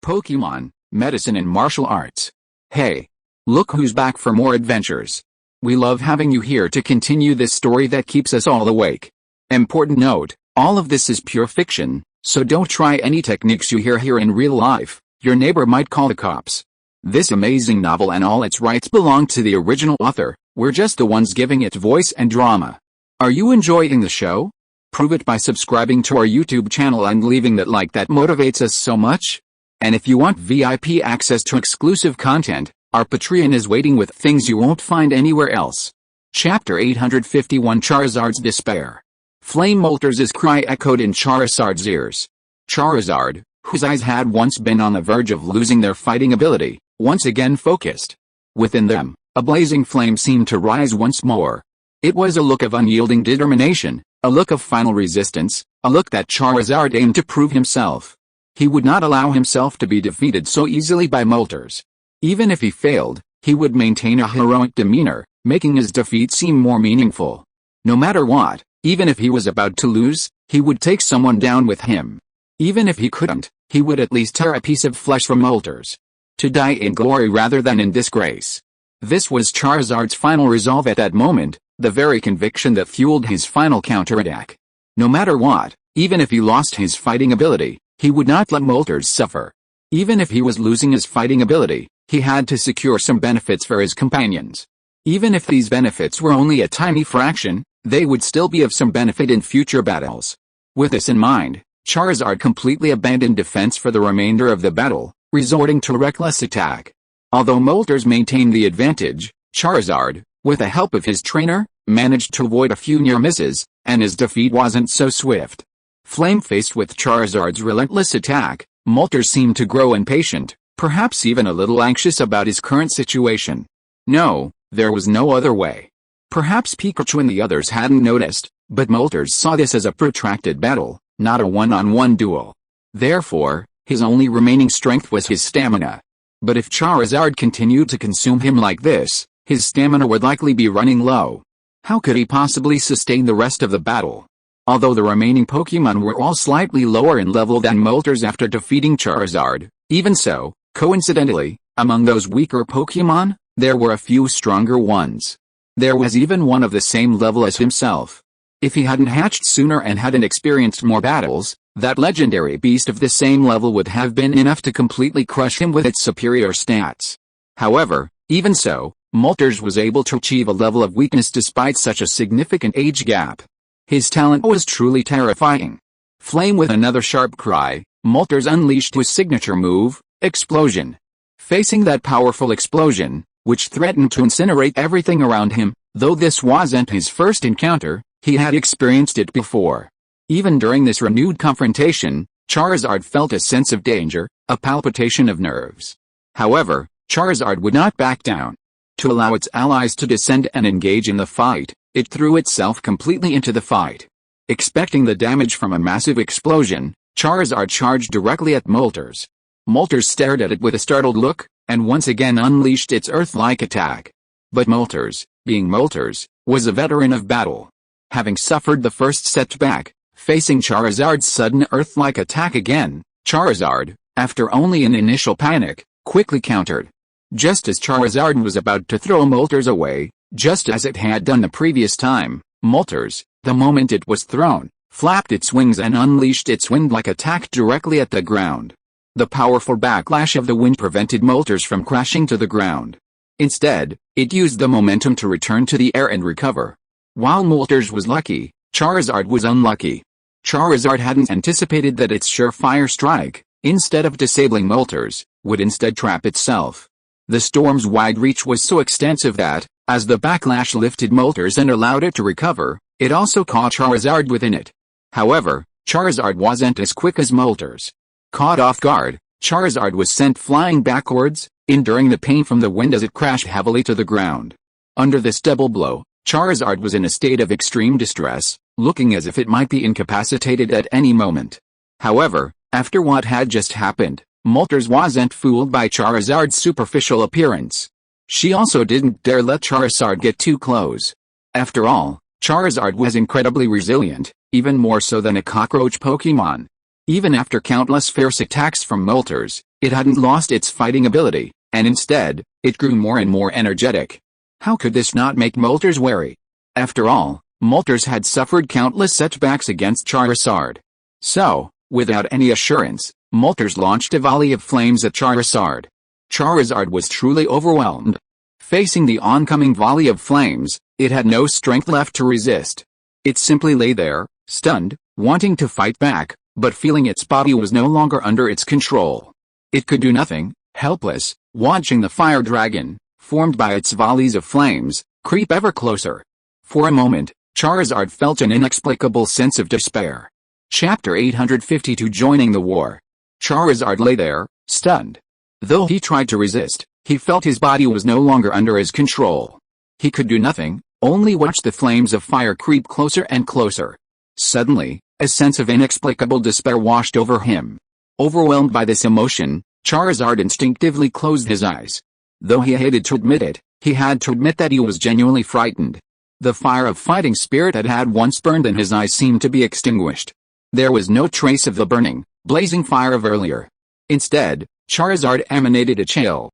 Pokémon, medicine and martial arts. Hey! Look who's back for more adventures. We love having you here to continue this story that keeps us all awake. Important note, all of this is pure fiction, so don't try any techniques you hear here in real life. Your neighbor might call the cops. This amazing novel and all its rights belong to the original author. We're just the ones giving it voice and drama. Are you enjoying the show? Prove it by subscribing to our YouTube channel and leaving that like that motivates us so much. And if you want VIP access to exclusive content, our Patreon is waiting with things you won't find anywhere else. Chapter 851 Charizard's Despair. Flame Moltres' cry echoed in Charizard's ears. Charizard, whose eyes had once been on the verge of losing their fighting ability, once again focused. Within them, a blazing flame seemed to rise once more. It was a look of unyielding determination, a look of final resistance, a look that Charizard aimed to prove himself. He would not allow himself to be defeated so easily by Moltres. Even if he failed, he would maintain a heroic demeanor, making his defeat seem more meaningful. No matter what, even if he was about to lose, he would take someone down with him. Even if he couldn't, he would at least tear a piece of flesh from Moltres. To die in glory rather than in disgrace. This was Charizard's final resolve at that moment, the very conviction that fueled his final counterattack. No matter what, even if he lost his fighting ability, he would not let Moltres suffer. Even if he was losing his fighting ability, he had to secure some benefits for his companions. Even if these benefits were only a tiny fraction, they would still be of some benefit in future battles. With this in mind, Charizard completely abandoned defense for the remainder of the battle, resorting to reckless attack. Although Moltres maintained the advantage, Charizard, with the help of his trainer, managed to avoid a few near misses, and his defeat wasn't so swift. Flame-faced with Charizard's relentless attack, Moltres seemed to grow impatient, perhaps even a little anxious about his current situation. No, there was no other way. Perhaps Pikachu and the others hadn't noticed, but Moltres saw this as a protracted battle, not a one-on-one duel. Therefore, his only remaining strength was his stamina. But if Charizard continued to consume him like this, his stamina would likely be running low. How could he possibly sustain the rest of the battle? Although the remaining Pokémon were all slightly lower in level than Moltres after defeating Charizard, even so, coincidentally, among those weaker Pokémon, there were a few stronger ones. There was even one of the same level as himself. If he hadn't hatched sooner and hadn't experienced more battles, that legendary beast of the same level would have been enough to completely crush him with its superior stats. However, even so, Moltres was able to achieve a level of weakness despite such a significant age gap. His talent was truly terrifying. Flame with another sharp cry, Moltres unleashed his signature move, Explosion. Facing that powerful explosion, which threatened to incinerate everything around him, though this wasn't his first encounter, he had experienced it before. Even during this renewed confrontation, Charizard felt a sense of danger, a palpitation of nerves. However, Charizard would not back down. To allow its allies to descend and engage in the fight, it threw itself completely into the fight. Expecting the damage from a massive explosion, Charizard charged directly at Moltres. Moltres stared at it with a startled look, and once again unleashed its Earth-like attack. But Moltres, being Moltres, was a veteran of battle. Having suffered the first setback, facing Charizard's sudden Earth-like attack again, Charizard, after only an initial panic, quickly countered. Just as Charizard was about to throw Moltres away, just as it had done the previous time, Moltres, the moment it was thrown, flapped its wings and unleashed its wind-like attack directly at the ground. The powerful backlash of the wind prevented Moltres from crashing to the ground. Instead, it used the momentum to return to the air and recover. While Moltres was lucky, Charizard was unlucky. Charizard hadn't anticipated that its surefire strike, instead of disabling Moltres, would instead trap itself. The storm's wide reach was so extensive that, as the backlash lifted Moltres and allowed it to recover, it also caught Charizard within it. However, Charizard wasn't as quick as Moltres. Caught off guard, Charizard was sent flying backwards, enduring the pain from the wind as it crashed heavily to the ground. Under this double blow, Charizard was in a state of extreme distress, looking as if it might be incapacitated at any moment. However, after what had just happened, Moltres wasn't fooled by Charizard's superficial appearance. She also didn't dare let Charizard get too close. After all, Charizard was incredibly resilient, even more so than a cockroach Pokémon. Even after countless fierce attacks from Moltres, it hadn't lost its fighting ability, and instead, it grew more and more energetic. How could this not make Moltres wary? After all, Moltres had suffered countless setbacks against Charizard. So, without any assurance, Moltres launched a volley of flames at Charizard. Charizard was truly overwhelmed. Facing the oncoming volley of flames, it had no strength left to resist. It simply lay there, stunned, wanting to fight back, but feeling its body was no longer under its control. It could do nothing, helpless, watching the fire dragon, formed by its volleys of flames, creep ever closer. For a moment, Charizard felt an inexplicable sense of despair. Chapter 852 Joining the War. Charizard lay there, stunned. Though he tried to resist, he felt his body was no longer under his control. He could do nothing, only watch the flames of fire creep closer and closer. Suddenly, a sense of inexplicable despair washed over him. Overwhelmed by this emotion, Charizard instinctively closed his eyes. Though he hated to admit it, he had to admit that he was genuinely frightened. The fire of fighting spirit that had once burned in his eyes seemed to be extinguished. There was no trace of the burning, blazing fire of earlier. Instead, Charizard emanated a chill.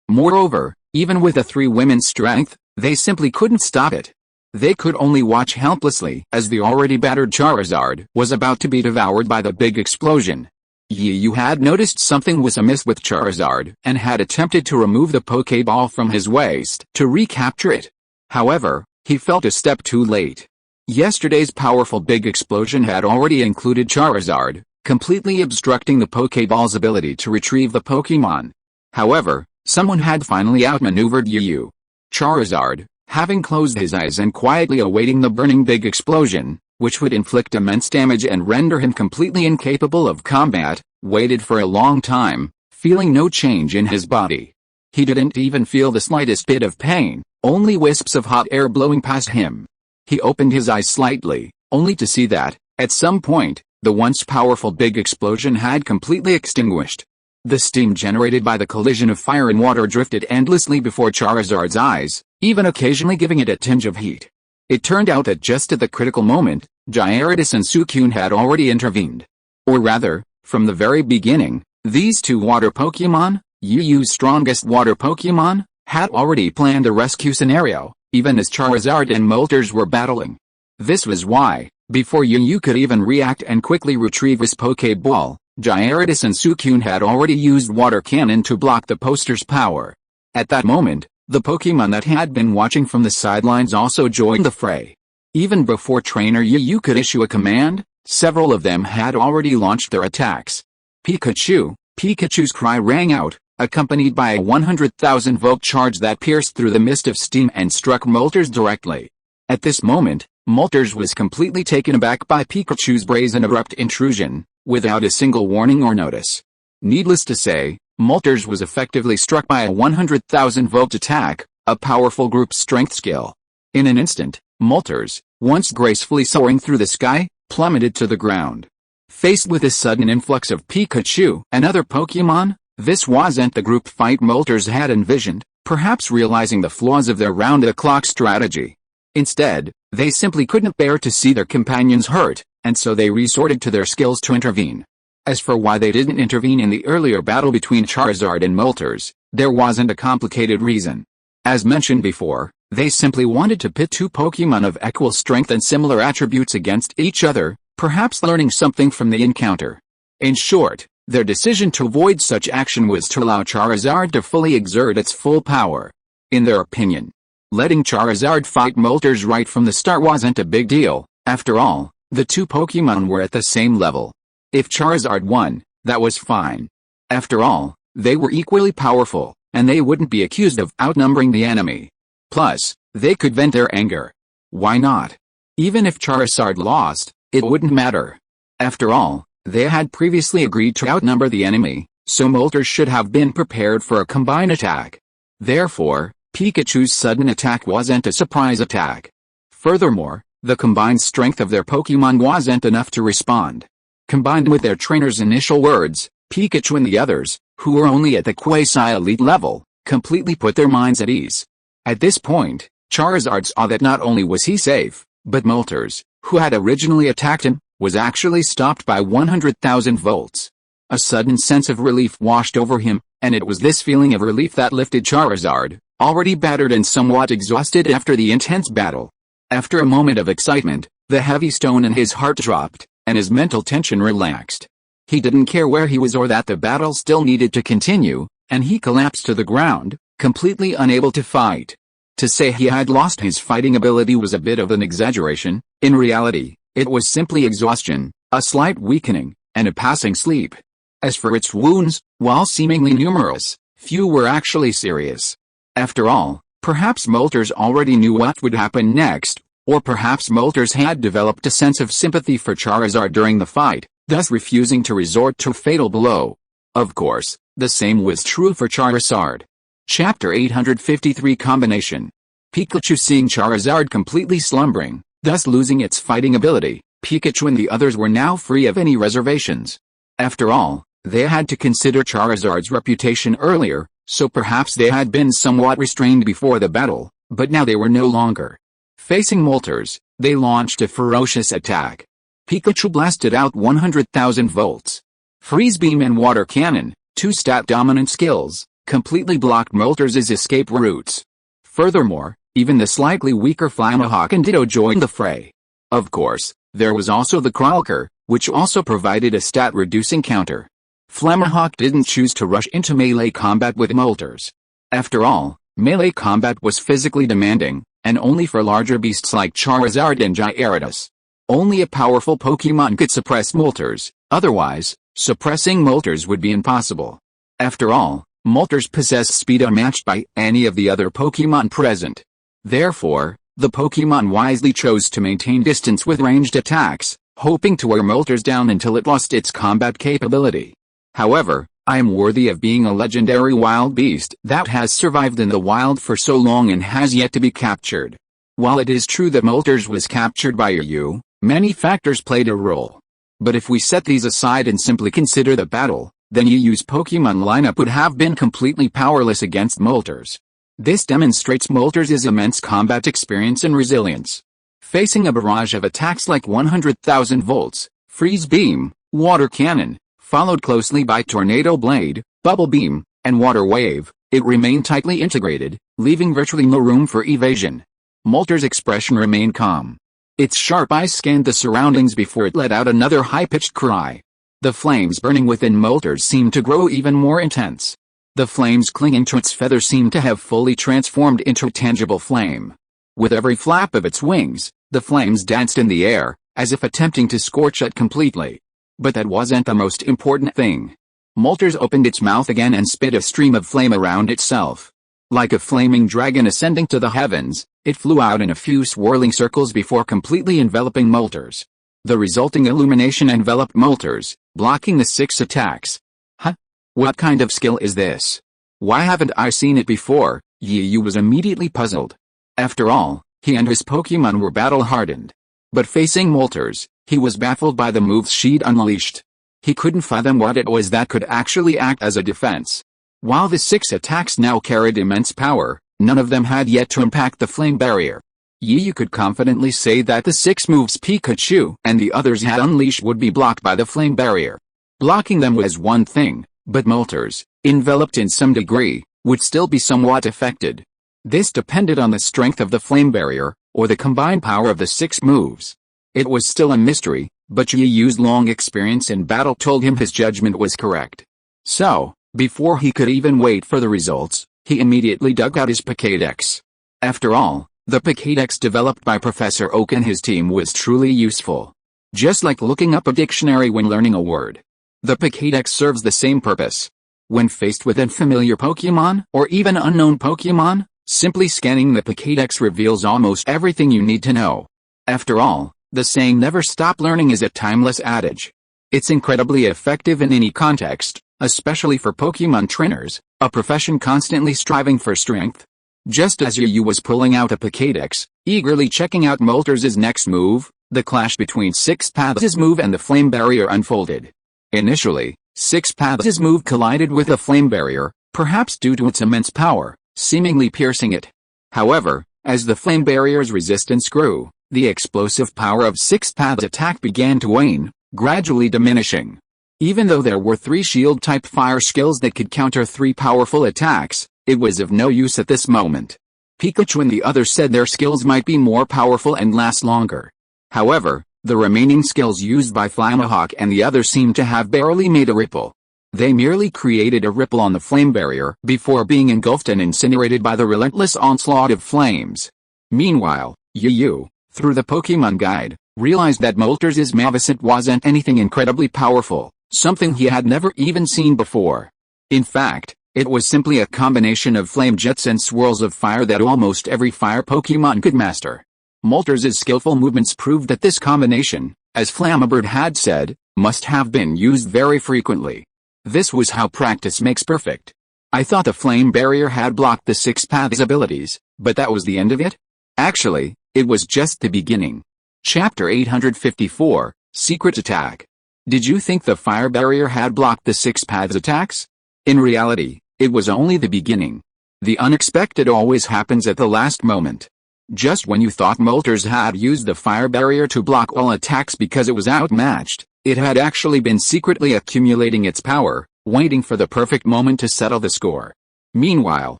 Moreover, even with the three women's strength, they simply couldn't stop it. They could only watch helplessly as the already battered Charizard was about to be devoured by the big explosion. Yu had noticed something was amiss with Charizard and had attempted to remove the Pokeball from his waist to recapture it. However, he felt a step too late. Yesterday's powerful big explosion had already included Charizard, completely obstructing the Pokeball's ability to retrieve the Pokemon. However, someone had finally outmaneuvered Yu. Charizard, having closed his eyes and quietly awaiting the burning big explosion, which would inflict immense damage and render him completely incapable of combat, waited for a long time, feeling no change in his body. He didn't even feel the slightest bit of pain, only wisps of hot air blowing past him. He opened his eyes slightly, only to see that, at some point, the once powerful big explosion had completely extinguished. The steam generated by the collision of fire and water drifted endlessly before Charizard's eyes, even occasionally giving it a tinge of heat. It turned out that just at the critical moment, Gyarados and Suicune had already intervened. Or rather, from the very beginning, these two water Pokémon, Yu's strongest water Pokémon, had already planned a rescue scenario, even as Charizard and Moltres were battling. This was why, before Yu could even react and quickly retrieve his Pokeball, Gyarados and Suicune had already used Water Cannon to block the poster's power. At that moment, the Pokemon that had been watching from the sidelines also joined the fray. Even before Trainer Yu could issue a command, several of them had already launched their attacks. Pikachu! Pikachu's cry rang out, accompanied by a 100,000-volt charge that pierced through the mist of steam and struck Moltres directly. At this moment, Moltres was completely taken aback by Pikachu's brazen abrupt intrusion, without a single warning or notice. Needless to say, Moltres was effectively struck by a 100,000-volt attack, a powerful group strength skill. In an instant, Moltres, once gracefully soaring through the sky, plummeted to the ground. Faced with a sudden influx of Pikachu and other Pokemon, this wasn't the group fight Moltres had envisioned, perhaps realizing the flaws of their round-the-clock strategy. Instead, they simply couldn't bear to see their companions hurt, and so they resorted to their skills to intervene. As for why they didn't intervene in the earlier battle between Charizard and Moltres, there wasn't a complicated reason. As mentioned before, they simply wanted to pit two Pokemon of equal strength and similar attributes against each other, perhaps learning something from the encounter. In short, their decision to avoid such action was to allow Charizard to fully exert its full power. In their opinion, letting Charizard fight Moltres right from the start wasn't a big deal. After all, the two Pokemon were at the same level. If Charizard won, that was fine. After all, they were equally powerful, and they wouldn't be accused of outnumbering the enemy. Plus, they could vent their anger. Why not? Even if Charizard lost, it wouldn't matter. After all, they had previously agreed to outnumber the enemy, so Moltres should have been prepared for a combined attack. Therefore, Pikachu's sudden attack wasn't a surprise attack. Furthermore, the combined strength of their Pokemon wasn't enough to respond. Combined with their trainer's initial words, Pikachu and the others, who were only at the quasi-elite level, completely put their minds at ease. At this point, Charizard saw that not only was he safe, but Moltres, who had originally attacked him, was actually stopped by 100,000 volts. A sudden sense of relief washed over him, and it was this feeling of relief that lifted Charizard, already battered and somewhat exhausted after the intense battle. After a moment of excitement, the heavy stone in his heart dropped, and his mental tension relaxed. He didn't care where he was or that the battle still needed to continue, and he collapsed to the ground, completely unable to fight. To say he had lost his fighting ability was a bit of an exaggeration. In reality, it was simply exhaustion, a slight weakening, and a passing sleep. As for its wounds, while seemingly numerous, few were actually serious. After all, perhaps Moltres already knew what would happen next, or perhaps Moltres had developed a sense of sympathy for Charizard during the fight, thus refusing to resort to a fatal blow. Of course, the same was true for Charizard. Chapter 853 Combination. Pikachu seeing Charizard completely slumbering, thus losing its fighting ability, Pikachu and the others were now free of any reservations. After all, they had to consider Charizard's reputation earlier, so perhaps they had been somewhat restrained before the battle, but now they were no longer. Facing Moltres, they launched a ferocious attack. Pikachu blasted out 100,000 volts. Freeze Beam and Water Cannon, two stat-dominant skills, completely blocked Moltres' escape routes. Furthermore, even the slightly weaker Flamahawk and Ditto joined the fray. Of course, there was also the Kralker, which also provided a stat-reducing counter. Flamahawk didn't choose to rush into melee combat with Moltres. After all, melee combat was physically demanding, and only for larger beasts like Charizard and Gyarados. Only a powerful Pokémon could suppress Moltres, otherwise, suppressing Moltres would be impossible. After all, Moltres possess speed unmatched by any of the other Pokémon present. Therefore, the Pokémon wisely chose to maintain distance with ranged attacks, hoping to wear Moltres down until it lost its combat capability. However, I am worthy of being a legendary wild beast that has survived in the wild for so long and has yet to be captured. While it is true that Moltres was captured by you, many factors played a role. But if we set these aside and simply consider the battle, then Yu's Pokémon lineup would have been completely powerless against Moltres. This demonstrates Moltres' immense combat experience and resilience. Facing a barrage of attacks like 100,000 volts, Freeze Beam, Water Cannon, followed closely by Tornado Blade, Bubble Beam, and Water Wave, it remained tightly integrated, leaving virtually no room for evasion. Moltres' expression remained calm. Its sharp eyes scanned the surroundings before it let out another high-pitched cry. The flames burning within Moltres seemed to grow even more intense. The flames clinging to its feathers seemed to have fully transformed into a tangible flame. With every flap of its wings, the flames danced in the air, as if attempting to scorch it completely. But that wasn't the most important thing. Moltres opened its mouth again and spit a stream of flame around itself. Like a flaming dragon ascending to the heavens, it flew out in a few swirling circles before completely enveloping Moltres. The resulting illumination enveloped Moltres, blocking the 6 attacks. Huh? What kind of skill is this? Why haven't I seen it before? Yu was immediately puzzled. After all, he and his Pokémon were battle-hardened. But facing Moltres, he was baffled by the moves she'd unleashed. He couldn't fathom what it was that could actually act as a defense. While the 6 attacks now carried immense power, none of them had yet to impact the flame barrier. Yu could confidently say that the 6 moves Pikachu and the others had unleashed would be blocked by the flame barrier. Blocking them was one thing, but Moltres, enveloped in some degree, would still be somewhat affected. This depended on the strength of the flame barrier, or the combined power of the 6 moves. It was still a mystery, but Yu's long experience in battle told him his judgment was correct. So, before he could even wait for the results, he immediately dug out his Pokédex. After all, the Pokédex developed by Professor Oak and his team was truly useful. Just like looking up a dictionary when learning a word, the Pokédex serves the same purpose. When faced with unfamiliar Pokémon, or even unknown Pokémon, simply scanning the Pokédex reveals almost everything you need to know. After all, the saying "never stop learning" is a timeless adage. It's incredibly effective in any context, especially for Pokémon trainers, a profession constantly striving for strength. Just as Yu was pulling out a Pokédex, eagerly checking out Moltres' next move, the clash between Six Paths' move and the flame barrier unfolded. Initially, Six Paths' move collided with the flame barrier, perhaps due to its immense power, seemingly piercing it. However, as the flame barrier's resistance grew, The explosive power of Sixth Path's attack began to wane, gradually diminishing. Even though there were 3 shield-type fire skills that could counter 3 powerful attacks, it was of no use at this moment. Pikachu and the others said their skills might be more powerful and last longer. However, the remaining skills used by Flamahawk and the others seemed to have barely made a ripple. They merely created a ripple on the flame barrier before being engulfed and incinerated by the relentless onslaught of flames. Meanwhile, Yu, through the Pokemon Guide, realized that Moltres' Mavacent wasn't anything incredibly powerful, something he had never even seen before. In fact, it was simply a combination of flame jets and swirls of fire that almost every fire Pokemon could master. Moltres' skillful movements proved that this combination, as Flamabird had said, must have been used very frequently. This was how practice makes perfect. I thought the flame barrier had blocked the Sixth Path's abilities, but that was the end of it? Actually, it was just the beginning. Chapter 854, Secret Attack. Did you think the fire barrier had blocked the Sixth Path's attacks? In reality, it was only the beginning. The unexpected always happens at the last moment. Just when you thought Moltres had used the fire barrier to block all attacks because it was outmatched, it had actually been secretly accumulating its power, waiting for the perfect moment to settle the score. Meanwhile,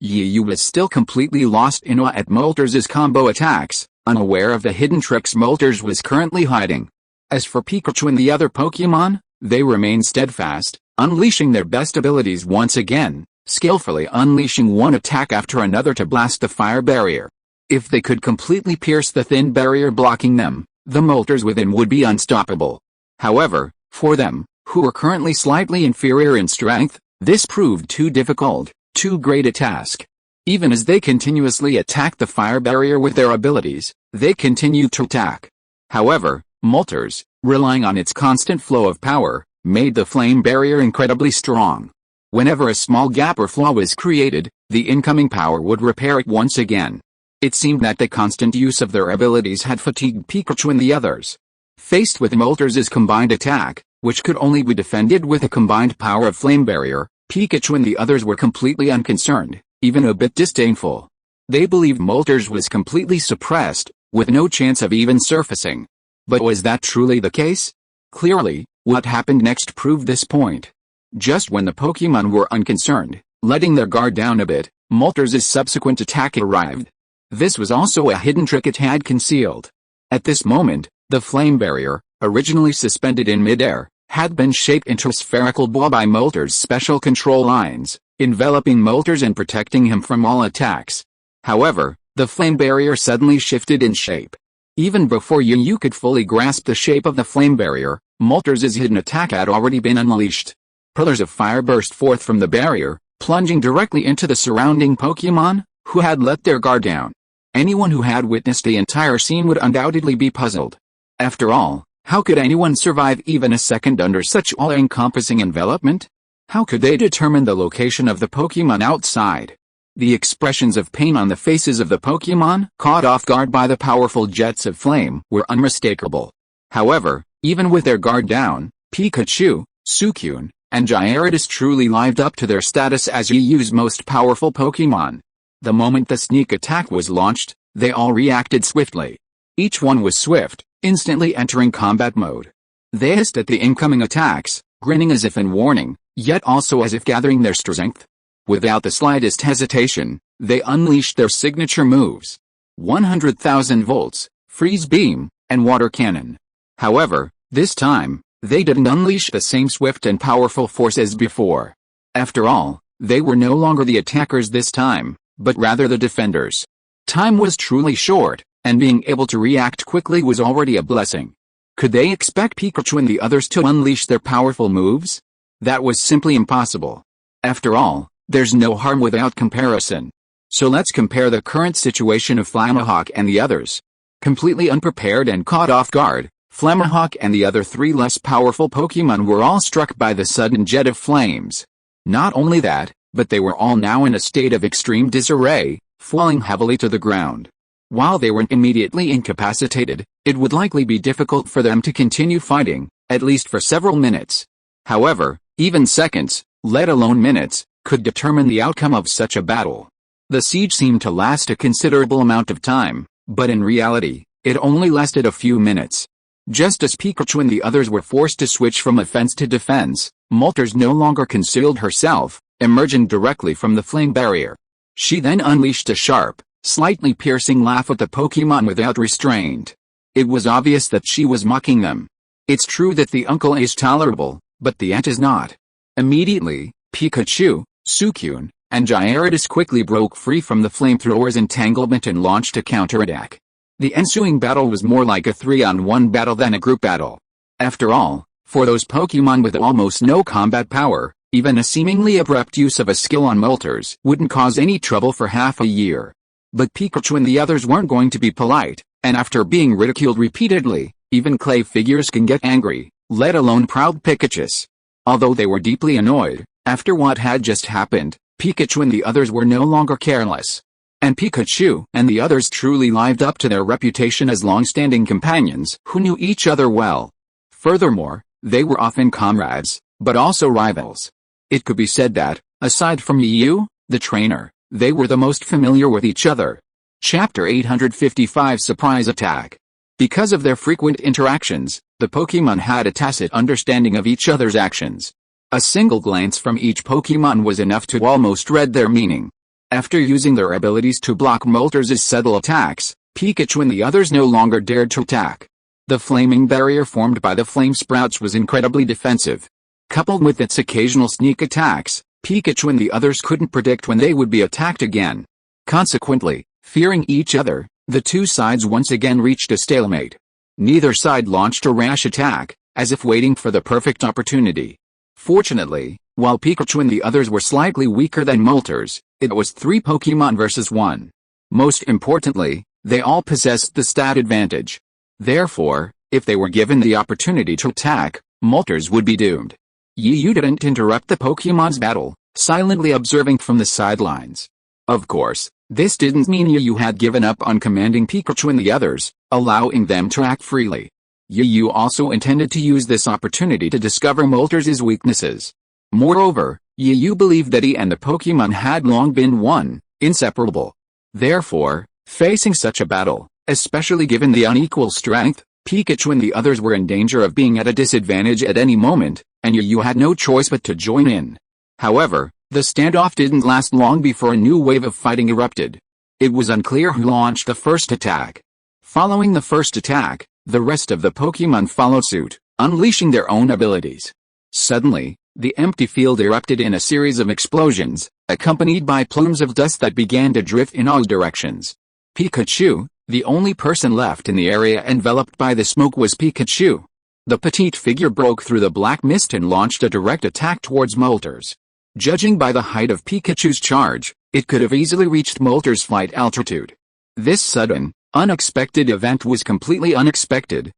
Yu was still completely lost in awe at Moltres' combo attacks, unaware of the hidden tricks Moltres was currently hiding. As for Pikachu and the other Pokemon, they remained steadfast, unleashing their best abilities once again, skillfully unleashing one attack after another to blast the fire barrier. If they could completely pierce the thin barrier blocking them, the Moltres within would be unstoppable. However, for them, who were currently slightly inferior in strength, this proved too difficult, too great a task. Even as they continuously attacked the fire barrier with their abilities, they continued to attack. However, Moltres, relying on its constant flow of power, made the flame barrier incredibly strong. Whenever a small gap or flaw was created, the incoming power would repair it once again. It seemed that the constant use of their abilities had fatigued Pikachu and the others. Faced with Moltres' combined attack, which could only be defended with a combined power of flame barrier, Pikachu and the others were completely unconcerned, even a bit disdainful. They believed Moltres was completely suppressed, with no chance of even surfacing. But was that truly the case? Clearly, what happened next proved this point. Just when the Pokemon were unconcerned, letting their guard down a bit, Moltres' subsequent attack arrived. This was also a hidden trick it had concealed. At this moment, the flame barrier, originally suspended in midair, had been shaped into a spherical ball by Moltres' special control lines, enveloping Moltres and protecting him from all attacks. However, the flame barrier suddenly shifted in shape. Even before Yu could fully grasp the shape of the flame barrier, Moltres' hidden attack had already been unleashed. Pillars of fire burst forth from the barrier, plunging directly into the surrounding Pokemon, who had let their guard down. Anyone who had witnessed the entire scene would undoubtedly be puzzled. After all, how could anyone survive even a second under such all-encompassing envelopment? How could they determine the location of the Pokemon outside? The expressions of pain on the faces of the Pokemon, caught off guard by the powerful jets of flame, were unmistakable. However, even with their guard down, Pikachu, Suicune, and Gyarados truly lived up to their status as Yu's most powerful Pokemon. The moment the sneak attack was launched, they all reacted swiftly. Each one was swift, instantly entering combat mode. They hissed at the incoming attacks, grinning as if in warning, yet also as if gathering their strength. Without the slightest hesitation, they unleashed their signature moves. 100,000 volts, freeze beam, and water cannon. However, this time, they didn't unleash the same swift and powerful force as before. After all, they were no longer the attackers this time, but rather the defenders. Time was truly short, and being able to react quickly was already a blessing. Could they expect Pikachu and the others to unleash their powerful moves? That was simply impossible. After all, there's no harm without comparison. So let's compare the current situation of Flamahawk and the others. Completely unprepared and caught off guard, Flamahawk and the other 3 less powerful Pokemon were all struck by the sudden jet of flames. Not only that, but they were all now in a state of extreme disarray, falling heavily to the ground. While they weren't immediately incapacitated, it would likely be difficult for them to continue fighting, at least for several minutes. However, even seconds, let alone minutes, could determine the outcome of such a battle. The siege seemed to last a considerable amount of time, but in reality, It only lasted a few minutes. Just as Pikachu and the others were forced to switch from offense to defense, Moltres no longer concealed herself, emerging directly from the flame barrier. She then unleashed a sharp, slightly piercing laugh at the Pokémon without restraint. It was obvious that she was mocking them. It's true that the uncle is tolerable, but the aunt is not. Immediately, Pikachu, Suicune, and Gyarados quickly broke free from the flamethrower's entanglement and launched a counterattack. The ensuing battle was more like a 3-on-1 battle than a group battle. After all, for those Pokémon with almost no combat power, even a seemingly abrupt use of a skill on Moltres wouldn't cause any trouble for half a year. But Pikachu and the others weren't going to be polite, and after being ridiculed repeatedly, even clay figures can get angry, let alone proud Pikachus. Although they were deeply annoyed, after what had just happened, Pikachu and the others were no longer careless. And Pikachu and the others truly lived up to their reputation as long-standing companions who knew each other well. Furthermore, they were often comrades, but also rivals. It could be said that, aside from Yu, the trainer, they were the most familiar with each other. Chapter 855 Surprise Attack. Because of their frequent interactions, the Pokémon had a tacit understanding of each other's actions. A single glance from each Pokémon was enough to almost read their meaning. After using their abilities to block Moltres' subtle attacks, Pikachu and the others no longer dared to attack. The flaming barrier formed by the flame sprouts was incredibly defensive. Coupled with its occasional sneak attacks, Pikachu and the others couldn't predict when they would be attacked again. Consequently, fearing each other, the two sides once again reached a stalemate. Neither side launched a rash attack, as if waiting for the perfect opportunity. Fortunately, while Pikachu and the others were slightly weaker than Moltres, it was 3 Pokémon versus 1. Most importantly, they all possessed the stat advantage. Therefore, if they were given the opportunity to attack, Moltres would be doomed. Yu didn't interrupt the Pokémon's battle, silently observing from the sidelines. Of course, this didn't mean Yu had given up on commanding Pikachu and the others, allowing them to act freely. Yu also intended to use this opportunity to discover Moltres' weaknesses. Moreover, Yu believed that he and the Pokémon had long been one, inseparable. Therefore, facing such a battle, especially given the unequal strength, Pikachu and the others were in danger of being at a disadvantage at any moment, and Yu had no choice but to join in. However, the standoff didn't last long before a new wave of fighting erupted. It was unclear who launched the first attack. Following the first attack, the rest of the Pokémon followed suit, unleashing their own abilities. Suddenly, the empty field erupted in a series of explosions, accompanied by plumes of dust that began to drift in all directions. Pikachu, the only person left in the area enveloped by the smoke, was Pikachu. The petite figure broke through the black mist and launched a direct attack towards Moltres. Judging by the height of Pikachu's charge, it could have easily reached Moltres' flight altitude. This sudden, unexpected event was completely unexpected.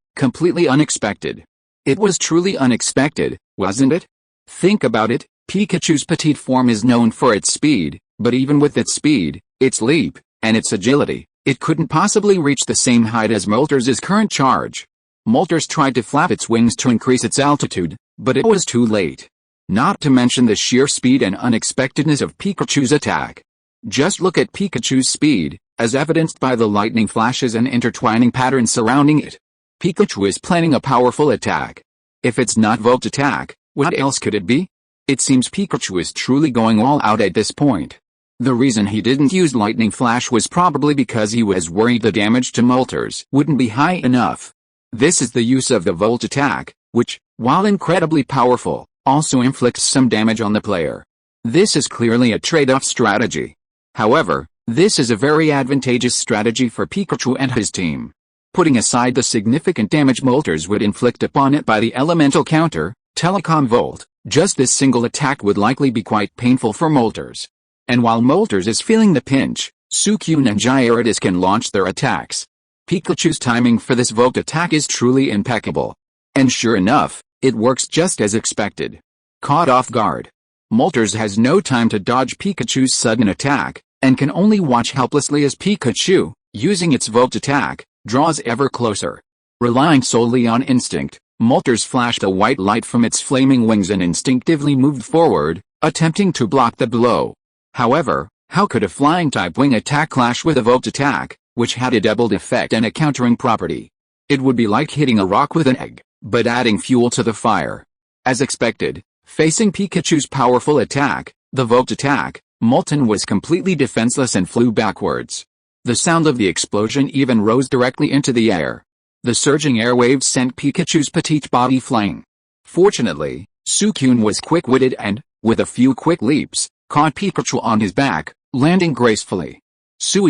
It was truly unexpected, wasn't it? Think about it, Pikachu's petite form is known for its speed, but even with its speed, its leap, and its agility, it couldn't possibly reach the same height as Moltres' current charge. Moltres tried to flap its wings to increase its altitude, but it was too late. Not to mention the sheer speed and unexpectedness of Pikachu's attack. Just look at Pikachu's speed, as evidenced by the lightning flashes and intertwining patterns surrounding it. Pikachu is planning a powerful attack. If it's not Volt Attack, what else could it be? It seems Pikachu is truly going all out at this point. The reason he didn't use Lightning Flash was probably because he was worried the damage to Moltres wouldn't be high enough. This is the use of the Volt Attack, which, while incredibly powerful, also inflicts some damage on the player. This is clearly a trade-off strategy. However, this is a very advantageous strategy for Pikachu and his team. Putting aside the significant damage Moltres would inflict upon it by the elemental counter, Telecom Volt, just this single attack would likely be quite painful for Moltres. And while Moltres is feeling the pinch, Suicune and Gyarados can launch their attacks. Pikachu's timing for this Volt attack is truly impeccable. And sure enough, it works just as expected. Caught off guard, Moltres has no time to dodge Pikachu's sudden attack, and can only watch helplessly as Pikachu, using its Volt attack, draws ever closer. Relying solely on instinct, Moltres flashed a white light from its flaming wings and instinctively moved forward, attempting to block the blow. However, how could a flying-type wing attack clash with a Volt attack, which had a doubled effect and a countering property. It would be like hitting a rock with an egg, but adding fuel to the fire. As expected, facing Pikachu's powerful attack, the Volt attack, Molten was completely defenseless and flew backwards. The sound of the explosion even rose directly into the air. The surging airwaves sent Pikachu's petite body flying. Fortunately, Suicune was quick-witted and, with a few quick leaps, caught Pikachu on his back, landing gracefully.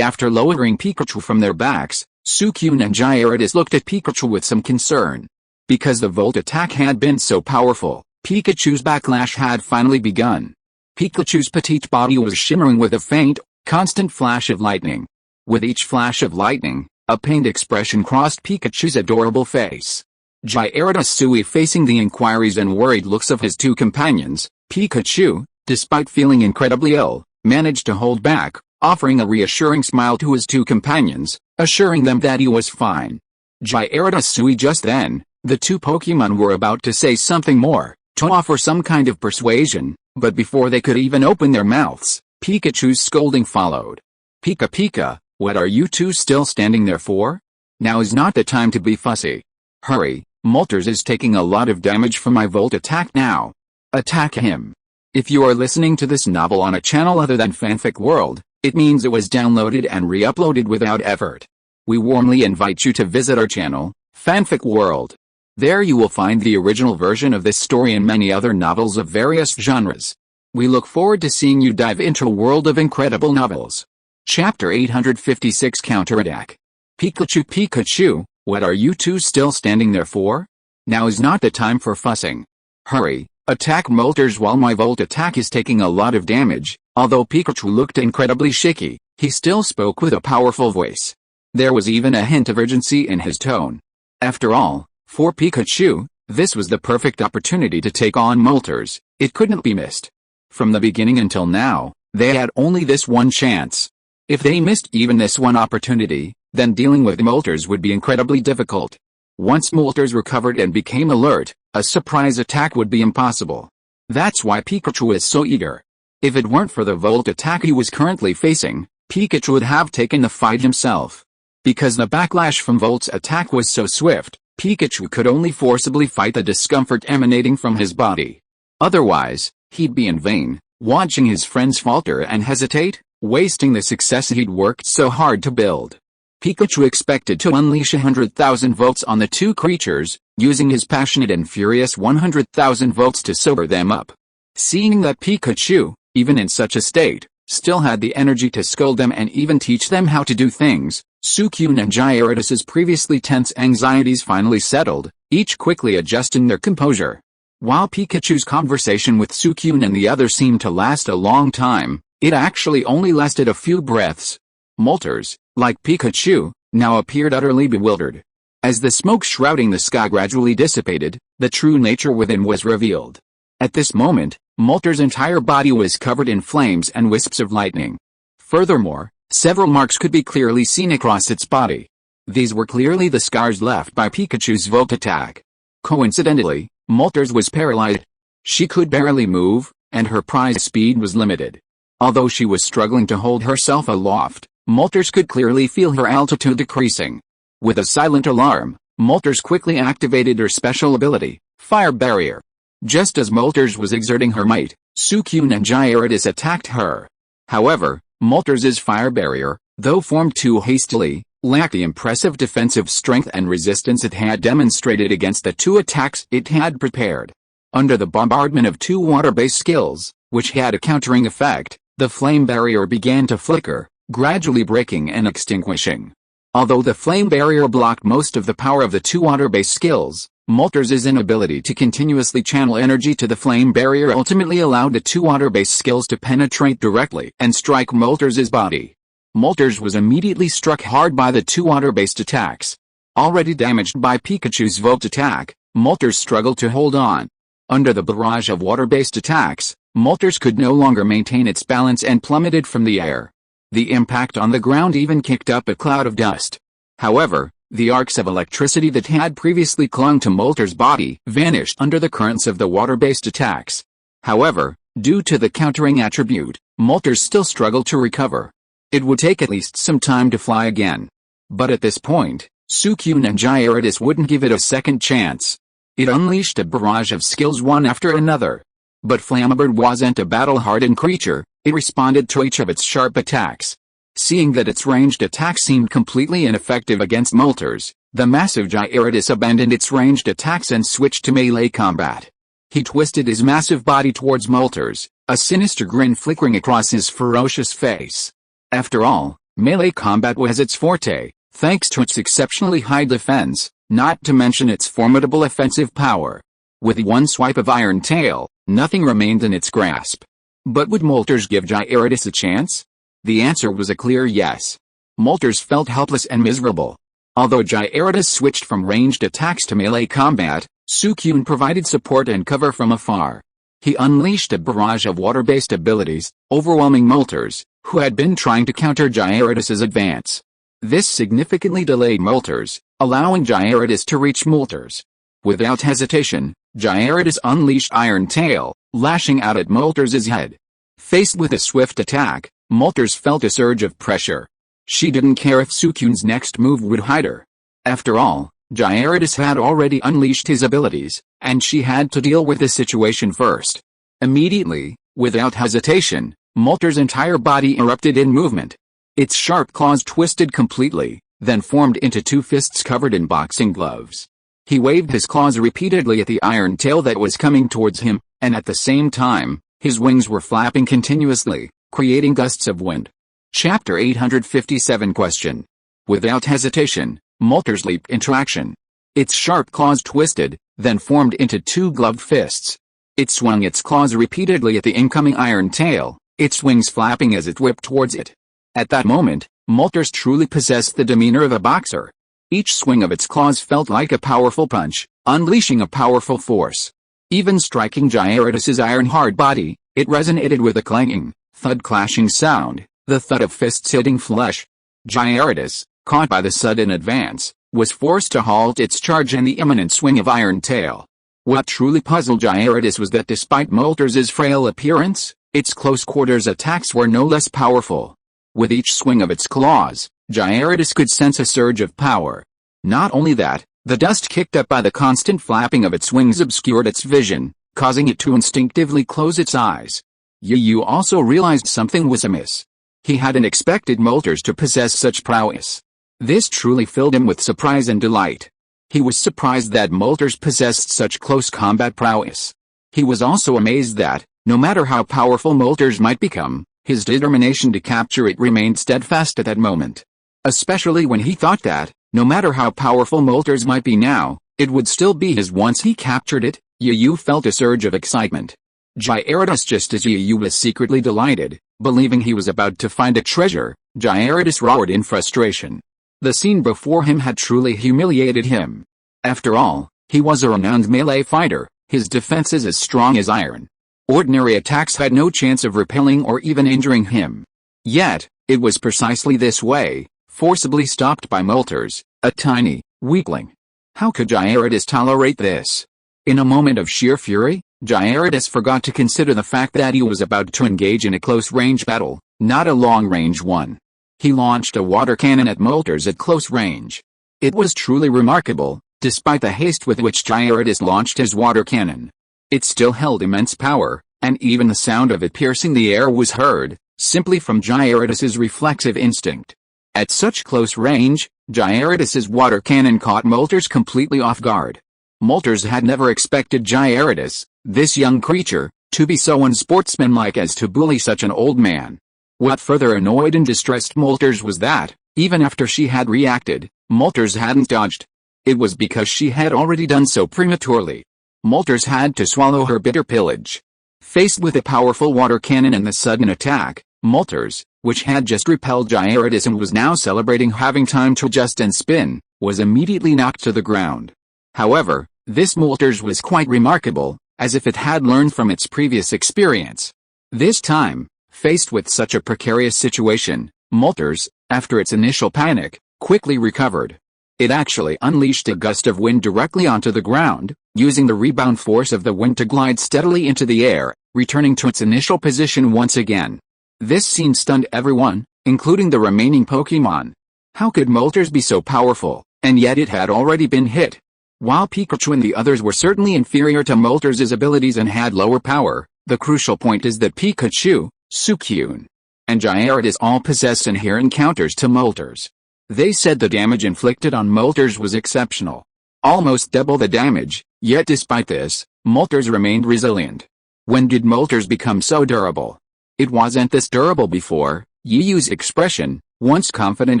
After lowering Pikachu from their backs, Suicune and Gyarados looked at Pikachu with some concern. Because the Volt attack had been so powerful, Pikachu's backlash had finally begun. Pikachu's petite body was shimmering with a faint, constant flash of lightning. With each flash of lightning, a pained expression crossed Pikachu's adorable face. Gyarados facing the inquiries and worried looks of his two companions, Pikachu, despite feeling incredibly ill, managed to hold back, offering a reassuring smile to his two companions, assuring them that he was fine. Gyarados just then, the two Pokemon were about to say something more, to offer some kind of persuasion, but before they could even open their mouths, Pikachu's scolding followed. "Pika Pika, what are you two still standing there for? Now is not the time to be fussy. Hurry, Moltres is taking a lot of damage from my Volt attack now. Attack him." If you are listening to this novel on a channel other than Fanfic World, it means it was downloaded and re-uploaded without effort. We warmly invite you to visit our channel, Fanfic World. There you will find the original version of this story and many other novels of various genres. We look forward to seeing you dive into a world of incredible novels. Chapter 856 Counterattack. Pikachu Pikachu, what are you two still standing there for? Now is not the time for fussing. Hurry, attack Moltres while my Volt attack is taking a lot of damage. Although Pikachu looked incredibly shaky, he still spoke with a powerful voice. There was even a hint of urgency in his tone. After all, for Pikachu, this was the perfect opportunity to take on Moltres. It couldn't be missed. From the beginning until now, they had only this one chance. If they missed even this one opportunity, then dealing with Moltres would be incredibly difficult. Once Moltres recovered and became alert, a surprise attack would be impossible. That's why Pikachu is so eager. If it weren't for the Volt attack he was currently facing, Pikachu would have taken the fight himself. Because the backlash from Volt's attack was so swift, Pikachu could only forcibly fight the discomfort emanating from his body. Otherwise, he'd be in vain, watching his friends falter and hesitate, wasting the success he'd worked so hard to build. Pikachu expected to unleash 100,000 volts on the two creatures, using his passionate and furious 100,000 volts to sober them up. Seeing that Pikachu, even in such a state, still had the energy to scold them and even teach them how to do things, Suicune and Gyarados' previously tense anxieties finally settled, each quickly adjusting their composure. While Pikachu's conversation with Suicune and the others seemed to last a long time, it actually only lasted a few breaths. Moltres, like Pikachu, now appeared utterly bewildered. As the smoke shrouding the sky gradually dissipated, the true nature within was revealed. At this moment, Moltres' entire body was covered in flames and wisps of lightning. Furthermore, several marks could be clearly seen across its body. These were clearly the scars left by Pikachu's Volt attack. Coincidentally, Moltres was paralyzed. She could barely move, and her prize speed was limited. Although she was struggling to hold herself aloft, Moltres could clearly feel her altitude decreasing. With a silent alarm, Moltres quickly activated her special ability, Fire Barrier. Just as Moltres was exerting her might, Suicune and Gyarados attacked her. However, Moltres' Fire Barrier, though formed too hastily, lacked the impressive defensive strength and resistance it had demonstrated against the two attacks it had prepared. Under the bombardment of two water-based skills, which had a countering effect, the Flame Barrier began to flicker, gradually breaking and extinguishing. Although the Flame Barrier blocked most of the power of the two water-based skills, Moltres' inability to continuously channel energy to the Flame Barrier ultimately allowed the two water-based skills to penetrate directly and strike Moltres' body. Moltres was immediately struck hard by the two water-based attacks. Already damaged by Pikachu's Volt attack, Moltres struggled to hold on. Under the barrage of water-based attacks, Moltres could no longer maintain its balance and plummeted from the air. The impact on the ground even kicked up a cloud of dust. However, the arcs of electricity that had previously clung to Moltres' body vanished under the currents of the water-based attacks. However, due to the countering attribute, Moltres still struggled to recover. It would take at least some time to fly again. But at this point, Suicune and Gyarados wouldn't give it a second chance. It unleashed a barrage of skills one after another. But Flamabird wasn't a battle-hardened creature, it responded to each of its sharp attacks. Seeing that its ranged attack seemed completely ineffective against Moltres, the massive Gyarados abandoned its ranged attacks and switched to melee combat. He twisted his massive body towards Moltres, a sinister grin flickering across his ferocious face. After all, melee combat was its forte, thanks to its exceptionally high defense, not to mention its formidable offensive power. With one swipe of Iron Tail, nothing remained in its grasp. But would Moltres give Gyarados a chance? The answer was a clear yes. Moltres felt helpless and miserable. Although Gyarados switched from ranged attacks to melee combat, Suicune provided support and cover from afar. He unleashed a barrage of water-based abilities, overwhelming Moltres, who had been trying to counter Gyarados' advance. This significantly delayed Moltres, allowing Gyarados to reach Moltres. Without hesitation, Gyarados unleashed Iron Tail, lashing out at Moltres' head. Faced with a swift attack, Moltres felt a surge of pressure. She didn't care if Suicune's next move would hide her. After all, Gyarados had already unleashed his abilities, and she had to deal with the situation first. Immediately, without hesitation, Moltres' entire body erupted in movement. Its sharp claws twisted completely, then formed into two fists covered in boxing gloves. He waved his claws repeatedly at the Iron Tail that was coming towards him, and at the same time, his wings were flapping continuously, creating gusts of wind. Chapter 857 Question. Without hesitation, Moltres leaped into action. Its sharp claws twisted, then formed into two gloved fists. It swung its claws repeatedly at the incoming Iron Tail, its wings flapping as it whipped towards it. At that moment, Moltres truly possessed the demeanor of a boxer. Each swing of its claws felt like a powerful punch, unleashing a powerful force. Even striking Gyarados' iron-hard body, it resonated with a clanging, thud-clashing sound, the thud of fists hitting flesh. Gyarados, caught by the sudden advance, was forced to halt its charge and the imminent swing of Iron Tail. What truly puzzled Gyarados was that despite Moltres' frail appearance, its close-quarters attacks were no less powerful. With each swing of its claws, Gyarados could sense a surge of power. Not only that, the dust kicked up by the constant flapping of its wings obscured its vision, causing it to instinctively close its eyes. Yu also realized something was amiss. He hadn't expected Moltres to possess such prowess. This truly filled him with surprise and delight. He was surprised that Moltres possessed such close combat prowess. He was also amazed that, no matter how powerful Moltres might become, his determination to capture it remained steadfast at that moment. Especially when he thought that, no matter how powerful Moltres might be now, it would still be his once he captured it. Yu felt a surge of excitement. Gyarados, just as Yu was secretly delighted, believing he was about to find a treasure, Gyarados roared in frustration. The scene before him had truly humiliated him. After all, he was a renowned melee fighter, his defenses as strong as iron. Ordinary attacks had no chance of repelling or even injuring him. Yet, it was precisely this way, forcibly stopped by Moltres, a tiny weakling. How could Gyarados tolerate this? In a moment of sheer fury, Gyarados forgot to consider the fact that he was about to engage in a close-range battle, not a long-range one. He launched a water cannon at Moltres at close range. It was truly remarkable, despite the haste with which Gyarados launched his water cannon. It still held immense power, and even the sound of it piercing the air was heard, simply from Gyarados' reflexive instinct. At such close range, Gyarados' water cannon caught Moltres completely off guard. Moltres had never expected Gyarados, this young creature, to be so unsportsmanlike as to bully such an old man. What further annoyed and distressed Moltres was that, even after she had reacted, Moltres hadn't dodged. It was because she had already done so prematurely. Moltres had to swallow her bitter pillage. Faced with a powerful water cannon and the sudden attack, Moltres, which had just repelled Gyarados and was now celebrating having time to adjust and spin, was immediately knocked to the ground. However, this Moltres was quite remarkable, as if it had learned from its previous experience. This time, faced with such a precarious situation, Moltres, after its initial panic, quickly recovered. It actually unleashed a gust of wind directly onto the ground, using the rebound force of the wind to glide steadily into the air, returning to its initial position once again. This scene stunned everyone, including the remaining Pokémon. How could Moltres be so powerful, and yet it had already been hit? While Pikachu and the others were certainly inferior to Moltres' abilities and had lower power, the crucial point is that Pikachu, Suicune, and Gyarados all possessed inherent counters to Moltres. They said the damage inflicted on Moltres was exceptional. Almost double the damage, yet despite this, Moltres remained resilient. When did Moltres become so durable? It wasn't this durable before. Yuyu's expression, once confident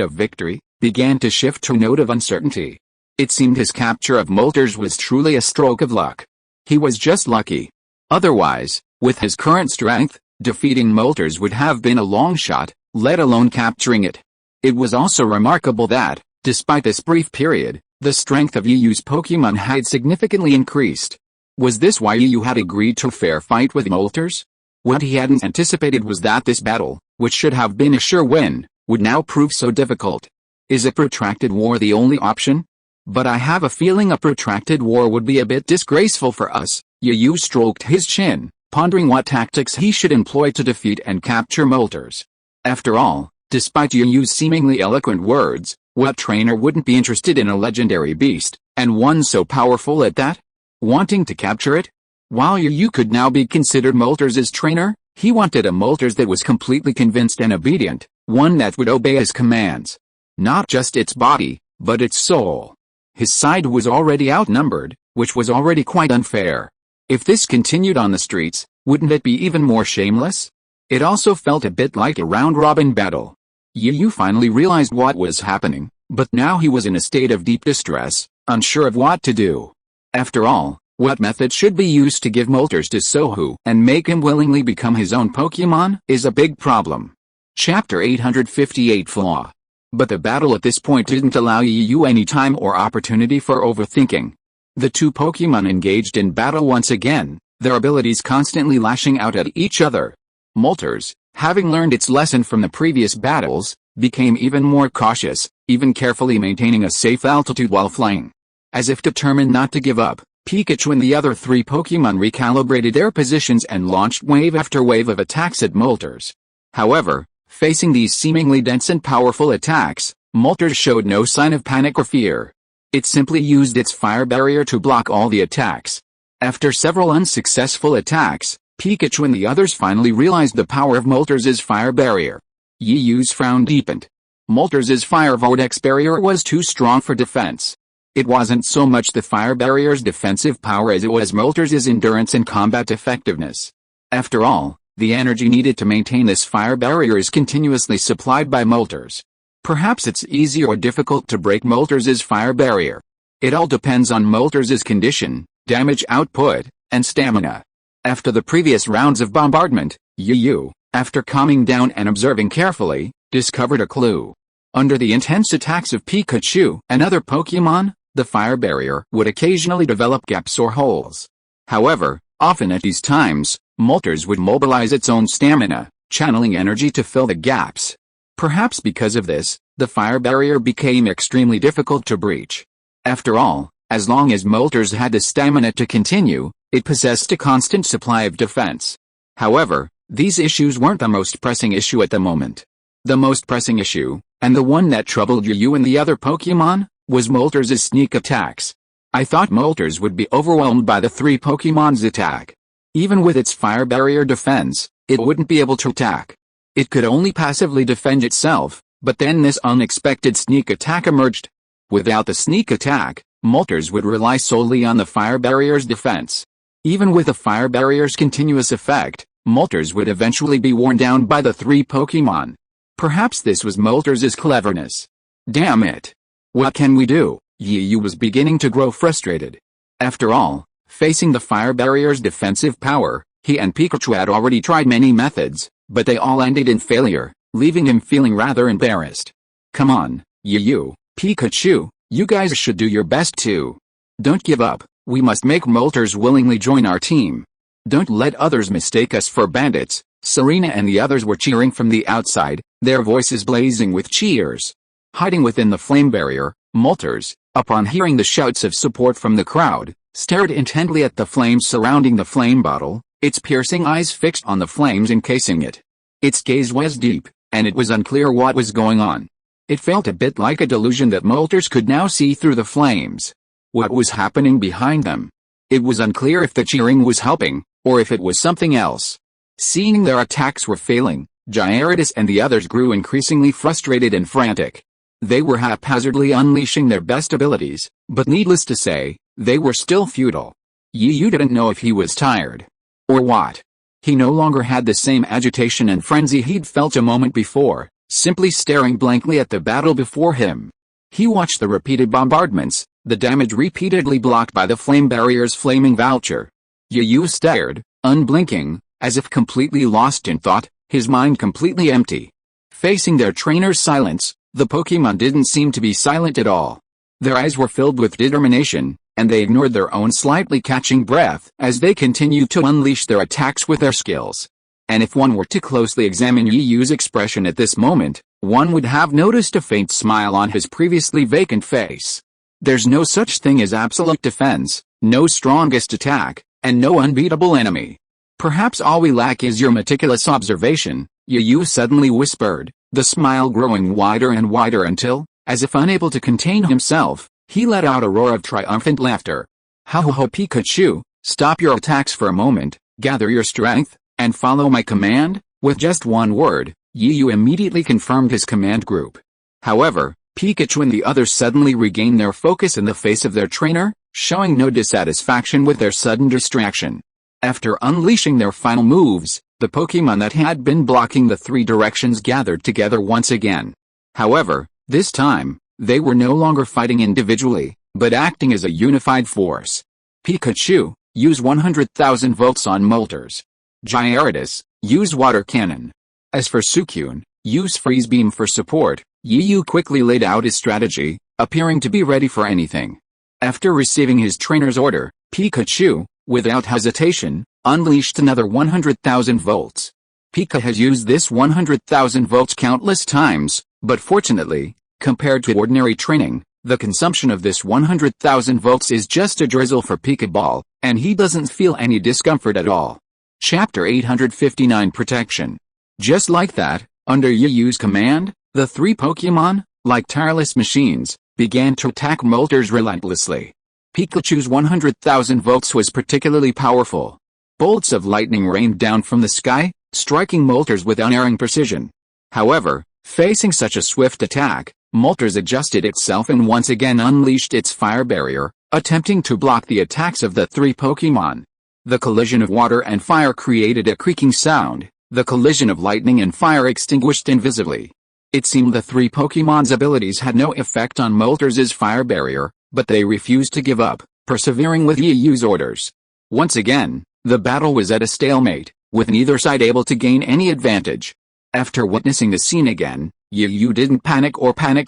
of victory, began to shift to a note of uncertainty. It seemed his capture of Moltres was truly a stroke of luck. He was just lucky. Otherwise, with his current strength, defeating Moltres would have been a long shot, let alone capturing it. It was also remarkable that, despite this brief period, the strength of Yuyu's Pokémon had significantly increased. Was this why Yuyu had agreed to a fair fight with Moltres? What he hadn't anticipated was that this battle, which should have been a sure win, would now prove so difficult. Is a protracted war the only option? But I have a feeling a protracted war would be a bit disgraceful for us. Yuyu stroked his chin, pondering what tactics he should employ to defeat and capture Moltres. After all, despite Yuyu's seemingly eloquent words, what trainer wouldn't be interested in a legendary beast, and one so powerful at that? Wanting to capture it? While Yuyu could now be considered Moltres' trainer, he wanted a Moltres that was completely convinced and obedient, one that would obey his commands. Not just its body, but its soul. His side was already outnumbered, which was already quite unfair. If this continued on the streets, wouldn't it be even more shameless? It also felt a bit like a round-robin battle. Yuyu finally realized what was happening, but now he was in a state of deep distress, unsure of what to do. After all, what method should be used to give Moltres to Sohu and make him willingly become his own Pokémon is a big problem. Chapter 858 Flaw. But the battle at this point didn't allow Yuyu any time or opportunity for overthinking. The two Pokémon engaged in battle once again, their abilities constantly lashing out at each other. Moltres, having learned its lesson from the previous battles, became even more cautious, even carefully maintaining a safe altitude while flying. As if determined not to give up, Pikachu and the other three Pokémon recalibrated their positions and launched wave after wave of attacks at Moltres. However, facing these seemingly dense and powerful attacks, Moltres showed no sign of panic or fear. It simply used its fire barrier to block all the attacks. After several unsuccessful attacks, Pikachu and the others finally realized the power of Moltres' fire barrier. Yuyu's frown deepened. Moltres' fire vortex barrier was too strong for defense. It wasn't so much the fire barrier's defensive power as it was Moltres' endurance and combat effectiveness. After all, the energy needed to maintain this fire barrier is continuously supplied by Moltres. Perhaps it's easy or difficult to break Moltres' fire barrier. It all depends on Moltres' condition, damage output, and stamina. After the previous rounds of bombardment, Yuyu, after calming down and observing carefully, discovered a clue. Under the intense attacks of Pikachu and other Pokémon, the fire barrier would occasionally develop gaps or holes. However, often at these times, Moltres would mobilize its own stamina, channeling energy to fill the gaps. Perhaps because of this, the fire barrier became extremely difficult to breach. After all, as long as Moltres had the stamina to continue, it possessed a constant supply of defense. However, these issues weren't the most pressing issue at the moment. The most pressing issue, and the one that troubled Yuyu and the other Pokémon, was Moltres' sneak attacks. I thought Moltres would be overwhelmed by the three Pokémon's attack. Even with its fire barrier defense, it wouldn't be able to attack. It could only passively defend itself, but then this unexpected sneak attack emerged. Without the sneak attack, Moltres would rely solely on the fire barrier's defense. Even with the fire barrier's continuous effect, Moltres would eventually be worn down by the three Pokémon. Perhaps this was Moltres' cleverness. Damn it! What can we do? Yuyu was beginning to grow frustrated. After all, facing the fire barrier's defensive power, he and Pikachu had already tried many methods, but they all ended in failure, leaving him feeling rather embarrassed. Come on, Yuyu, Pikachu, you guys should do your best too. Don't give up, we must make Moltres willingly join our team. Don't let others mistake us for bandits. Serena and the others were cheering from the outside, their voices blazing with cheers. Hiding within the flame barrier, Moltres, upon hearing the shouts of support from the crowd, stared intently at the flames surrounding the flame bottle, its piercing eyes fixed on the flames encasing it. Its gaze was deep, and it was unclear what was going on. It felt a bit like a delusion that Moltres could now see through the flames. What was happening behind them? It was unclear if the cheering was helping, or if it was something else. Seeing their attacks were failing, Gyarados and the others grew increasingly frustrated and frantic. They were haphazardly unleashing their best abilities, but needless to say, they were still futile. Yu didn't know if he was tired. Or what. He no longer had the same agitation and frenzy he'd felt a moment before, simply staring blankly at the battle before him. He watched the repeated bombardments, the damage repeatedly blocked by the flame barrier's flaming vulture. Yu stared, unblinking, as if completely lost in thought, his mind completely empty. Facing their trainer's silence, the Pokémon didn't seem to be silent at all. Their eyes were filled with determination, and they ignored their own slightly catching breath as they continued to unleash their attacks with their skills. And if one were to closely examine Yu's expression at this moment, one would have noticed a faint smile on his previously vacant face. There's no such thing as absolute defense, no strongest attack, and no unbeatable enemy. Perhaps all we lack is your meticulous observation, Yu suddenly whispered, the smile growing wider and wider until, as if unable to contain himself, he let out a roar of triumphant laughter. Ho Pikachu, stop your attacks for a moment, gather your strength, and follow my command. With just one word, Yu immediately confirmed his command group. However, Pikachu and the others suddenly regained their focus in the face of their trainer, showing no dissatisfaction with their sudden distraction. After unleashing their final moves, the Pokémon that had been blocking the three directions gathered together once again. However, this time, they were no longer fighting individually, but acting as a unified force. Pikachu, use 100,000 volts on Moltres. Gyarados, use Water Cannon. As for Suicune, use Freeze Beam for support. Yu quickly laid out his strategy, appearing to be ready for anything. After receiving his trainer's order, Pikachu, without hesitation, unleashed another 100,000 volts. Pika has used this 100,000 volts countless times, but fortunately, compared to ordinary training, the consumption of this 100,000 volts is just a drizzle for Pikaball, and he doesn't feel any discomfort at all. Chapter 859 Protection. Just like that, under Yu's command, the three Pokémon, like tireless machines, began to attack Moltres relentlessly. Pikachu's 100,000 volts was particularly powerful. Bolts of lightning rained down from the sky, striking Moltres with unerring precision. However, facing such a swift attack, Moltres adjusted itself and once again unleashed its fire barrier, attempting to block the attacks of the three Pokémon. The collision of water and fire created a creaking sound, the collision of lightning and fire extinguished invisibly. It seemed the three Pokémon's abilities had no effect on Moltres' fire barrier, but they refused to give up, persevering with Yu's orders. Once again, the battle was at a stalemate, with neither side able to gain any advantage. After witnessing the scene again, Yu didn't panic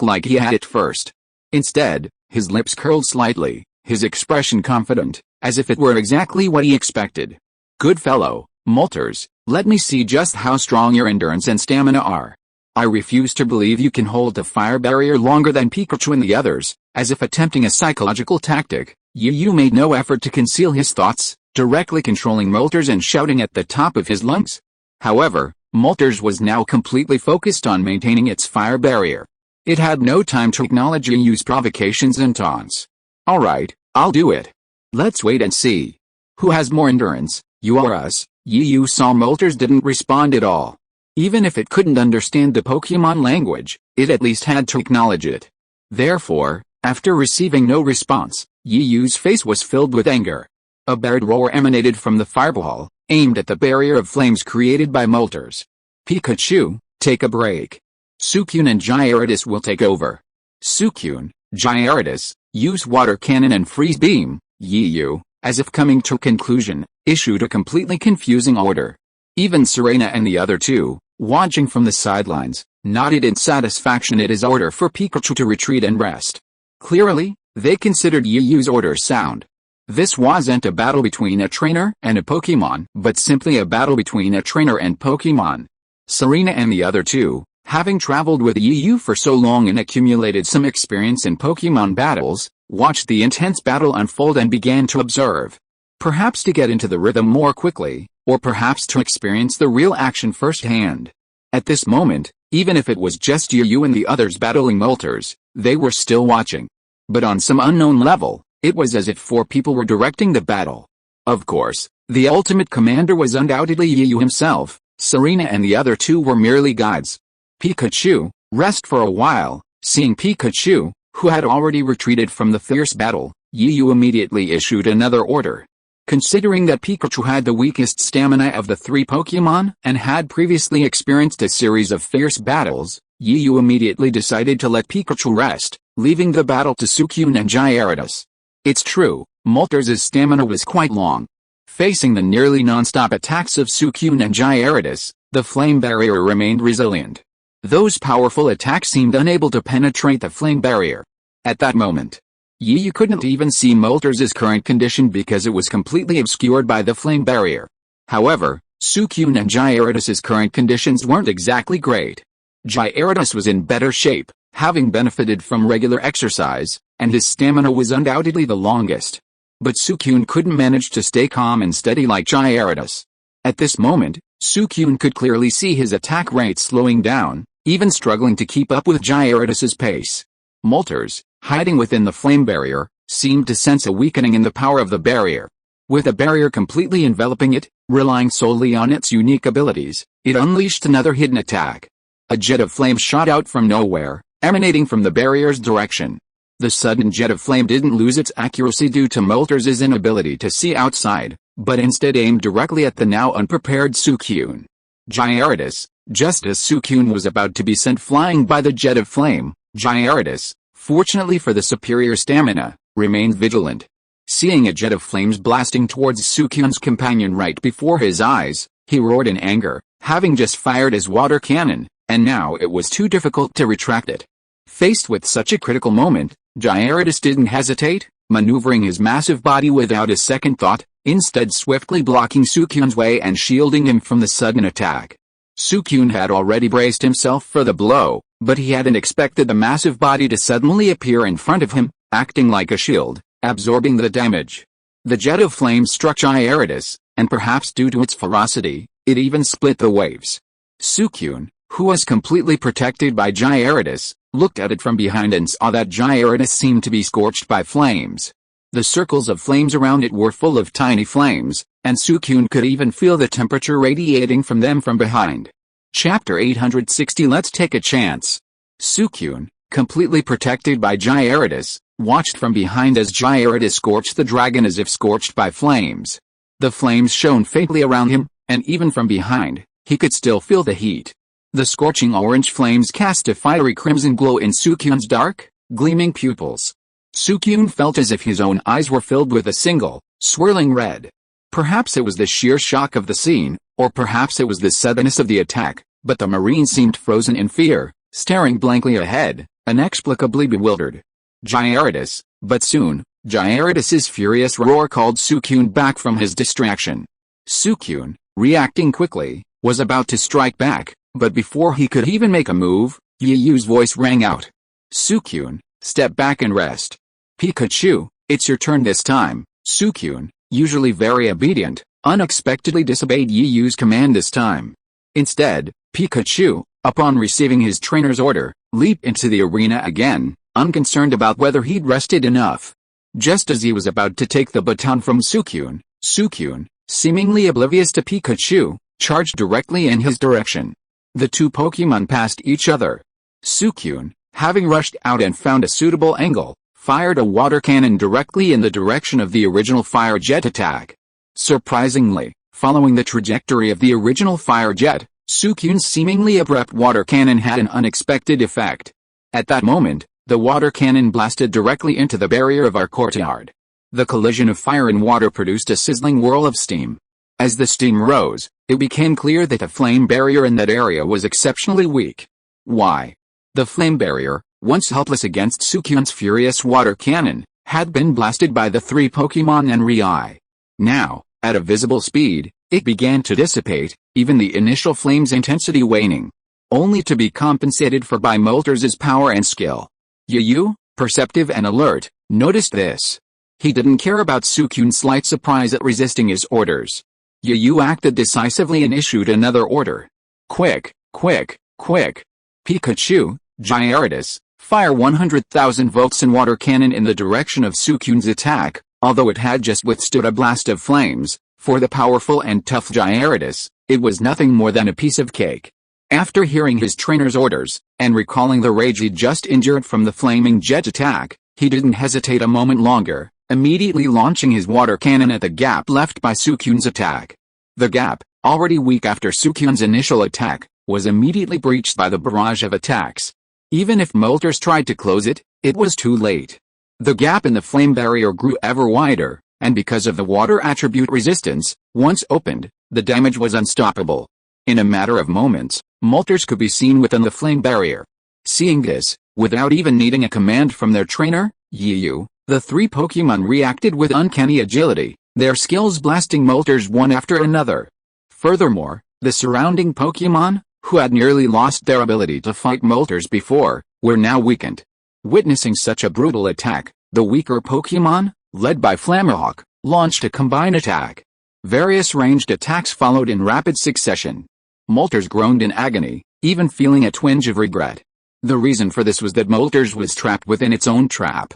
like he had at first. Instead, his lips curled slightly, his expression confident, as if it were exactly what he expected. Good fellow, Moltres, let me see just how strong your endurance and stamina are. I refuse to believe you can hold the fire barrier longer than Pikachu and the others. As if attempting a psychological tactic, Yu made no effort to conceal his thoughts, directly controlling Moltres and shouting at the top of his lungs. However, Moltres was now completely focused on maintaining its fire barrier. It had no time to acknowledge Yu's provocations and taunts. Alright, I'll do it. Let's wait and see. Who has more endurance, you or us? Yu saw Moltres didn't respond at all. Even if it couldn't understand the Pokémon language, it at least had to acknowledge it. Therefore, after receiving no response, Yu's face was filled with anger. A buried roar emanated from the fireball, aimed at the barrier of flames created by Moltres. Pikachu, take a break. Suicune and Gyarados will take over. Suicune, Gyarados, use Water Cannon and Freeze Beam. Yu, as if coming to a conclusion, issued a completely confusing order. Even Serena and the other two, watching from the sidelines, nodded in satisfaction at his order for Pikachu to retreat and rest. Clearly, they considered Yu's order sound. This wasn't a battle between a trainer and a Pokémon, but simply a battle between a trainer and Pokémon. Serena and the other two, having traveled with Yu for so long and accumulated some experience in Pokémon battles, watched the intense battle unfold and began to observe. Perhaps to get into the rhythm more quickly, or perhaps to experience the real action firsthand. At this moment, Even if it was just Yu and the others battling Moltres, they were still watching. But on some unknown level, it was as if 4 people were directing the battle. Of course, the ultimate commander was undoubtedly Yu himself. Serena and the other 2 were merely guides. Pikachu, rest for a while. Seeing Pikachu, who had already retreated from the fierce battle, Yu immediately issued another order. Considering that Pikachu had the weakest stamina of the 3 Pokémon and had previously experienced a series of fierce battles, Yu immediately decided to let Pikachu rest, leaving the battle to Suicune and Gyarados. It's true, Moltres' stamina was quite long. Facing the nearly non-stop attacks of Suicune and Gyarados, the flame barrier remained resilient. Those powerful attacks seemed unable to penetrate the flame barrier. At that moment, Yu couldn't even see Moltres' current condition because it was completely obscured by the flame barrier. However, Suicune and Gyarados' current conditions weren't exactly great. Gyarados was in better shape, having benefited from regular exercise, and his stamina was undoubtedly the longest. But Suicune couldn't manage to stay calm and steady like Gyarados. At this moment, Suicune could clearly see his attack rate slowing down, even struggling to keep up with Gyarados' pace. Moltres, hiding within the flame barrier, seemed to sense a weakening in the power of the barrier. With the barrier completely enveloping it, relying solely on its unique abilities, it unleashed another hidden attack. A jet of flame shot out from nowhere, emanating from the barrier's direction. The sudden jet of flame didn't lose its accuracy due to Moltres' inability to see outside, but instead aimed directly at the now unprepared Suicune. Gyarados, just as Suicune was about to be sent flying by the jet of flame, Gyarados, fortunately for the superior stamina, remained vigilant. Seeing a jet of flames blasting towards Suicune's companion right before his eyes, he roared in anger, having just fired his water cannon, and now it was too difficult to retract it. Faced with such a critical moment, Gyarados didn't hesitate, maneuvering his massive body without a second thought, instead swiftly blocking Suicune's way and shielding him from the sudden attack. Suicune had already braced himself for the blow, but he hadn't expected the massive body to suddenly appear in front of him, acting like a shield, absorbing the damage. The jet of flame struck Gyarados, and perhaps due to its ferocity, it even split the waves. Suicune, who was completely protected by Gyarados, looked at it from behind and saw that Gyarados seemed to be scorched by flames. The circles of flames around it were full of tiny flames, and Suicune could even feel the temperature radiating from them from behind. Chapter 860 Let's Take a Chance. Suicune, completely protected by Gyarados, watched from behind as Gyarados scorched the dragon as if scorched by flames. The flames shone faintly around him, and even from behind, he could still feel the heat. The scorching orange flames cast a fiery crimson glow in Suicune's dark, gleaming pupils. Suicune felt as if his own eyes were filled with a single, swirling red. Perhaps it was the sheer shock of the scene, or perhaps it was the suddenness of the attack, but the Marine seemed frozen in fear, staring blankly ahead, inexplicably bewildered. Gyarados, but soon, Gyarados' furious roar called Suicune back from his distraction. Suicune, reacting quickly, was about to strike back, but before he could even make a move, Yu's voice rang out. Suicune, step back and rest. Pikachu, it's your turn this time. Suicune, usually very obedient, unexpectedly disobeyed Yu's command this time. Instead, Pikachu, upon receiving his trainer's order, leaped into the arena again, unconcerned about whether he'd rested enough. Just as he was about to take the baton from Suicune, Suicune, seemingly oblivious to Pikachu, charged directly in his direction. The two Pokémon passed each other. Suicune, having rushed out and found a suitable angle, fired a water cannon directly in the direction of the original fire jet attack. Surprisingly, following the trajectory of the original fire jet, Suicune's seemingly abrupt water cannon had an unexpected effect. At that moment, the water cannon blasted directly into the barrier of our courtyard. The collision of fire and water produced a sizzling whirl of steam. As the steam rose, it became clear that the flame barrier in that area was exceptionally weak. Why? The flame barrier, once helpless against Suicune's furious water cannon, had been blasted by the three Pokémon and Rai. Now, at a visible speed, it began to dissipate, even the initial flame's intensity waning. Only to be compensated for by Moltres' power and skill. Yu, perceptive and alert, noticed this. He didn't care about Suicune's slight surprise at resisting his orders. Yu acted decisively and issued another order. Quick, quick, quick. Pikachu, Gyarados, fire 100,000 volts in water cannon in the direction of Suicune's attack, although it had just withstood a blast of flames. For the powerful and tough Gyarados, it was nothing more than a piece of cake. After hearing his trainer's orders, and recalling the rage he'd just endured from the flaming jet attack, he didn't hesitate a moment longer, immediately launching his water cannon at the gap left by Suicune's attack. The gap, already weak after Suicune's initial attack, was immediately breached by the barrage of attacks. Even if Moltres tried to close it, it was too late. The gap in the flame barrier grew ever wider, and because of the water attribute resistance, once opened, the damage was unstoppable. In a matter of moments, Moltres could be seen within the flame barrier. Seeing this, without even needing a command from their trainer, Yiyu, the three Pokémon reacted with uncanny agility, their skills blasting Moltres one after another. Furthermore, the surrounding Pokémon, who had nearly lost their ability to fight Moltres before, were now weakened. Witnessing such a brutal attack, the weaker Pokémon, led by Flamahawk, launched a combined attack. Various ranged attacks followed in rapid succession. Moltres groaned in agony, even feeling a twinge of regret. The reason for this was that Moltres was trapped within its own trap.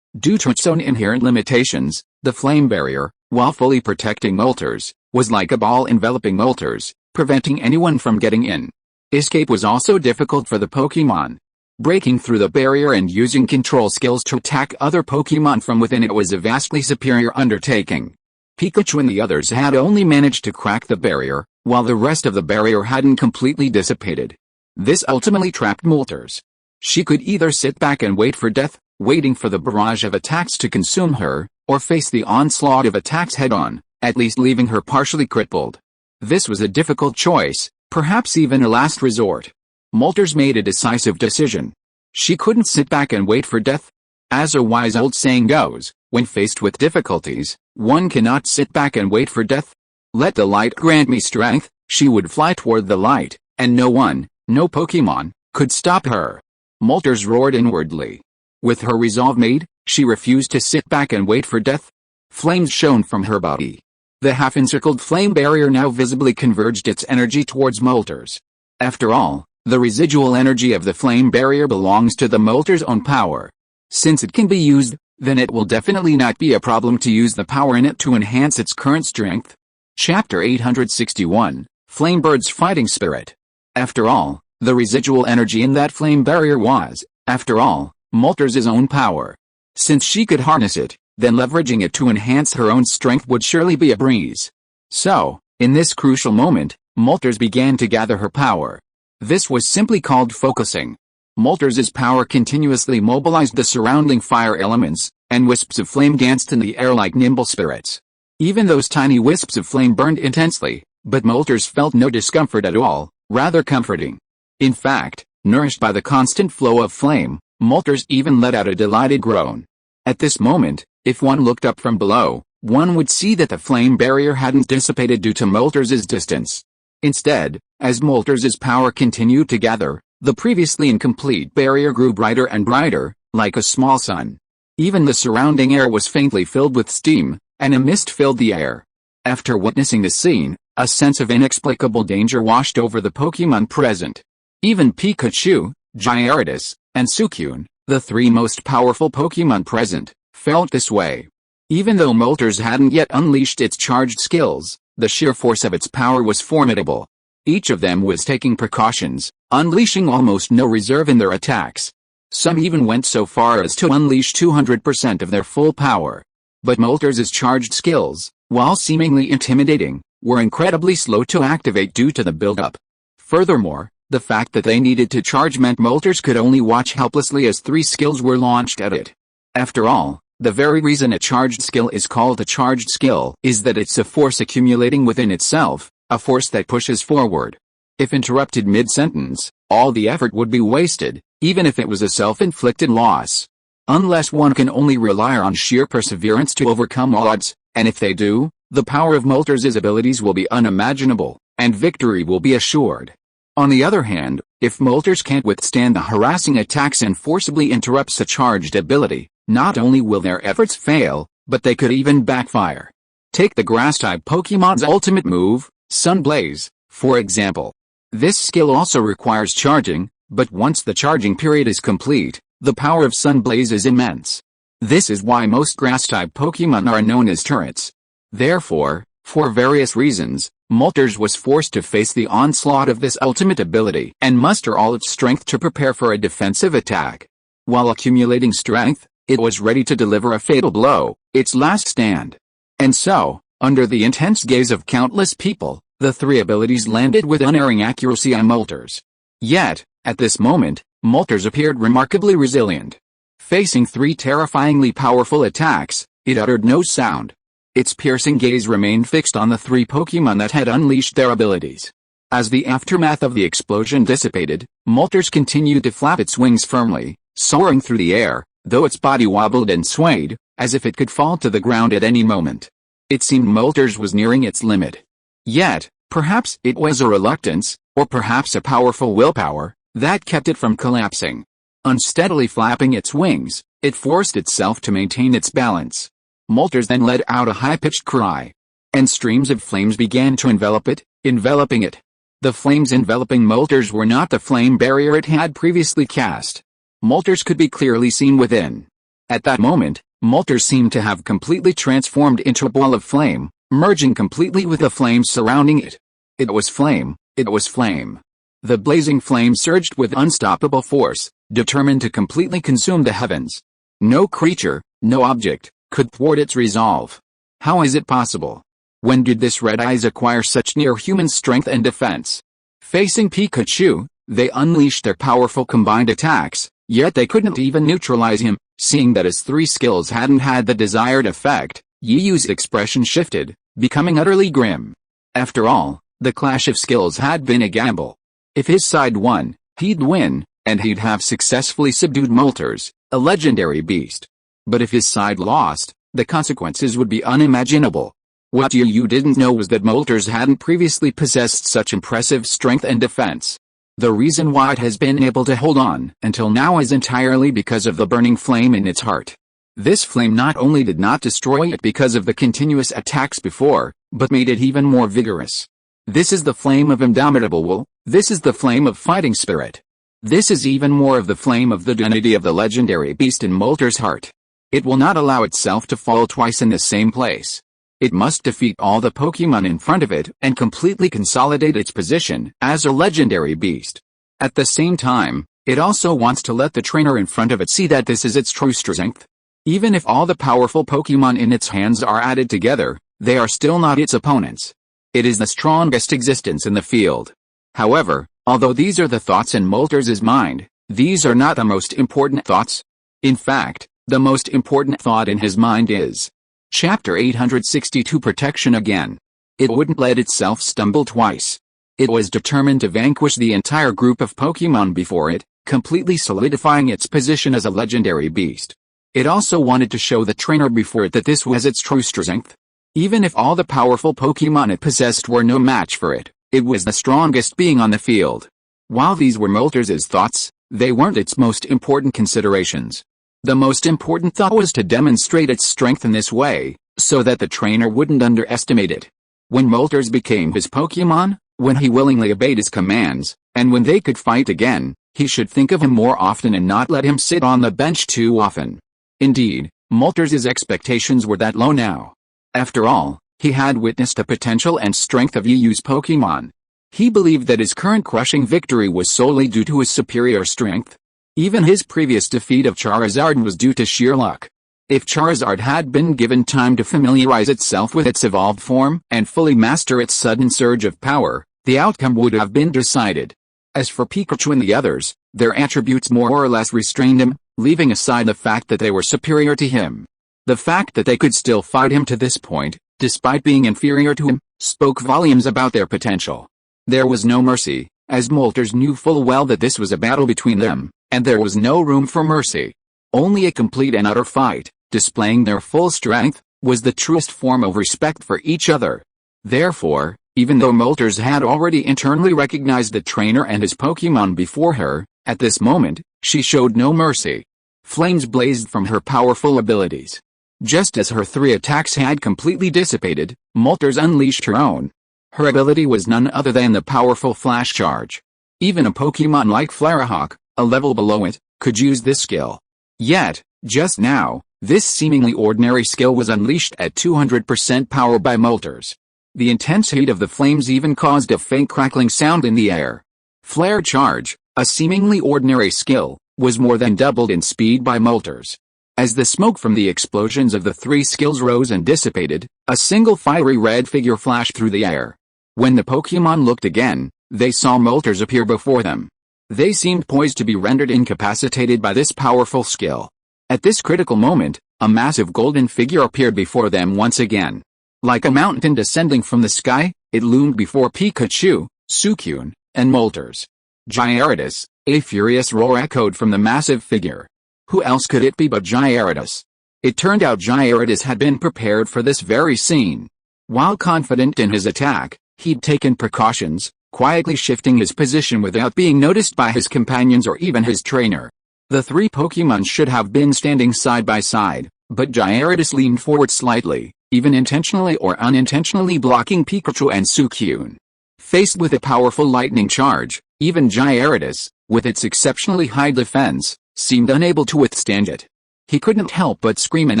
Due to its own inherent limitations, the flame barrier, while fully protecting Moltres, was like a ball enveloping Moltres, preventing anyone from getting in. Escape was also difficult for the Pokémon. Breaking through the barrier and using control skills to attack other Pokémon from within it was a vastly superior undertaking. Pikachu and the others had only managed to crack the barrier, while the rest of the barrier hadn't completely dissipated. This ultimately trapped Moltres. She could either sit back and wait for death, waiting for the barrage of attacks to consume her, or face the onslaught of attacks head-on, at least leaving her partially crippled. This was a difficult choice, perhaps even a last resort. Moltres made a decisive decision. She couldn't sit back and wait for death. As a wise old saying goes, when faced with difficulties, one cannot sit back and wait for death. Let the light grant me strength. She would fly toward the light, and no one, no Pokémon, could stop her. Moltres roared inwardly. With her resolve made, she refused to sit back and wait for death. Flames shone from her body. The half-encircled flame barrier now visibly converged its energy towards Moltres. After all, the residual energy of the flame barrier belongs to the Moltres' own power. Since it can be used, then it will definitely not be a problem to use the power in it to enhance its current strength. Chapter 861, Flamebird's Fighting Spirit. After all, the residual energy in that flame barrier was, after all, Moltres' own power. Since she could harness it, then leveraging it to enhance her own strength would surely be a breeze. So, in this crucial moment, Moltres began to gather her power. This was simply called focusing. Moltres' power continuously mobilized the surrounding fire elements, and wisps of flame danced in the air like nimble spirits. Even those tiny wisps of flame burned intensely, but Moltres felt no discomfort at all, rather comforting. In fact, nourished by the constant flow of flame, Moltres even let out a delighted groan. At this moment, if one looked up from below, one would see that the flame barrier hadn't dissipated due to Moltres' distance. Instead, as Moltres' power continued to gather, the previously incomplete barrier grew brighter and brighter, like a small sun. Even the surrounding air was faintly filled with steam, and a mist filled the air. After witnessing the scene, a sense of inexplicable danger washed over the Pokémon present. Even Pikachu, Gyarados, and Suicune, the three most powerful Pokémon present, felt this way. Even though Moltres hadn't yet unleashed its charged skills, the sheer force of its power was formidable. Each of them was taking precautions, unleashing almost no reserve in their attacks. Some even went so far as to unleash 200% of their full power. But Moltres' charged skills, while seemingly intimidating, were incredibly slow to activate due to the buildup. Furthermore, the fact that they needed to charge meant Moltres could only watch helplessly as 3 skills were launched at it. After all, the very reason a charged skill is called a charged skill is that it's a force accumulating within itself, a force that pushes forward. If interrupted mid-sentence, all the effort would be wasted, even if it was a self-inflicted loss. Unless one can only rely on sheer perseverance to overcome odds, and if they do, the power of Moltres' abilities will be unimaginable, and victory will be assured. On the other hand, if Moltres can't withstand the harassing attacks and forcibly interrupts a charged ability, not only will their efforts fail, but they could even backfire. Take the Grass-type Pokémon's ultimate move, Sunblaze, for example. This skill also requires charging, But once the charging period is complete, the power of Sun Blaze is immense. This is why most grass-type Pokémon are known as turrets. Therefore, for various reasons, Moltres was forced to face the onslaught of this ultimate ability and muster all its strength to prepare for a defensive attack. While accumulating strength, it was ready to deliver a fatal blow, its last stand. And so, under the intense gaze of countless people, the three abilities landed with unerring accuracy on Moltres. Yet, at this moment, Moltres appeared remarkably resilient. Facing three terrifyingly powerful attacks, it uttered no sound. Its piercing gaze remained fixed on the three Pokémon that had unleashed their abilities. As the aftermath of the explosion dissipated, Moltres continued to flap its wings firmly, soaring through the air, though its body wobbled and swayed, as if it could fall to the ground at any moment. It seemed Moltres was nearing its limit. Yet, perhaps it was a reluctance, or perhaps a powerful willpower, that kept it from collapsing. Unsteadily flapping its wings, it forced itself to maintain its balance. Moltres then let out a high-pitched cry. And streams of flames began to envelop it, enveloping it. The flames enveloping Moltres were not the flame barrier it had previously cast. Moltres could be clearly seen within. At that moment, Moltres seemed to have completely transformed into a ball of flame, merging completely with the flames surrounding it. It was flame, it was flame. The blazing flame surged with unstoppable force, determined to completely consume the heavens. No creature, no object, could thwart its resolve. How is it possible? When did this Red Eyes acquire such near-human strength and defense? Facing Pikachu, they unleashed their powerful combined attacks, yet they couldn't even neutralize him. Seeing that his three skills hadn't had the desired effect, Yiyu's expression shifted, becoming utterly grim. After all, the clash of skills had been a gamble. If his side won, he'd win, and he'd have successfully subdued Moltres, a legendary beast. But if his side lost, the consequences would be unimaginable. What Yiyu didn't know was that Moltres hadn't previously possessed such impressive strength and defense. The reason why it has been able to hold on until now is entirely because of the burning flame in its heart. This flame not only did not destroy it because of the continuous attacks before, but made it even more vigorous. This is the flame of indomitable will, this is the flame of fighting spirit. This is even more of the flame of the divinity of the legendary beast in Moltres' heart. It will not allow itself to fall twice in the same place. It must defeat all the Pokémon in front of it and completely consolidate its position as a legendary beast. At the same time, it also wants to let the trainer in front of it see that this is its true strength. Even if all the powerful Pokémon in its hands are added together, they are still not its opponents. It is the strongest existence in the field. However, although these are the thoughts in Moltres' mind, these are not the most important thoughts. In fact, the most important thought in his mind is Chapter 862 Protection Again. It wouldn't let itself stumble twice. It was determined to vanquish the entire group of Pokémon before it, completely solidifying its position as a legendary beast. It also wanted to show the trainer before it that this was its true strength. Even if all the powerful Pokémon it possessed were no match for it, it was the strongest being on the field. While these were Moltres' thoughts, they weren't its most important considerations. The most important thought was to demonstrate its strength in this way, so that the trainer wouldn't underestimate it. When Moltres became his Pokémon, when he willingly obeyed his commands, and when they could fight again, he should think of him more often and not let him sit on the bench too often. Indeed, Moltres' expectations were that low now. After all, he had witnessed the potential and strength of Yiyu's Pokémon. He believed that his current crushing victory was solely due to his superior strength. Even his previous defeat of Charizard was due to sheer luck. If Charizard had been given time to familiarize itself with its evolved form and fully master its sudden surge of power, the outcome would have been decided. As for Pikachu and the others, their attributes more or less restrained him, leaving aside the fact that they were superior to him. The fact that they could still fight him to this point, despite being inferior to him, spoke volumes about their potential. There was no mercy, as Moltres knew full well that this was a battle between them, and there was no room for mercy. Only a complete and utter fight, displaying their full strength, was the truest form of respect for each other. Therefore, even though Moltres had already internally recognized the trainer and his Pokémon before her, at this moment, she showed no mercy. Flames blazed from her powerful abilities. Just as her three attacks had completely dissipated, Moltres unleashed her own. Her ability was none other than the powerful Flash Charge. Even a Pokemon like Flarahawk, a level below it, could use this skill. Yet, just now, this seemingly ordinary skill was unleashed at 200% power by Moltres. The intense heat of the flames even caused a faint crackling sound in the air. Flare Charge, a seemingly ordinary skill, was more than doubled in speed by Moltres. As the smoke from the explosions of the three skills rose and dissipated, a single fiery red figure flashed through the air. When the Pokemon looked again, they saw Moltres appear before them. They seemed poised to be rendered incapacitated by this powerful skill. At this critical moment, a massive golden figure appeared before them once again. Like a mountain descending from the sky, it loomed before Pikachu, Suicune, and Moltres. Gyarados, a furious roar echoed from the massive figure. Who else could it be but Gyarados? It turned out Gyarados had been prepared for this very scene. While confident in his attack, he'd taken precautions, quietly shifting his position without being noticed by his companions or even his trainer. The three Pokemon should have been standing side by side, but Gyarados leaned forward slightly, even intentionally or unintentionally blocking Pikachu and Suicune. Faced with a powerful lightning charge, even Gyarados, with its exceptionally high defense, seemed unable to withstand it. He couldn't help but scream in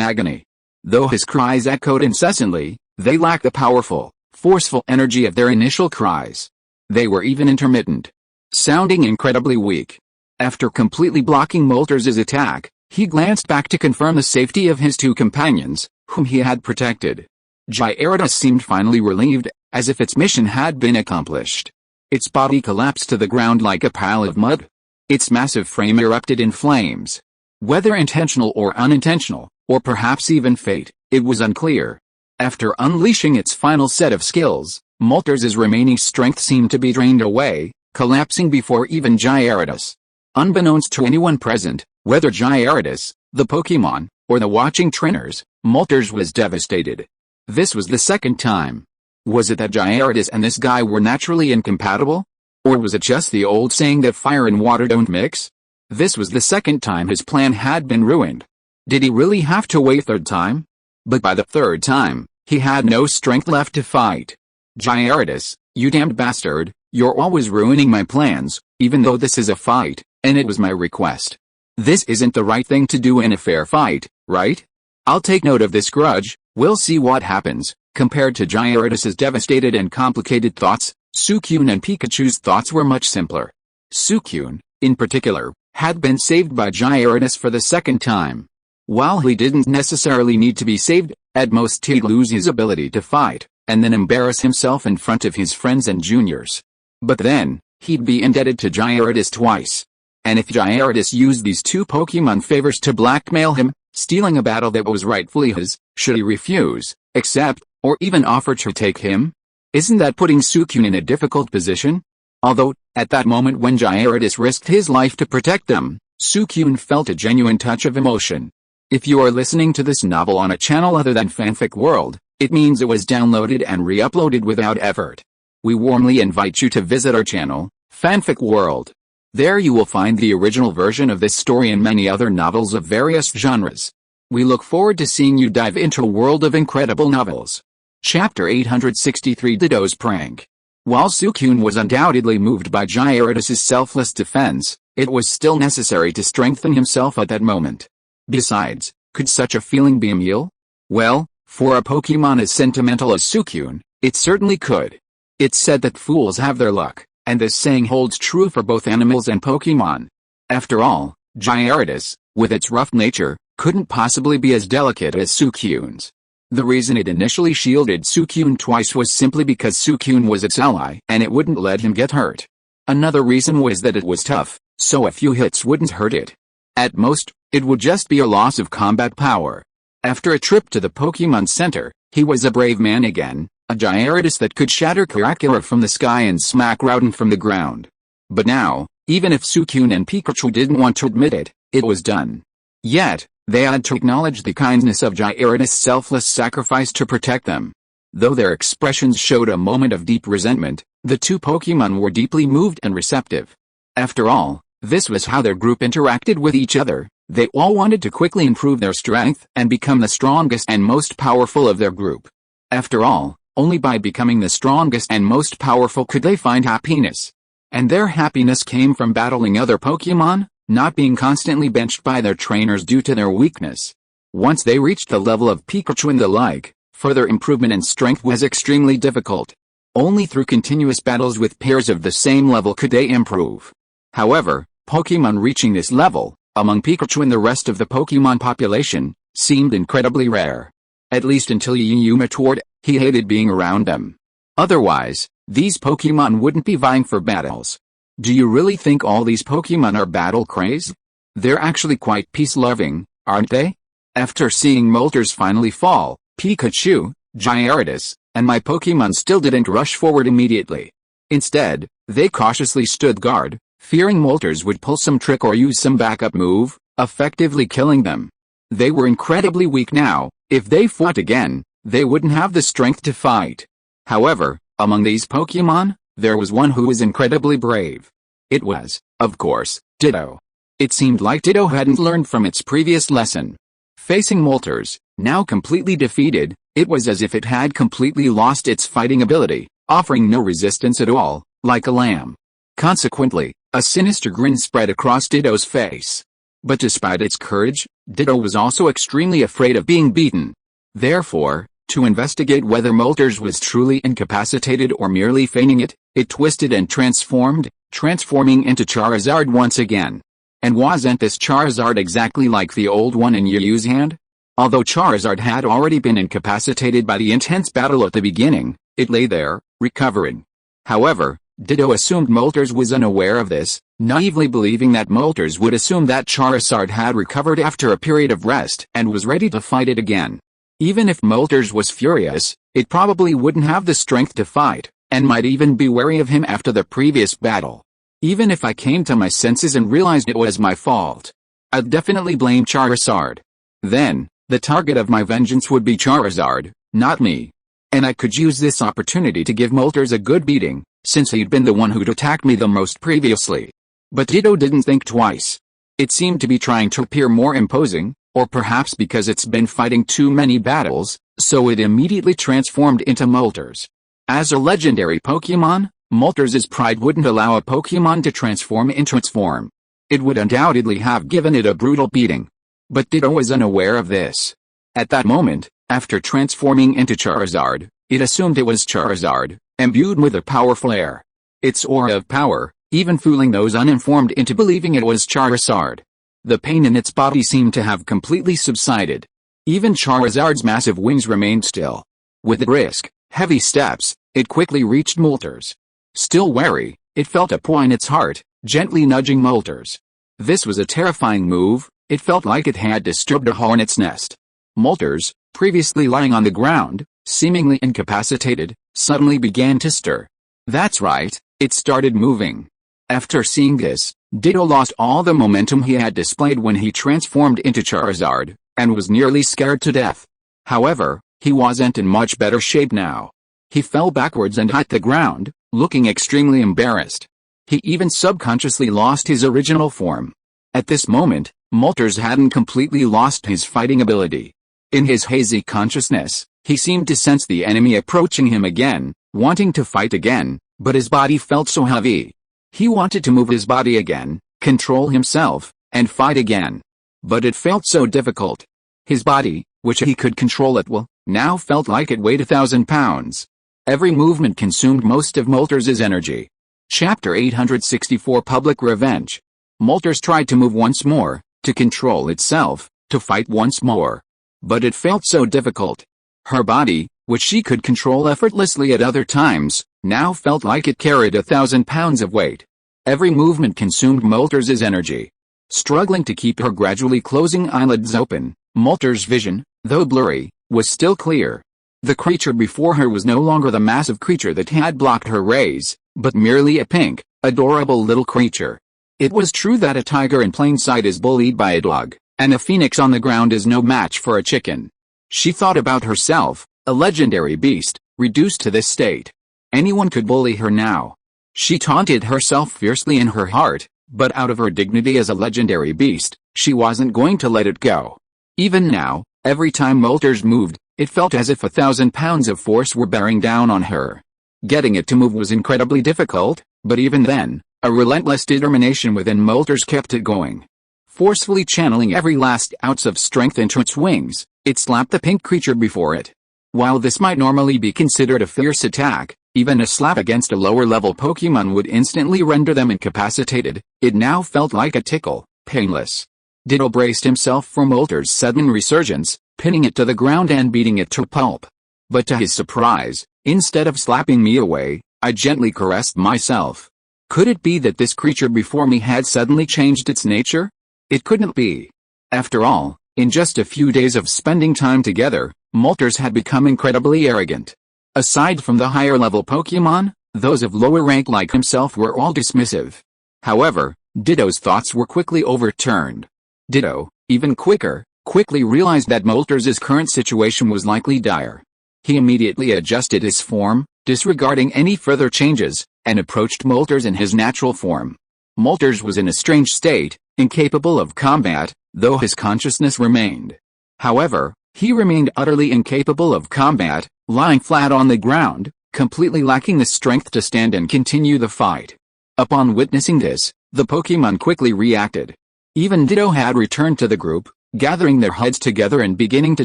agony. Though his cries echoed incessantly, they lacked the powerful, forceful energy of their initial cries. They were even intermittent, sounding incredibly weak. After completely blocking Moltres' attack, he glanced back to confirm the safety of his two companions, whom he had protected. Gyarados seemed finally relieved, as if its mission had been accomplished. Its body collapsed to the ground like a pile of mud. Its massive frame erupted in flames. Whether intentional or unintentional, or perhaps even fate, it was unclear. After unleashing its final set of skills, Moltres' remaining strength seemed to be drained away, collapsing before even Gyarados. Unbeknownst to anyone present, whether Gyarados, the Pokemon, or the watching trainers, Moltres was devastated. This was the second time. Was it that Gyarados and this guy were naturally incompatible? Or was it just the old saying that fire and water don't mix? This was the second time his plan had been ruined. Did he really have to wait a third time? But by the third time, he had no strength left to fight. Gyarados, you damned bastard, you're always ruining my plans, even though this is a fight, and it was my request. This isn't the right thing to do in a fair fight, right? I'll take note of this grudge, we'll see what happens. Compared to Gyarados' devastated and complicated thoughts, Suicune and Pikachu's thoughts were much simpler. Suicune, in particular, had been saved by Gyarados for the second time. While he didn't necessarily need to be saved, at most he'd lose his ability to fight, and then embarrass himself in front of his friends and juniors. But then, he'd be indebted to Gyarados twice. And if Gyarados used these two Pokemon favors to blackmail him, stealing a battle that was rightfully his, should he refuse, accept, or even offer to take him? Isn't that putting Suicune in a difficult position? Although, at that moment when Gyarados risked his life to protect them, Suicune felt a genuine touch of emotion. If you are listening to this novel on a channel other than Fanfic World, it means it was downloaded and re-uploaded without effort. We warmly invite you to visit our channel, Fanfic World. There you will find the original version of this story and many other novels of various genres. We look forward to seeing you dive into a world of incredible novels. Chapter 863 Dido's Prank. While Suicune was undoubtedly moved by Gyarados' selfless defense, it was still necessary to strengthen himself at that moment. Besides, could such a feeling be a meal? Well, for a Pokemon as sentimental as Suicune, it certainly could. It's said that fools have their luck, and this saying holds true for both animals and Pokemon. After all, Gyarados, with its rough nature, couldn't possibly be as delicate as Suicune's. The reason it initially shielded Suicune twice was simply because Suicune was its ally and it wouldn't let him get hurt. Another reason was that it was tough, so a few hits wouldn't hurt it. At most, it would just be a loss of combat power. After a trip to the Pokemon Center, he was a brave man again, a Gyarados that could shatter Krakura from the sky and smack Groudon from the ground. But now, even if Suicune and Pikachu didn't want to admit it, it was done. Yet, they had to acknowledge the kindness of Gyarados' selfless sacrifice to protect them. Though their expressions showed a moment of deep resentment, the two Pokemon were deeply moved and receptive. After all, this was how their group interacted with each other. They all wanted to quickly improve their strength and become the strongest and most powerful of their group. After all, only by becoming the strongest and most powerful could they find happiness. And their happiness came from battling other Pokémon, not being constantly benched by their trainers due to their weakness. Once they reached the level of Pikachu and the like, further improvement in strength was extremely difficult. Only through continuous battles with pairs of the same level could they improve. However, Pokémon reaching this level, among Pikachu and the rest of the Pokémon population, seemed incredibly rare. At least until Yu matured, he hated being around them. Otherwise, these Pokémon wouldn't be vying for battles. Do you really think all these Pokémon are battle-crazed? They're actually quite peace-loving, aren't they? After seeing Moltres finally fall, Pikachu, Gyarados, and my Pokémon still didn't rush forward immediately. Instead, they cautiously stood guard, fearing Moltres would pull some trick or use some backup move, effectively killing them. They were incredibly weak now. If they fought again, they wouldn't have the strength to fight. However, among these Pokémon, there was one who was incredibly brave. It was, of course, Ditto. It seemed like Ditto hadn't learned from its previous lesson. Facing Moltres, now completely defeated, it was as if it had completely lost its fighting ability, offering no resistance at all, like a lamb. Consequently, a sinister grin spread across Ditto's face. But despite its courage, Ditto was also extremely afraid of being beaten. Therefore, to investigate whether Moltres was truly incapacitated or merely feigning it, it twisted and transformed, transforming into Charizard once again. And wasn't this Charizard exactly like the old one in Yu's hand? Although Charizard had already been incapacitated by the intense battle at the beginning, it lay there, recovering. However, Ditto assumed Moltres was unaware of this, naively believing that Moltres would assume that Charizard had recovered after a period of rest and was ready to fight it again. Even if Moltres was furious, it probably wouldn't have the strength to fight, and might even be wary of him after the previous battle. Even if I came to my senses and realized it was my fault, I'd definitely blame Charizard. Then, the target of my vengeance would be Charizard, not me. And I could use this opportunity to give Moltres a good beating, since he'd been the one who'd attacked me the most previously. But Ditto didn't think twice. It seemed to be trying to appear more imposing, or perhaps because it's been fighting too many battles, so it immediately transformed into Moltres. As a legendary Pokémon, Moltres' pride wouldn't allow a Pokémon to transform into its form. It would undoubtedly have given it a brutal beating. But Ditto was unaware of this. At that moment, after transforming into Charizard, it assumed it was Charizard, imbued with a powerful air. Its aura of power, even fooling those uninformed into believing it was Charizard. The pain in its body seemed to have completely subsided. Even Charizard's massive wings remained still. With brisk, heavy steps, it quickly reached Moltres. Still wary, it felt a paw in its heart, gently nudging Moltres. This was a terrifying move. It felt like it had disturbed a hornet's nest. Moltres, previously lying on the ground, seemingly incapacitated, suddenly began to stir. That's right, it started moving. After seeing this, Ditto lost all the momentum he had displayed when he transformed into Charizard, and was nearly scared to death. However, he wasn't in much better shape now. He fell backwards and hit the ground, looking extremely embarrassed. He even subconsciously lost his original form. At this moment, Moltres hadn't completely lost his fighting ability. In his hazy consciousness, he seemed to sense the enemy approaching him again, wanting to fight again, but his body felt so heavy. He wanted to move his body again, control himself, and fight again. But it felt so difficult. His body, which he could control at will, now felt like it weighed 1,000 pounds. Every movement consumed most of Moltres' energy. Chapter 864 Public Revenge. Moltres tried to move once more, to control itself, to fight once more. But it felt so difficult. Her body, which she could control effortlessly at other times, now felt like it carried 1,000 pounds of weight. Every movement consumed Moltres' energy. Struggling to keep her gradually closing eyelids open, Moltres' vision, though blurry, was still clear. The creature before her was no longer the massive creature that had blocked her rays, but merely a pink, adorable little creature. It was true that a tiger in plain sight is bullied by a dog, and a phoenix on the ground is no match for a chicken. She thought about herself, a legendary beast, reduced to this state. Anyone could bully her now. She taunted herself fiercely in her heart, but out of her dignity as a legendary beast, she wasn't going to let it go. Even now, every time Moltres moved, it felt as if 1,000 pounds of force were bearing down on her. Getting it to move was incredibly difficult, but even then, A relentless determination within Moltres kept it going. Forcefully channeling every last ounce of strength into its wings, it slapped the pink creature before it. While this might normally be considered a fierce attack, even a slap against a lower-level Pokémon would instantly render them incapacitated. It now felt like a tickle, painless. Ditto braced himself for Moltres' sudden resurgence, pinning it to the ground and beating it to pulp. But to his surprise, instead of slapping me away, I gently caressed myself. Could it be that this creature before me had suddenly changed its nature? It couldn't be. After all, in just a few days of spending time together, Moltres had become incredibly arrogant. Aside from the higher-level Pokémon, those of lower rank like himself were all dismissive. However, Ditto's thoughts were quickly overturned. Ditto, even quickly realized that Moltres' current situation was likely dire. He immediately adjusted his form, disregarding any further changes, and approached Moltres in his natural form. Moltres was in a strange state, incapable of combat, though his consciousness remained. However, he remained utterly incapable of combat, lying flat on the ground, completely lacking the strength to stand and continue the fight. Upon witnessing this, the Pokémon quickly reacted. Even Ditto had returned to the group, gathering their heads together and beginning to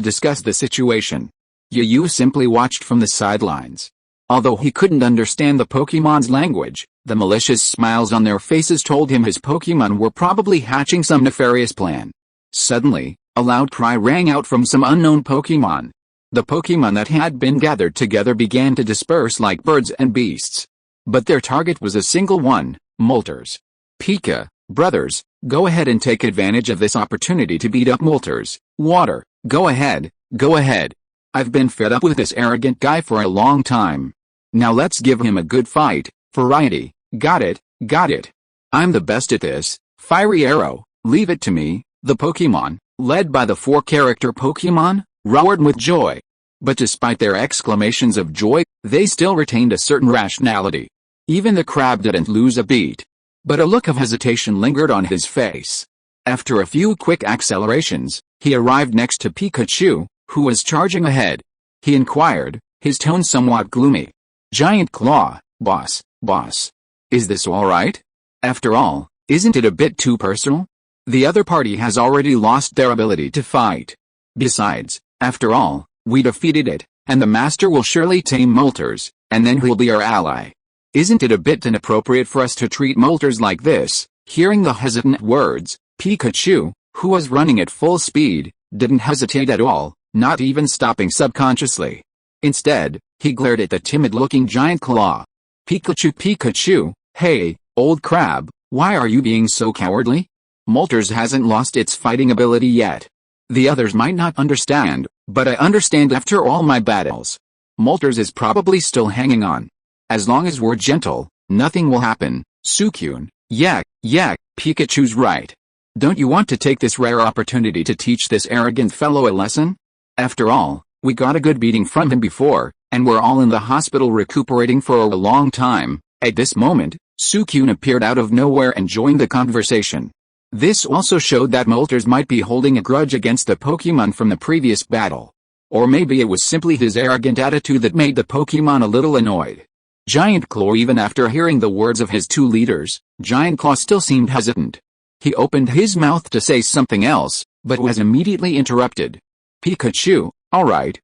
discuss the situation. Yu simply watched from the sidelines. Although he couldn't understand the Pokémon's language, the malicious smiles on their faces told him his Pokémon were probably hatching some nefarious plan. Suddenly, a loud cry rang out from some unknown Pokémon. The Pokémon that had been gathered together began to disperse like birds and beasts. But their target was a single one, Moltres. Pika, brothers, go ahead and take advantage of this opportunity to beat up Moltres. Water, go ahead, go ahead. I've been fed up with this arrogant guy for a long time. Now let's give him a good fight. Variety, got it, got it. I'm the best at this. Fiery Arrow, leave it to me. The Pokémon, led by the 4-character Pokémon, roared with joy. But despite their exclamations of joy, they still retained a certain rationality. Even the crab didn't lose a beat. But a look of hesitation lingered on his face. After a few quick accelerations, he arrived next to Pikachu, who was charging ahead. He inquired, his tone somewhat gloomy. Giant Claw, boss. Is this alright? After all, isn't it a bit too personal? The other party has already lost their ability to fight. Besides, after all, we defeated it, and the Master will surely tame Moltres, and then he'll be our ally. Isn't it a bit inappropriate for us to treat Moltres like this? Hearing the hesitant words, Pikachu, who was running at full speed, didn't hesitate at all, not even stopping subconsciously. Instead, he glared at the timid-looking Giant Claw. Pikachu, hey, old crab, why are you being so cowardly? Moltres hasn't lost its fighting ability yet. The others might not understand, but I understand after all my battles. Moltres is probably still hanging on. As long as we're gentle, nothing will happen. Suicune, yeah, Pikachu's right. Don't you want to take this rare opportunity to teach this arrogant fellow a lesson? After all, we got a good beating from him before, and we're all in the hospital recuperating for a long time. At this moment, Suicune appeared out of nowhere and joined the conversation. This also showed that Moltres might be holding a grudge against the Pokémon from the previous battle. Or maybe it was simply his arrogant attitude that made the Pokémon a little annoyed. Giant Claw, even after hearing the words of his two leaders, Giant Claw still seemed hesitant. He opened his mouth to say something else, but was immediately interrupted. Pikachu, alright,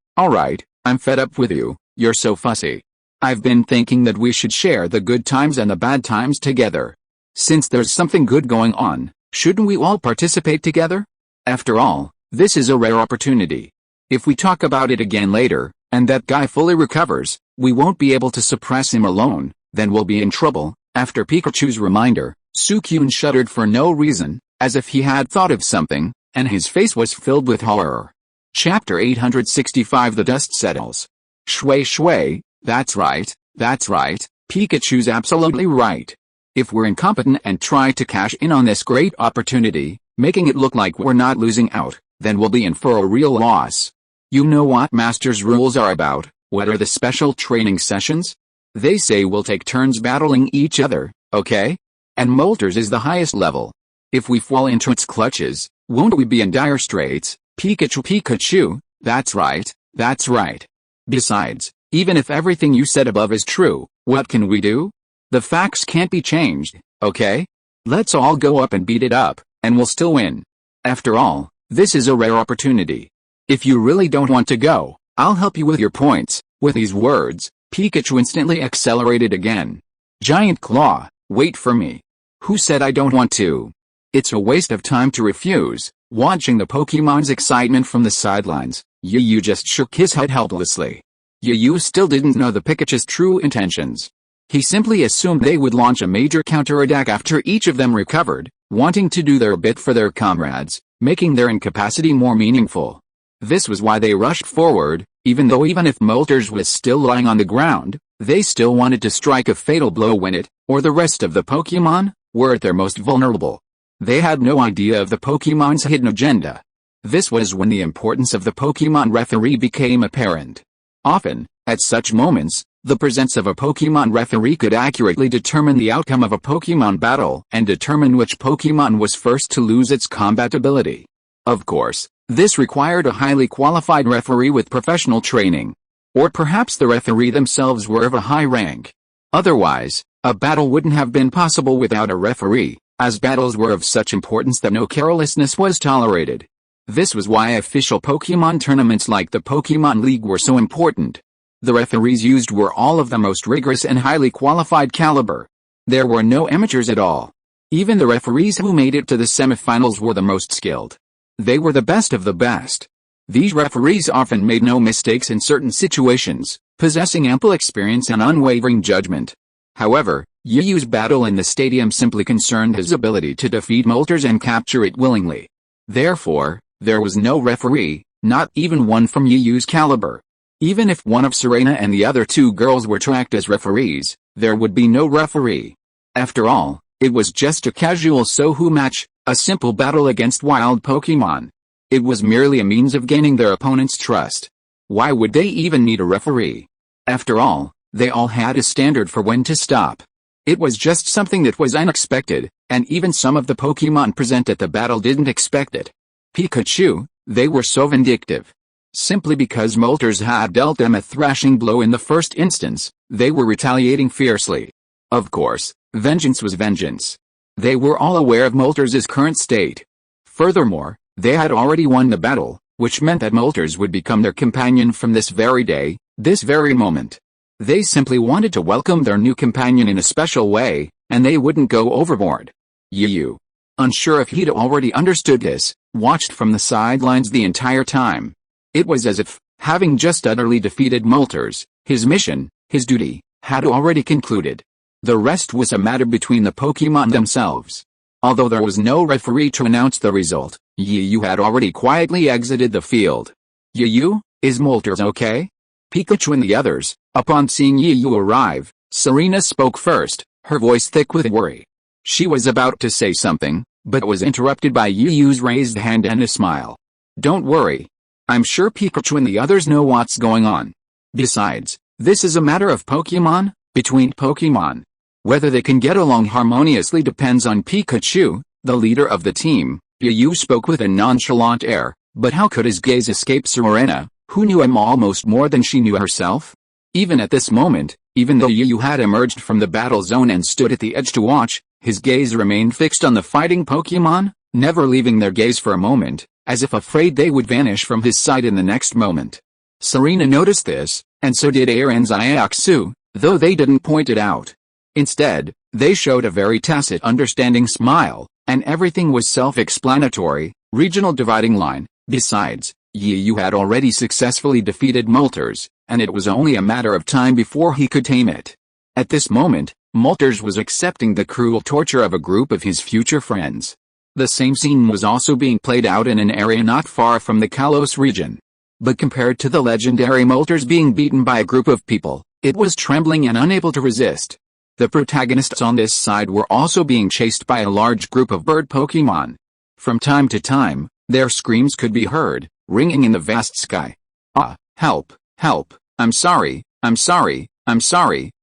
I'm fed up with you, you're so fussy. I've been thinking that we should share the good times and the bad times together. Since there's something good going on, shouldn't we all participate together? After all, this is a rare opportunity. If we talk about it again later, and that guy fully recovers, we won't be able to suppress him alone, then we'll be in trouble. After Pikachu's reminder, Suicune shuddered for no reason, as if he had thought of something, and his face was filled with horror. Chapter 865 The Dust Settles. Shui, that's right, Pikachu's absolutely right. If we're incompetent and try to cash in on this great opportunity, making it look like we're not losing out, then we'll be in for a real loss. You know what Master's rules are about. What are the special training sessions? They say we'll take turns battling each other, okay? And Moltres is the highest level. If we fall into its clutches, won't we be in dire straits? Pikachu, that's right. Besides, even if everything you said above is true, what can we do? The facts can't be changed, okay? Let's all go up and beat it up, and we'll still win. After all, this is a rare opportunity. If you really don't want to go, I'll help you with your points." With these words, Pikachu instantly accelerated again. Giant Claw, wait for me. Who said I don't want to? It's a waste of time to refuse. Watching the Pokemon's excitement from the sidelines, Yu just shook his head helplessly. Yu still didn't know the Pikachu's true intentions. He simply assumed they would launch a major counterattack after each of them recovered, wanting to do their bit for their comrades, making their incapacity more meaningful. This was why they rushed forward, even if Moltres was still lying on the ground, they still wanted to strike a fatal blow when it, or the rest of the Pokemon, were at their most vulnerable. They had no idea of the Pokemon's hidden agenda. This was when the importance of the Pokemon referee became apparent. Often, at such moments, the presence of a Pokemon referee could accurately determine the outcome of a Pokemon battle and determine which Pokemon was first to lose its combat ability. Of course, this required a highly qualified referee with professional training. Or perhaps the referee themselves were of a high rank. Otherwise, a battle wouldn't have been possible without a referee, as battles were of such importance that no carelessness was tolerated. This was why official Pokemon tournaments like the Pokemon League were so important. The referees used were all of the most rigorous and highly qualified caliber. There were no amateurs at all. Even the referees who made it to the semifinals were the most skilled. They were the best of the best. These referees often made no mistakes in certain situations, possessing ample experience and unwavering judgment. However, Yuyu's battle in the stadium simply concerned his ability to defeat Moltres and capture it willingly. Therefore, there was no referee, not even one from Yuyu's caliber. Even if one of Serena and the other two girls were tracked as referees, there would be no referee. After all, it was just a casual Sohu match, a simple battle against wild Pokemon. It was merely a means of gaining their opponent's trust. Why would they even need a referee? After all, they all had a standard for when to stop. It was just something that was unexpected, and even some of the Pokemon present at the battle didn't expect it. Pikachu, they were so vindictive. Simply because Moltres had dealt them a thrashing blow in the first instance, they were retaliating fiercely. Of course, vengeance was vengeance. They were all aware of Moltres' current state. Furthermore, they had already won the battle, which meant that Moltres would become their companion from this very day, this very moment. They simply wanted to welcome their new companion in a special way, and they wouldn't go overboard. Yu, unsure if he'd already understood this, watched from the sidelines the entire time. It was as if, having just utterly defeated Moltres, his mission, his duty, had already concluded. The rest was a matter between the Pokemon themselves. Although there was no referee to announce the result, Yu had already quietly exited the field. Yu, is Moltres okay? Pikachu and the others, upon seeing Yu arrive, Serena spoke first, her voice thick with worry. She was about to say something, but was interrupted by Yuyu's raised hand and a smile. Don't worry. I'm sure Pikachu and the others know what's going on. Besides, this is a matter of Pokemon, between Pokemon. Whether they can get along harmoniously depends on Pikachu, the leader of the team. Yu spoke with a nonchalant air, but how could his gaze escape Serena, who knew him almost more than she knew herself? Even at this moment, even though Yu had emerged from the battle zone and stood at the edge to watch, his gaze remained fixed on the fighting Pokemon, never leaving their gaze for a moment, as if afraid they would vanish from his sight in the next moment. Serena noticed this, and so did Air and Xiaoxu, though they didn't point it out. Instead, they showed a very tacit understanding smile, and everything was self-explanatory, regional dividing line. Besides, Yu had already successfully defeated Moltres, and it was only a matter of time before he could tame it. At this moment, Moltres was accepting the cruel torture of a group of his future friends. The same scene was also being played out in an area not far from the Kalos region. But compared to the legendary Moltres being beaten by a group of people, it was trembling and unable to resist. The protagonists on this side were also being chased by a large group of bird Pokemon. From time to time, their screams could be heard, ringing in the vast sky. Ah, help, help, I'm sorry,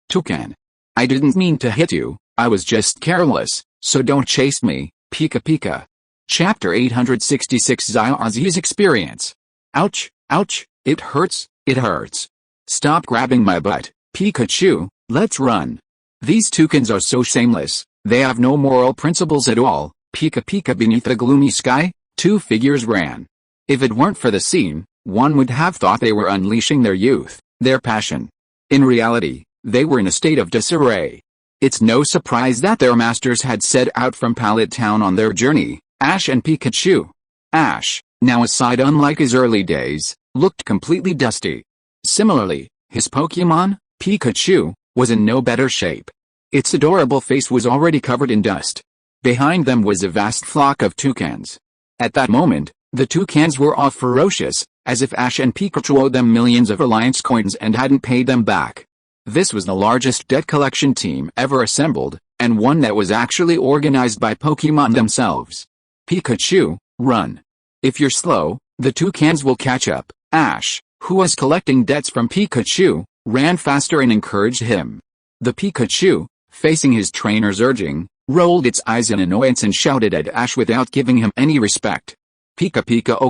Toucan. I didn't mean to hit you, I was just careless, so don't chase me, Pika Pika. Chapter 866 Xiaozi's Experience. Ouch, ouch, it hurts, it hurts. Stop grabbing my butt, Pikachu, let's run. These toucans are so shameless, they have no moral principles at all. Pika pika beneath the gloomy sky, two figures ran. If it weren't for the scene, one would have thought they were unleashing their youth, their passion. In reality, they were in a state of disarray. It's no surprise that their masters had set out from Pallet Town on their journey, Ash and Pikachu. Ash, now aside unlike his early days, looked completely dusty. Similarly, his Pokémon, Pikachu, was in no better shape. Its adorable face was already covered in dust. Behind them was a vast flock of toucans. At that moment, the toucans were all ferocious, as if Ash and Pikachu owed them millions of Alliance coins and hadn't paid them back. This was the largest debt collection team ever assembled, and one that was actually organized by Pokémon themselves. Pikachu, run. If you're slow, the toucans will catch up. Ash, who was collecting debts from Pikachu, ran faster and encouraged him. The Pikachu, facing his trainer's urging, rolled its eyes in annoyance and shouted at Ash without giving him any respect. Pika pika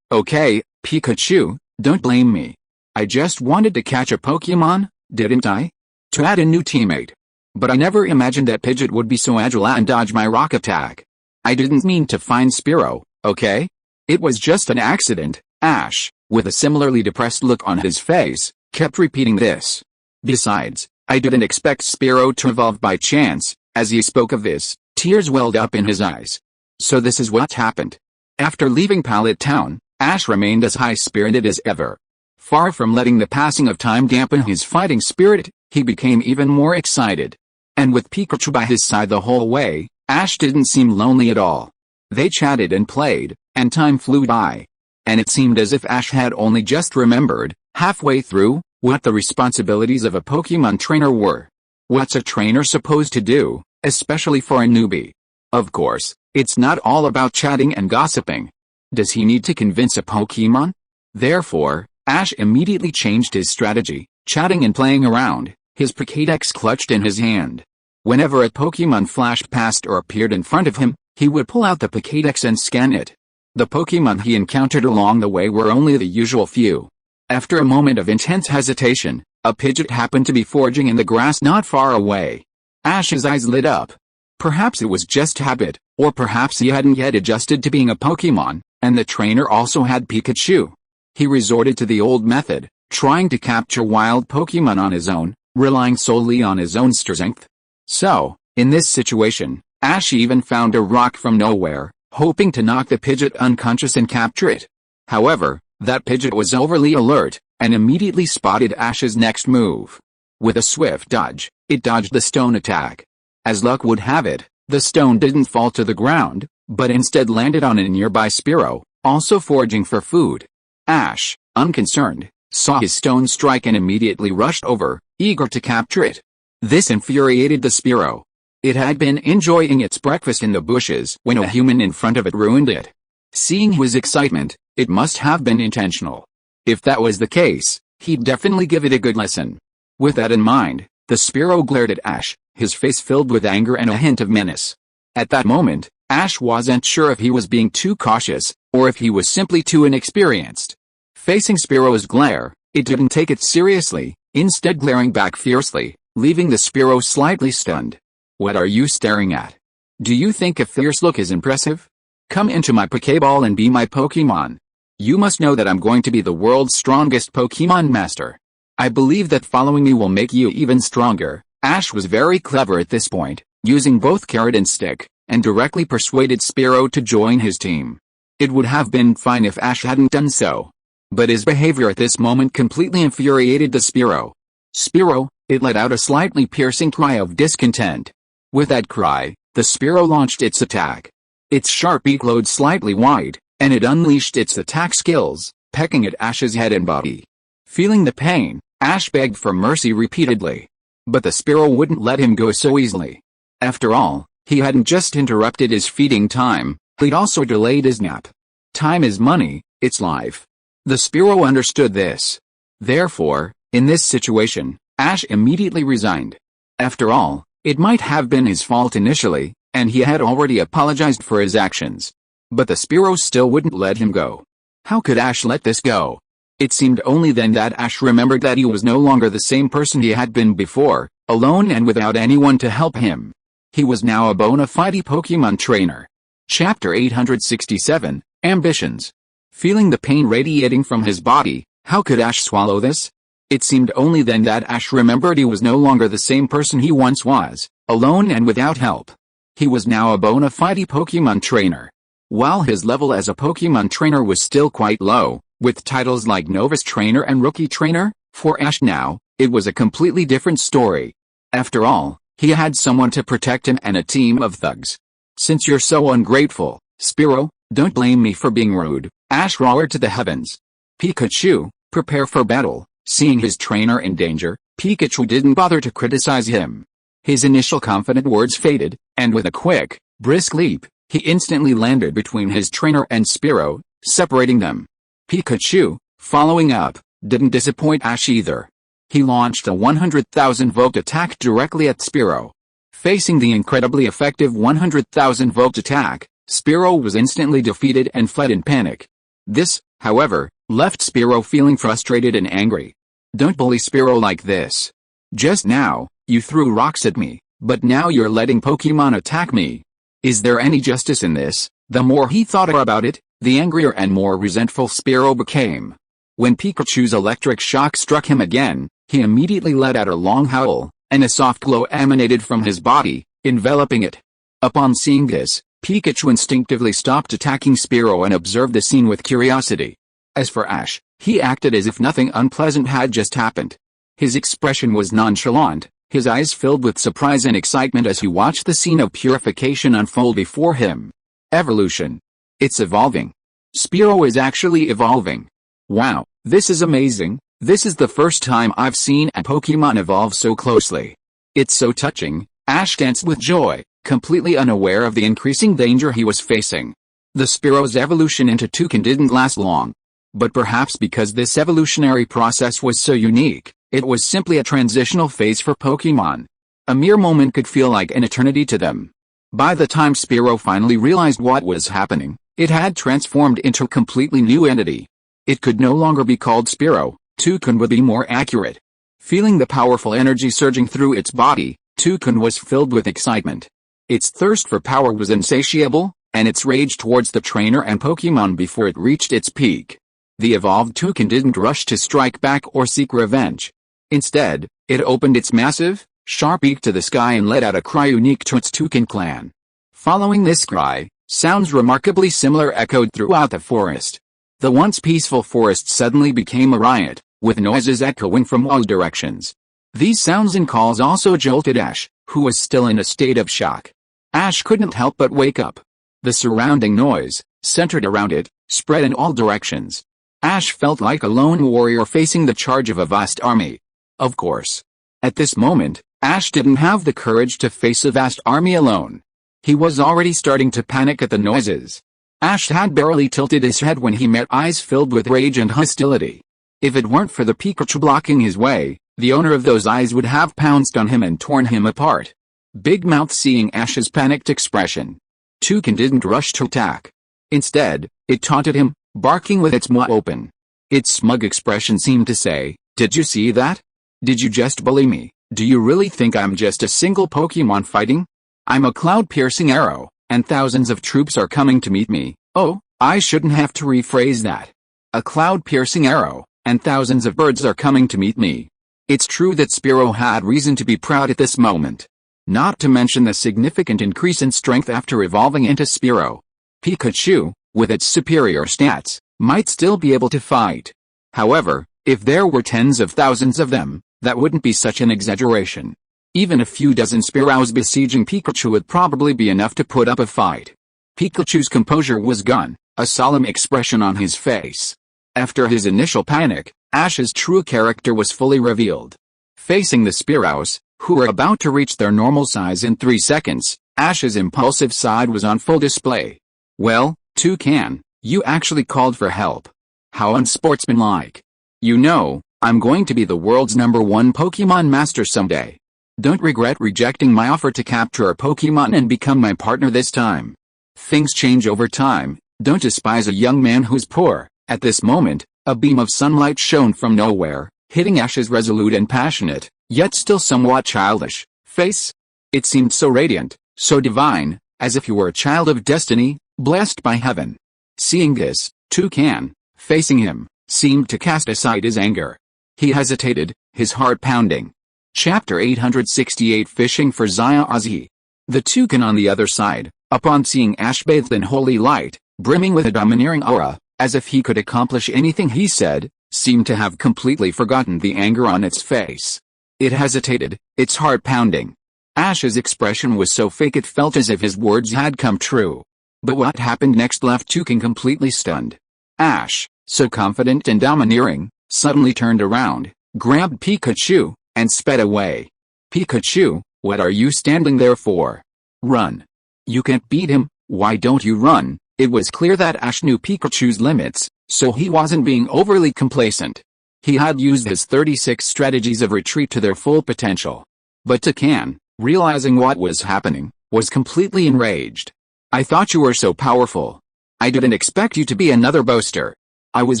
okay, Pikachu, don't blame me. I just wanted to catch a Pokémon, didn't I? To add a new teammate. But I never imagined that Pidgeot would be so agile and dodge my rock attack. I didn't mean to find Spearow, okay? It was just an accident. Ash, with a similarly depressed look on his face, kept repeating this. Besides, I didn't expect Spearow to evolve by chance. As he spoke of this, tears welled up in his eyes. So this is what happened. After leaving Pallet Town, Ash remained as high-spirited as ever. Far from letting the passing of time dampen his fighting spirit, he became even more excited. And with Pikachu by his side the whole way, Ash didn't seem lonely at all. They chatted and played, and time flew by. And it seemed as if Ash had only just remembered, halfway through, what the responsibilities of a Pokémon trainer were. What's a trainer supposed to do, especially for a newbie? Of course, it's not all about chatting and gossiping. Does he need to convince a Pokémon? Therefore, Ash immediately changed his strategy, chatting and playing around, his Pokédex clutched in his hand. Whenever a Pokémon flashed past or appeared in front of him, he would pull out the Pokédex and scan it. The Pokémon he encountered along the way were only the usual few. After a moment of intense hesitation, a Pidgeot happened to be foraging in the grass not far away. Ash's eyes lit up. Perhaps it was just habit, or perhaps he hadn't yet adjusted to being a Pokémon, and the trainer also had Pikachu. He resorted to the old method, trying to capture wild Pokémon on his own, relying solely on his own strength. So, in this situation, Ash even found a rock from nowhere, hoping to knock the Pidgeot unconscious and capture it. However, that Pidgeot was overly alert, and immediately spotted Ash's next move. With a swift dodge, it dodged the stone attack. As luck would have it, the stone didn't fall to the ground, but instead landed on a nearby Spearow, also foraging for food. Ash, unconcerned, saw his stone strike and immediately rushed over, eager to capture it. This infuriated the Spearow. It had been enjoying its breakfast in the bushes when a human in front of it ruined it. Seeing his excitement, it must have been intentional. If that was the case, he'd definitely give it a good lesson. With that in mind, the Spearow glared at Ash, his face filled with anger and a hint of menace. At that moment, Ash wasn't sure if he was being too cautious, or if he was simply too inexperienced. Facing Spearow's glare, it didn't take it seriously, instead glaring back fiercely, leaving the Spearow slightly stunned. What are you staring at? Do you think a fierce look is impressive? Come into my Pokéball and be my Pokémon. You must know that I'm going to be the world's strongest Pokémon Master. I believe that following me will make you even stronger. Ash was very clever at this point, using both carrot and stick, and directly persuaded Spearow to join his team. It would have been fine if Ash hadn't done so. But his behavior at this moment completely infuriated the Spearow. Spearow, it let out a slightly piercing cry of discontent. With that cry, the Spearow launched its attack. Its sharp beak glowed slightly wide, and it unleashed its attack skills, pecking at Ash's head and body. Feeling the pain, Ash begged for mercy repeatedly. But the Spearow wouldn't let him go so easily. After all, he hadn't just interrupted his feeding time, he'd also delayed his nap. Time is money, it's life. The Spearow understood this. Therefore, in this situation, Ash immediately resigned. After all, it might have been his fault initially, and he had already apologized for his actions. But the Spearow still wouldn't let him go. How could Ash let this go? It seemed only then that Ash remembered that he was no longer the same person he had been before, alone and without anyone to help him. He was now a bona fide Pokémon trainer. Chapter 867, Ambitions. Feeling the pain radiating from his body, how could Ash swallow this? It seemed only then that Ash remembered he was no longer the same person he once was, alone and without help. He was now a bona fide Pokémon trainer. While his level as a Pokémon trainer was still quite low, with titles like Novice Trainer and Rookie Trainer, for Ash now, it was a completely different story. After all, he had someone to protect him and a team of thugs. Since you're so ungrateful, Spearow, don't blame me for being rude, Ash roared to the heavens. Pikachu, prepare for battle. Seeing his trainer in danger, Pikachu didn't bother to criticize him. His initial confident words faded, and with a quick, brisk leap, he instantly landed between his trainer and Spearow, separating them. Pikachu, following up, didn't disappoint Ash either. He launched a 100,000-volt attack directly at Spearow. Facing the incredibly effective 100,000-volt attack, Spearow was instantly defeated and fled in panic. This, however, left Spearow feeling frustrated and angry. Don't bully Spearow like this. Just now, you threw rocks at me, but now you're letting Pokémon attack me. Is there any justice in this? The more he thought about it, the angrier and more resentful Spearow became. When Pikachu's electric shock struck him again, he immediately let out a long howl, and a soft glow emanated from his body, enveloping it. Upon seeing this, Pikachu instinctively stopped attacking Spearow and observed the scene with curiosity. As for Ash, he acted as if nothing unpleasant had just happened. His expression was nonchalant, his eyes filled with surprise and excitement as he watched the scene of purification unfold before him. Evolution. It's evolving. Spearow is actually evolving. Wow, this is amazing. This is the first time I've seen a Pokémon evolve so closely. It's so touching. Ash danced with joy, completely unaware of the increasing danger he was facing. The Spearow's evolution into Toucan didn't last long. But perhaps because this evolutionary process was so unique, it was simply a transitional phase for Pokémon. A mere moment could feel like an eternity to them. By the time Spearow finally realized what was happening, it had transformed into a completely new entity. It could no longer be called Spearow, Toucan would be more accurate. Feeling the powerful energy surging through its body, Toucan was filled with excitement. Its thirst for power was insatiable, and its rage towards the trainer and Pokémon before it reached its peak. The evolved Toucan didn't rush to strike back or seek revenge. Instead, it opened its massive, sharp beak to the sky and let out a cry unique to its Toucan clan. Following this cry, sounds remarkably similar echoed throughout the forest. The once peaceful forest suddenly became a riot, with noises echoing from all directions. These sounds and calls also jolted Ash, who was still in a state of shock. Ash couldn't help but wake up. The surrounding noise, centered around it, spread in all directions. Ash felt like a lone warrior facing the charge of a vast army. Of course. At this moment, Ash didn't have the courage to face a vast army alone. He was already starting to panic at the noises. Ash had barely tilted his head when he met eyes filled with rage and hostility. If it weren't for the Pikachu blocking his way, the owner of those eyes would have pounced on him and torn him apart. Big Mouth seeing Ash's panicked expression. Toucan didn't rush to attack. Instead, it taunted him, barking with its maw open. Its smug expression seemed to say, "Did you see that? Did you just bully me? Do you really think I'm just a single Pokémon fighting? I'm a cloud-piercing arrow, and thousands of troops are coming to meet me." Oh, I shouldn't have to rephrase that. A cloud-piercing arrow, and thousands of birds are coming to meet me. It's true that Spearow had reason to be proud at this moment. Not to mention the significant increase in strength after evolving into Spearow. Pikachu, with its superior stats, might still be able to fight. However, if there were tens of thousands of them, that wouldn't be such an exaggeration. Even a few dozen Spearows besieging Pikachu would probably be enough to put up a fight. Pikachu's composure was gone, a solemn expression on his face. After his initial panic, Ash's true character was fully revealed. Facing the Spearows, who were about to reach their normal size in 3 seconds, Ash's impulsive side was on full display. "Well, Toucan, you actually called for help. How unsportsmanlike. You know, I'm going to be the world's #1 Pokémon Master someday. Don't regret rejecting my offer to capture a Pokémon and become my partner this time. Things change over time, don't despise a young man who's poor." At this moment, a beam of sunlight shone from nowhere, hitting Ash's resolute and passionate, yet still somewhat childish, face. It seemed so radiant, so divine, as if you were a child of destiny, blessed by heaven. Seeing this, Toucan, facing him, seemed to cast aside his anger. He hesitated, his heart pounding. Chapter 868 Fishing for Xiaozhi. The toucan on the other side, upon seeing Ash bathed in holy light, brimming with a domineering aura, as if he could accomplish anything he said, seemed to have completely forgotten the anger on its face. It hesitated, its heart pounding. Ash's expression was so fake it felt as if his words had come true. But what happened next left Toucan completely stunned. Ash, so confident and domineering, suddenly turned around, grabbed Pikachu, and sped away. Pikachu, what are you standing there for? Run. You can't beat him, why don't you run? It was clear that Ash knew Pikachu's limits, so he wasn't being overly complacent. He had used his 36 strategies of retreat to their full potential. But Toucan, realizing what was happening, was completely enraged. I thought you were so powerful. I didn't expect you to be another boaster. I was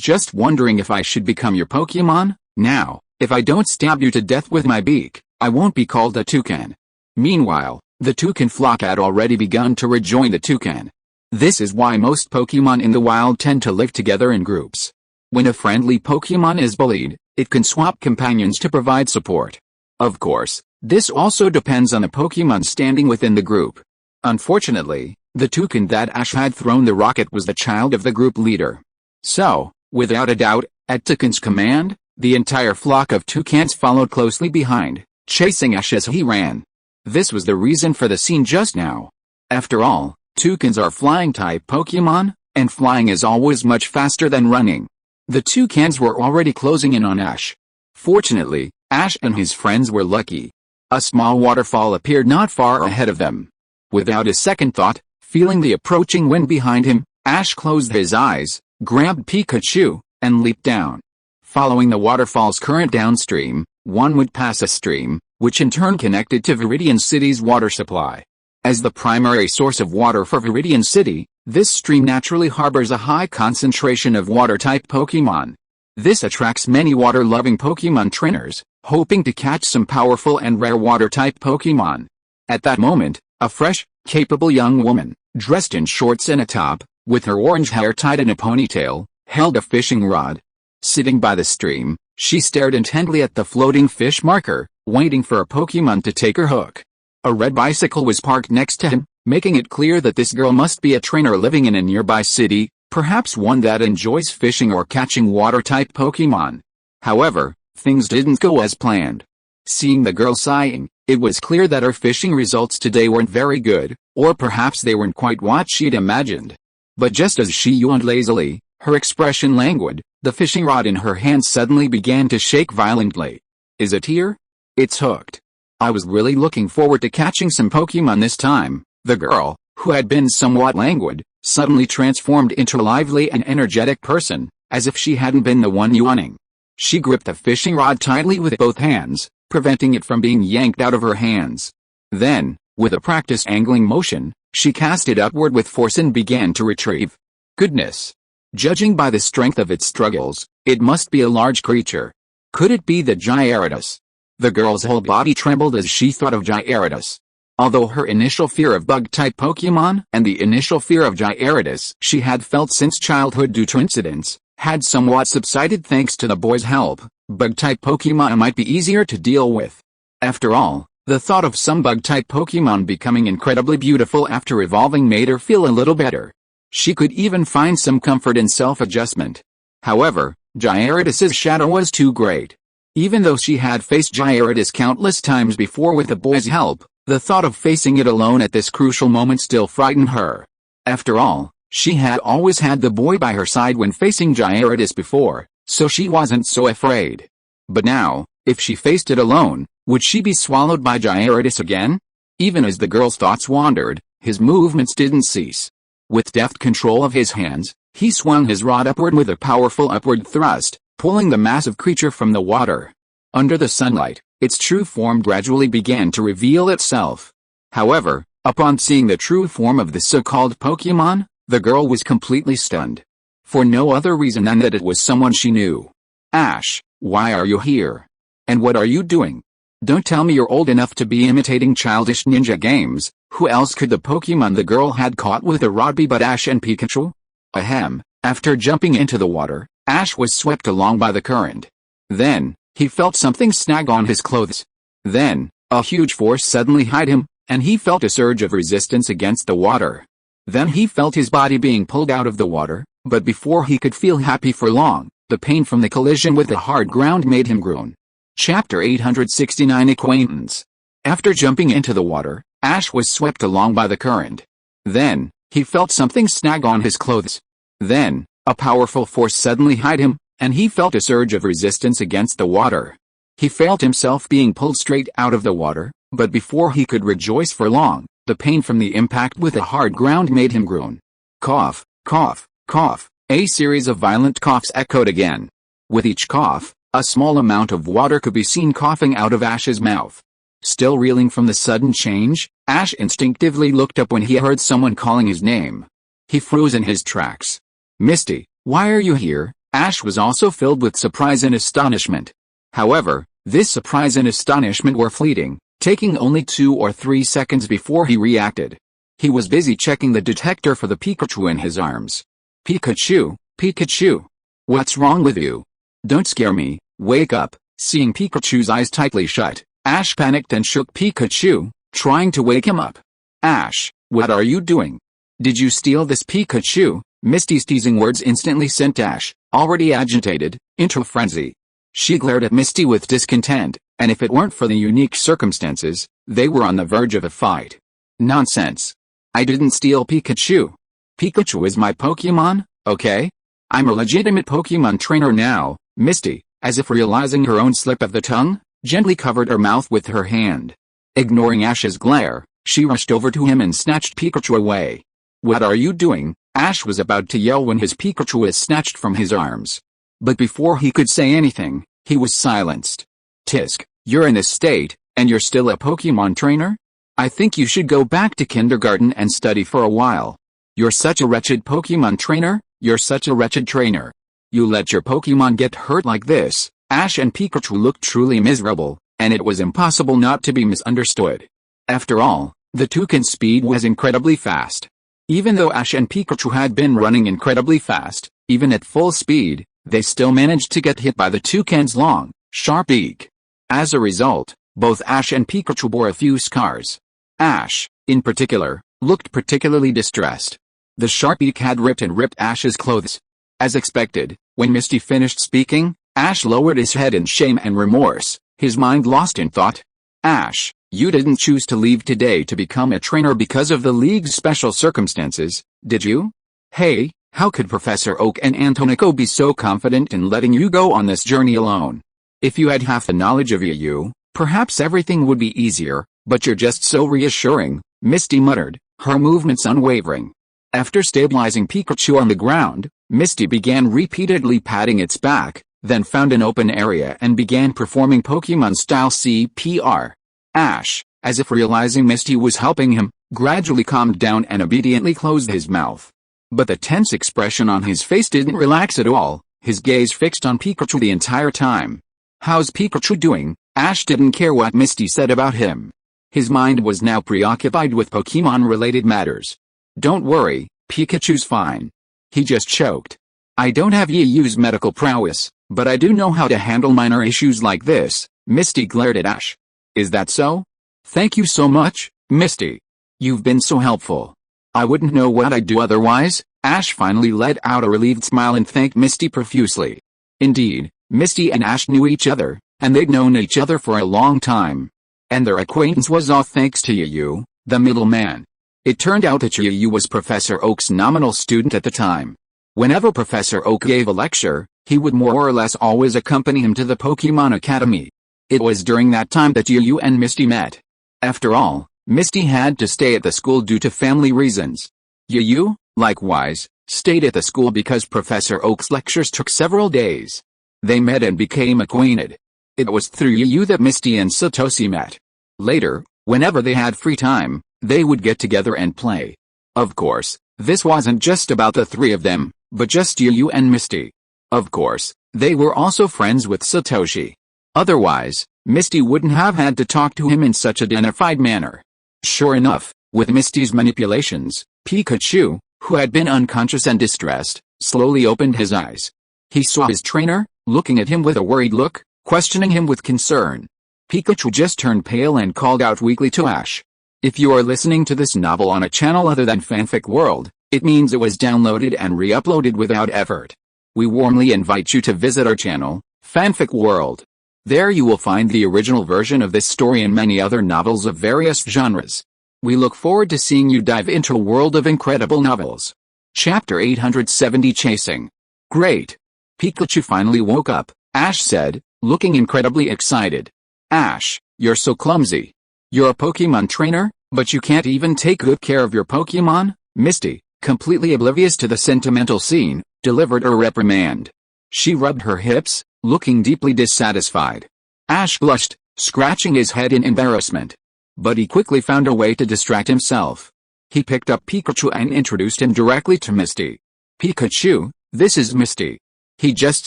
just wondering if I should become your Pokémon. Now, if I don't stab you to death with my beak, I won't be called a toucan. Meanwhile, the toucan flock had already begun to rejoin the toucan. This is why most Pokémon in the wild tend to live together in groups. When a friendly Pokémon is bullied, it can swap companions to provide support. Of course, this also depends on the Pokémon standing within the group. Unfortunately, the toucan that Ash had thrown the rocket was the child of the group leader. So, without a doubt, at Toucan's command, the entire flock of toucans followed closely behind, chasing Ash as he ran. This was the reason for the scene just now. After all, toucans are flying-type Pokémon, and flying is always much faster than running. The toucans were already closing in on Ash. Fortunately, Ash and his friends were lucky. A small waterfall appeared not far ahead of them. Without a second thought, feeling the approaching wind behind him, Ash closed his eyes, grabbed Pikachu, and leaped down. Following the waterfall's current downstream, one would pass a stream, which in turn connected to Viridian City's water supply. As the primary source of water for Viridian City, this stream naturally harbors a high concentration of water-type Pokémon. This attracts many water-loving Pokémon trainers, hoping to catch some powerful and rare water-type Pokémon. At that moment, a fresh, capable young woman, dressed in shorts and a top, with her orange hair tied in a ponytail, held a fishing rod. Sitting by the stream, she stared intently at the floating fish marker, waiting for a Pokémon to take her hook. A red bicycle was parked next to him, making it clear that this girl must be a trainer living in a nearby city, perhaps one that enjoys fishing or catching water-type Pokémon. However, things didn't go as planned. Seeing the girl sighing, it was clear that her fishing results today weren't very good, or perhaps they weren't quite what she'd imagined. But just as she yawned lazily, her expression languid, the fishing rod in her hand suddenly began to shake violently. Is it here? It's hooked. I was really looking forward to catching some Pokémon this time. The girl, who had been somewhat languid, suddenly transformed into a lively and energetic person, as if she hadn't been the one yawning. She gripped the fishing rod tightly with both hands, preventing it from being yanked out of her hands. Then, with a practiced angling motion, she cast it upward with force and began to retrieve. Goodness! Judging by the strength of its struggles, it must be a large creature. Could it be the Gyarados? The girl's whole body trembled as she thought of Gyarados. Although her initial fear of bug-type Pokémon and the initial fear of Gyarados she had felt since childhood due to incidents, had somewhat subsided thanks to the boy's help, bug-type Pokémon might be easier to deal with. After all, the thought of some bug-type Pokémon becoming incredibly beautiful after evolving made her feel a little better. She could even find some comfort in self-adjustment. However, Gyarados' shadow was too great. Even though she had faced Gyarados countless times before with the boy's help, the thought of facing it alone at this crucial moment still frightened her. After all, she had always had the boy by her side when facing Gyarados before, so she wasn't so afraid. But now, if she faced it alone, would she be swallowed by Gyarados again? Even as the girl's thoughts wandered, his movements didn't cease. With deft control of his hands, he swung his rod upward with a powerful upward thrust, pulling the massive creature from the water. Under the sunlight, its true form gradually began to reveal itself. However, upon seeing the true form of the so-called Pokémon, the girl was completely stunned. For no other reason than that it was someone she knew. Ash, why are you here? And what are you doing? Don't tell me you're old enough to be imitating childish ninja games. Who else could the Pokemon the girl had caught with a Rodby but Ash and Pikachu? Ahem. After jumping into the water, Ash was swept along by the current. Then, he felt something snag on his clothes. Then, a huge force suddenly hit him, and he felt a surge of resistance against the water. Then he felt his body being pulled out of the water, but before he could feel happy for long, the pain from the collision with the hard ground made him groan. Chapter 869 Acquaintance. After jumping into the water, Ash was swept along by the current. Then, he felt something snag on his clothes. Then, a powerful force suddenly hit him, and he felt a surge of resistance against the water. He felt himself being pulled straight out of the water, but before he could rejoice for long, the pain from the impact with the hard ground made him groan. Cough, cough, cough. A series of violent coughs echoed again. With each cough, a small amount of water could be seen coughing out of Ash's mouth. Still reeling from the sudden change, Ash instinctively looked up when he heard someone calling his name. He froze in his tracks. Misty, why are you here? Ash was also filled with surprise and astonishment. However, this surprise and astonishment were fleeting, taking only 2 or 3 seconds before he reacted. He was busy checking the detector for the Pikachu in his arms. Pikachu, Pikachu. What's wrong with you? Don't scare me, wake up. Seeing Pikachu's eyes tightly shut, Ash panicked and shook Pikachu, trying to wake him up. Ash, what are you doing? Did you steal this Pikachu? Misty's teasing words instantly sent Ash, already agitated, into a frenzy. She glared at Misty with discontent, and if it weren't for the unique circumstances, they were on the verge of a fight. Nonsense. I didn't steal Pikachu. Pikachu is my Pokemon, okay? I'm a legitimate Pokemon trainer now. Misty, as if realizing her own slip of the tongue, gently covered her mouth with her hand. Ignoring Ash's glare, she rushed over to him and snatched Pikachu away. What are you doing? Ash was about to yell when his Pikachu was snatched from his arms. But before he could say anything, he was silenced. Tisk, you're in this state, and you're still a Pokemon trainer? I think you should go back to kindergarten and study for a while. You're such a wretched Pokemon trainer, you're such a wretched trainer. You let your Pokemon get hurt like this. Ash and Pikachu looked truly miserable, and it was impossible not to be misunderstood. After all, the toucan's speed was incredibly fast. Even though Ash and Pikachu had been running incredibly fast, even at full speed, they still managed to get hit by the toucan's long, sharp beak. As a result, both Ash and Pikachu bore a few scars. Ash, in particular, looked particularly distressed. The sharp beak had ripped Ash's clothes. As expected, when Misty finished speaking, Ash lowered his head in shame and remorse, his mind lost in thought. Ash, you didn't choose to leave today to become a trainer because of the league's special circumstances, did you? Hey, how could Professor Oak and Antonico be so confident in letting you go on this journey alone? If you had half the knowledge of you, perhaps everything would be easier, but you're just so reassuring, Misty muttered, her movements unwavering. After stabilizing Pikachu on the ground, Misty began repeatedly patting its back, then found an open area and began performing Pokemon-style CPR. Ash, as if realizing Misty was helping him, gradually calmed down and obediently closed his mouth. But the tense expression on his face didn't relax at all, his gaze fixed on Pikachu the entire time. How's Pikachu doing? Ash didn't care what Misty said about him. His mind was now preoccupied with Pokemon-related matters. Don't worry, Pikachu's fine. He just choked. I don't have Yu's medical prowess, but I do know how to handle minor issues like this. Misty glared at Ash. Is that so? Thank you so much, Misty. You've been so helpful. I wouldn't know what I'd do otherwise. Ash finally let out a relieved smile and thanked Misty profusely. Indeed, Misty and Ash knew each other, and they'd known each other for a long time. And their acquaintance was all thanks to Yu, the middleman. It turned out that Yu was Professor Oak's nominal student at the time. Whenever Professor Oak gave a lecture, he would more or less always accompany him to the Pokemon Academy. It was during that time that Yu and Misty met. After all, Misty had to stay at the school due to family reasons. Yu, likewise, stayed at the school because Professor Oak's lectures took several days. They met and became acquainted. It was through Yu that Misty and Satoshi met. Later, whenever they had free time, they would get together and play. Of course, this wasn't just about the three of them, but just Yu and Misty. Of course, they were also friends with Satoshi. Otherwise, Misty wouldn't have had to talk to him in such a dignified manner. Sure enough, with Misty's manipulations, Pikachu, who had been unconscious and distressed, slowly opened his eyes. He saw his trainer, looking at him with a worried look, questioning him with concern. Pikachu just turned pale and called out weakly to Ash. If you are listening to this novel on a channel other than Fanfic World, it means it was downloaded and re-uploaded without effort. We warmly invite you to visit our channel, Fanfic World. There you will find the original version of this story and many other novels of various genres. We look forward to seeing you dive into a world of incredible novels. Chapter 870 Chasing. Great. Pikachu finally woke up, Ash said, looking incredibly excited. Ash, you're so clumsy. You're a Pokemon trainer, but you can't even take good care of your Pokemon? Misty, completely oblivious to the sentimental scene, delivered a reprimand. She rubbed her hips, looking deeply dissatisfied. Ash blushed, scratching his head in embarrassment. But he quickly found a way to distract himself. He picked up Pikachu and introduced him directly to Misty. Pikachu, this is Misty. He just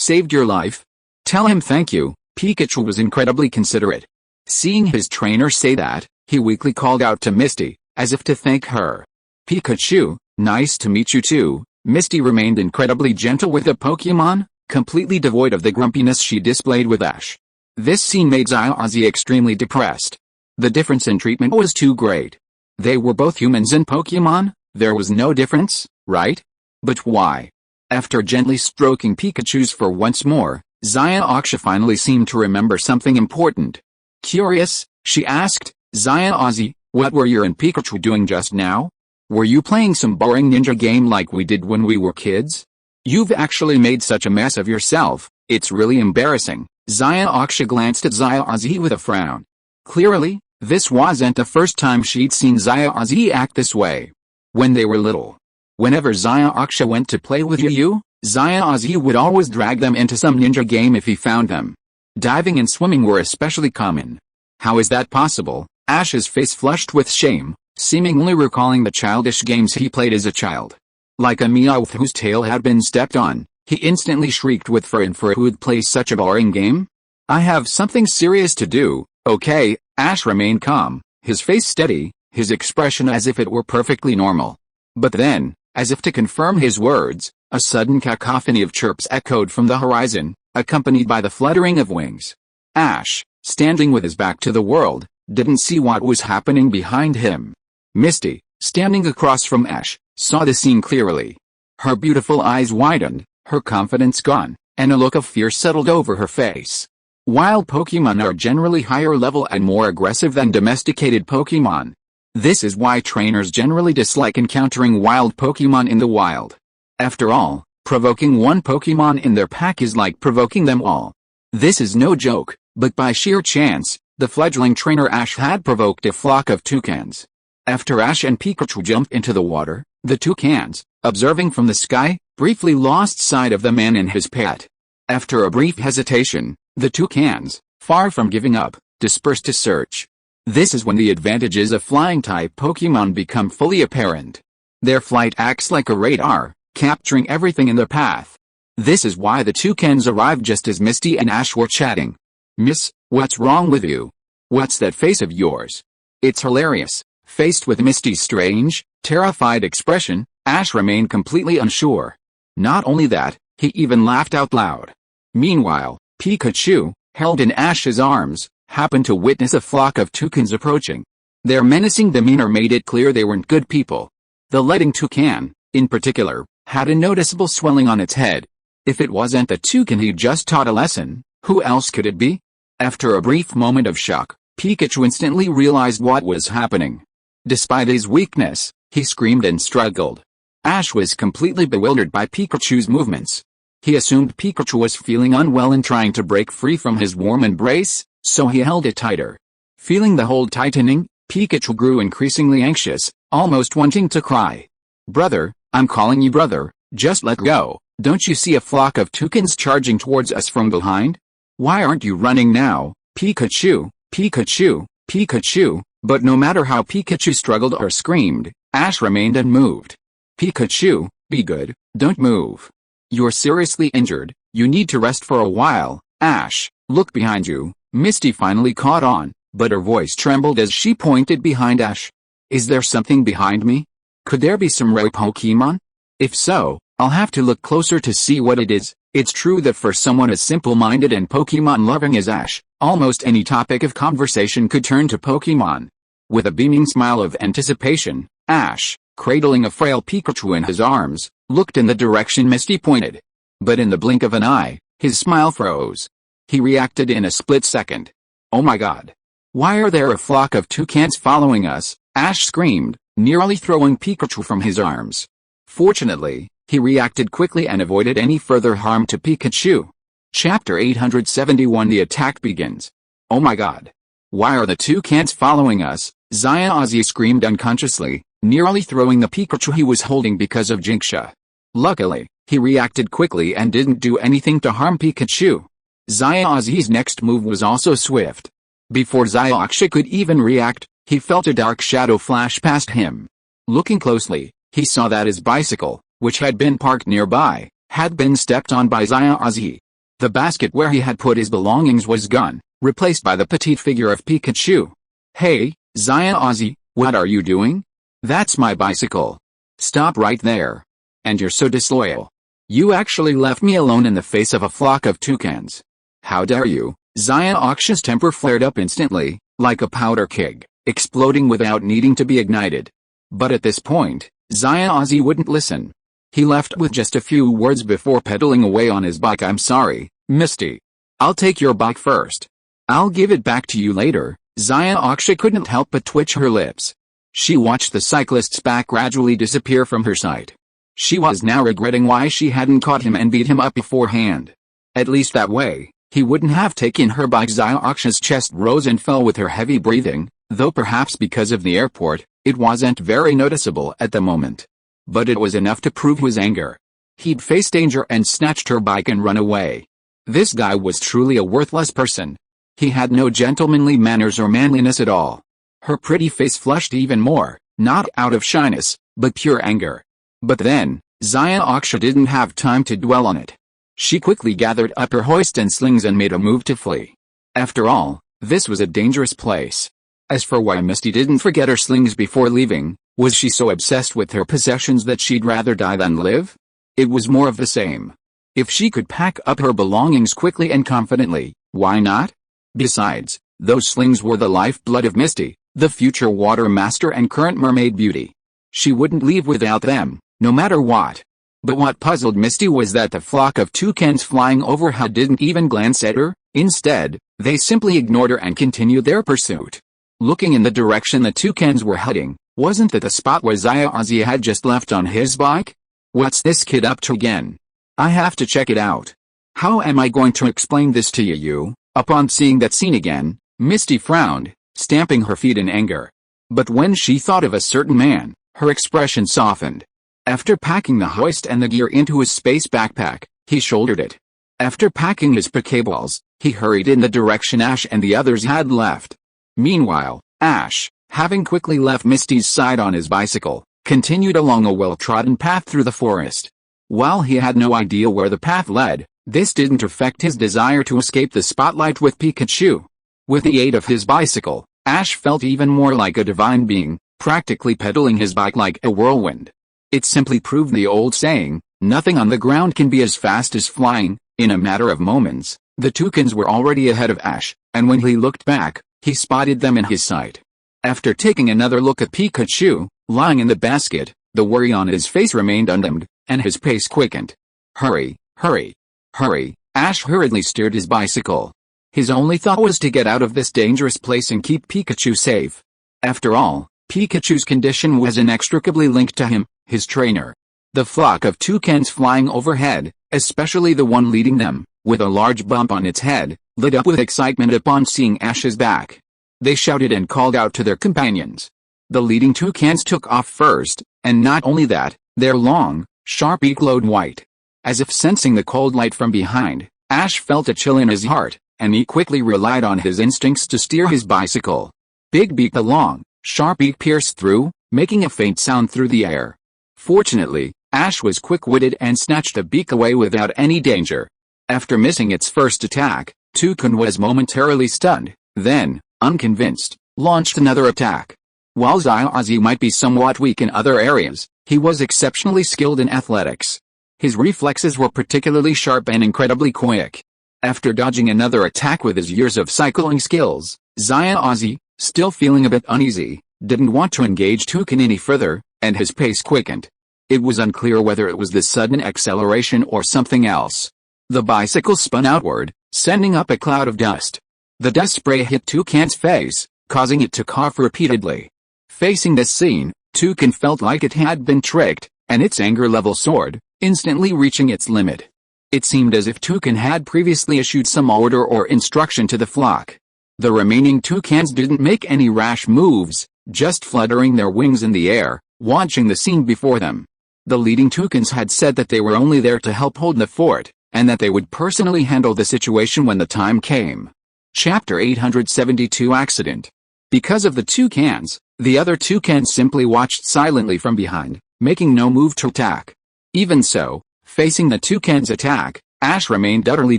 saved your life. Tell him thank you. Pikachu was incredibly considerate. Seeing his trainer say that, he weakly called out to Misty, as if to thank her. Pikachu, nice to meet you too. Misty remained incredibly gentle with the Pokemon, completely devoid of the grumpiness she displayed with Ash. This scene made Xiaozhi extremely depressed. The difference in treatment was too great. They were both humans and Pokemon, there was no difference, right? But why? After gently stroking Pikachu's fur once more, Xiaozhi finally seemed to remember something important. Curious, she asked, Xiaozhi, what were you and Pikachu doing just now? Were you playing some boring ninja game like we did when we were kids? You've actually made such a mess of yourself, it's really embarrassing. Xiaozhi glanced at Xiaozhi with a frown. Clearly, this wasn't the first time she'd seen Xiaozhi act this way. When they were little, whenever Xiaozhi went to play with you, Xiaozhi would always drag them into some ninja game if he found them. Diving and swimming were especially common. How is that possible? Ash's face flushed with shame, seemingly recalling the childish games he played as a child. Like a Meowth whose tail had been stepped on, he instantly shrieked with fear who'd play such a boring game? I have something serious to do, okay? Ash remained calm, his face steady, his expression as if it were perfectly normal. But then, as if to confirm his words, a sudden cacophony of chirps echoed from the horizon, accompanied by the fluttering of wings. Ash, standing with his back to the world, didn't see what was happening behind him. Misty, standing across from Ash, saw the scene clearly. Her beautiful eyes widened, her confidence gone, and a look of fear settled over her face. Wild Pokemon are generally higher level and more aggressive than domesticated Pokemon. This is why trainers generally dislike encountering wild Pokemon in the wild. After all, provoking one Pokemon in their pack is like provoking them all. This is no joke, but by sheer chance, the fledgling trainer Ash had provoked a flock of toucans. After Ash and Pikachu jumped into the water, the toucans, observing from the sky, briefly lost sight of the man and his pet. After a brief hesitation, the toucans, far from giving up, dispersed to search. This is when the advantages of flying-type Pokemon become fully apparent. Their flight acts like a radar, capturing everything in their path. This is why the toucans arrived just as Misty and Ash were chatting. Miss, what's wrong with you? What's that face of yours? It's hilarious. Faced with Misty's strange, terrified expression, Ash remained completely unsure. Not only that, he even laughed out loud. Meanwhile, Pikachu, held in Ash's arms, happened to witness a flock of toucans approaching. Their menacing demeanor made it clear they weren't good people. The leading toucan, in particular, had a noticeable swelling on its head. If it wasn't the toucan he'd just taught a lesson, who else could it be? After a brief moment of shock, Pikachu instantly realized what was happening. Despite his weakness, he screamed and struggled. Ash was completely bewildered by Pikachu's movements. He assumed Pikachu was feeling unwell and trying to break free from his warm embrace, so he held it tighter. Feeling the hold tightening, Pikachu grew increasingly anxious, almost wanting to cry. Brother, I'm calling you brother, just let go. Don't you see a flock of toucans charging towards us from behind? Why aren't you running now? Pikachu, Pikachu, Pikachu. But no matter how Pikachu struggled or screamed, Ash remained unmoved. Pikachu, be good, don't move. You're seriously injured, you need to rest for a while. Ash, look behind you. Misty finally caught on, but her voice trembled as she pointed behind Ash. Is there something behind me? Could there be some rare Pokémon? If so, I'll have to look closer to see what it is. It's true that for someone as simple-minded and Pokémon-loving as Ash, almost any topic of conversation could turn to Pokémon. With a beaming smile of anticipation, Ash, cradling a frail Pikachu in his arms, looked in the direction Misty pointed. But in the blink of an eye, his smile froze. He reacted in a split second. Oh my god! Why are there a flock of toucans following us? Ash screamed, nearly throwing Pikachu from his arms. Fortunately, he reacted quickly and avoided any further harm to Pikachu. Chapter 871 The attack begins. Oh my god! Why are the toucans following us? Xiaozhi screamed unconsciously, nearly throwing the Pikachu he was holding because of Jinxia. Luckily, he reacted quickly and didn't do anything to harm Pikachu. Xiaozhi's next move was also swift. Before Xiaoxia could even react, he felt a dark shadow flash past him. Looking closely, he saw that his bicycle, which had been parked nearby, had been stepped on by Xiaozhi. The basket where he had put his belongings was gone, replaced by the petite figure of Pikachu. Hey, Xiaozhi, what are you doing? That's my bicycle. Stop right there. And you're so disloyal. You actually left me alone in the face of a flock of toucans. How dare you? Xiaoxia's temper flared up instantly, like a powder keg, exploding without needing to be ignited. But at this point, Xiaozhi wouldn't listen. He left with just a few words before pedaling away on his bike. I'm sorry, Misty. I'll take your bike first. I'll give it back to you later. Xiaoxia couldn't help but twitch her lips. She watched the cyclist's back gradually disappear from her sight. She was now regretting why she hadn't caught him and beat him up beforehand. At least that way, he wouldn't have taken her bike. Xiaoxia's chest rose and fell with her heavy breathing, though perhaps because of the airport, it wasn't very noticeable at the moment. But it was enough to prove his anger. He'd faced danger and snatched her bike and run away. This guy was truly a worthless person. He had no gentlemanly manners or manliness at all. Her pretty face flushed even more, not out of shyness, but pure anger. But then, Xiaoxia didn't have time to dwell on it. She quickly gathered up her hoist and slings and made a move to flee. After all, this was a dangerous place. As for why Misty didn't forget her slings before leaving, was she so obsessed with her possessions that she'd rather die than live? It was more of the same. If she could pack up her belongings quickly and confidently, why not? Besides, those slings were the lifeblood of Misty, the future water master and current mermaid beauty. She wouldn't leave without them, no matter what. But what puzzled Misty was that the flock of toucans flying overhead didn't even glance at her. Instead, they simply ignored her and continued their pursuit. Looking in the direction the toucans were heading, wasn't that the spot where Xiaozhi had just left on his bike? What's this kid up to again? I have to check it out. How am I going to explain this to you? Upon seeing that scene again, Misty frowned, stamping her feet in anger. But when she thought of a certain man, her expression softened. After packing the hoist and the gear into his space backpack, he shouldered it. After packing his Pokeballs, he hurried in the direction Ash and the others had left. Meanwhile, Ash, having quickly left Misty's side on his bicycle, continued along a well-trodden path through the forest. While he had no idea where the path led, this didn't affect his desire to escape the spotlight with Pikachu. With the aid of his bicycle, Ash felt even more like a divine being, practically pedaling his bike like a whirlwind. It simply proved the old saying, nothing on the ground can be as fast as flying. In a matter of moments, the toucans were already ahead of Ash, and when he looked back, he spotted them in his sight. After taking another look at Pikachu, lying in the basket, the worry on his face remained undimmed, and his pace quickened. Hurry, hurry, hurry, Ash hurriedly steered his bicycle. His only thought was to get out of this dangerous place and keep Pikachu safe. After all, Pikachu's condition was inextricably linked to him, his trainer. The flock of toucans flying overhead, especially the one leading them, with a large bump on its head, lit up with excitement upon seeing Ash's back. They shouted and called out to their companions. The leading toucans took off first, and not only that, their long, sharp beak glowed white. As if sensing the cold light from behind, Ash felt a chill in his heart, and he quickly relied on his instincts to steer his bicycle. Big beak, the long, sharp beak pierced through, making a faint sound through the air. Fortunately, Ash was quick-witted and snatched the beak away without any danger. After missing its first attack, Toucan was momentarily stunned, then, unconvinced, launched another attack. While Xiaozhi might be somewhat weak in other areas, he was exceptionally skilled in athletics. His reflexes were particularly sharp and incredibly quick. After dodging another attack with his years of cycling skills, Xiaozhi, still feeling a bit uneasy, didn't want to engage Toucan any further, and his pace quickened. It was unclear whether it was the sudden acceleration or something else. The bicycle spun outward, sending up a cloud of dust. The dust spray hit Toucan's face, causing it to cough repeatedly. Facing this scene, Toucan felt like it had been tricked, and its anger level soared, instantly reaching its limit. It seemed as if Toucan had previously issued some order or instruction to the flock. The remaining toucans didn't make any rash moves, just fluttering their wings in the air, watching the scene before them. The leading toucans had said that they were only there to help hold the fort, and that they would personally handle the situation when the time came. Chapter 872 Accident. Because of the toucans, the other toucans simply watched silently from behind, making no move to attack. Even so, facing the toucan's attack, Ash remained utterly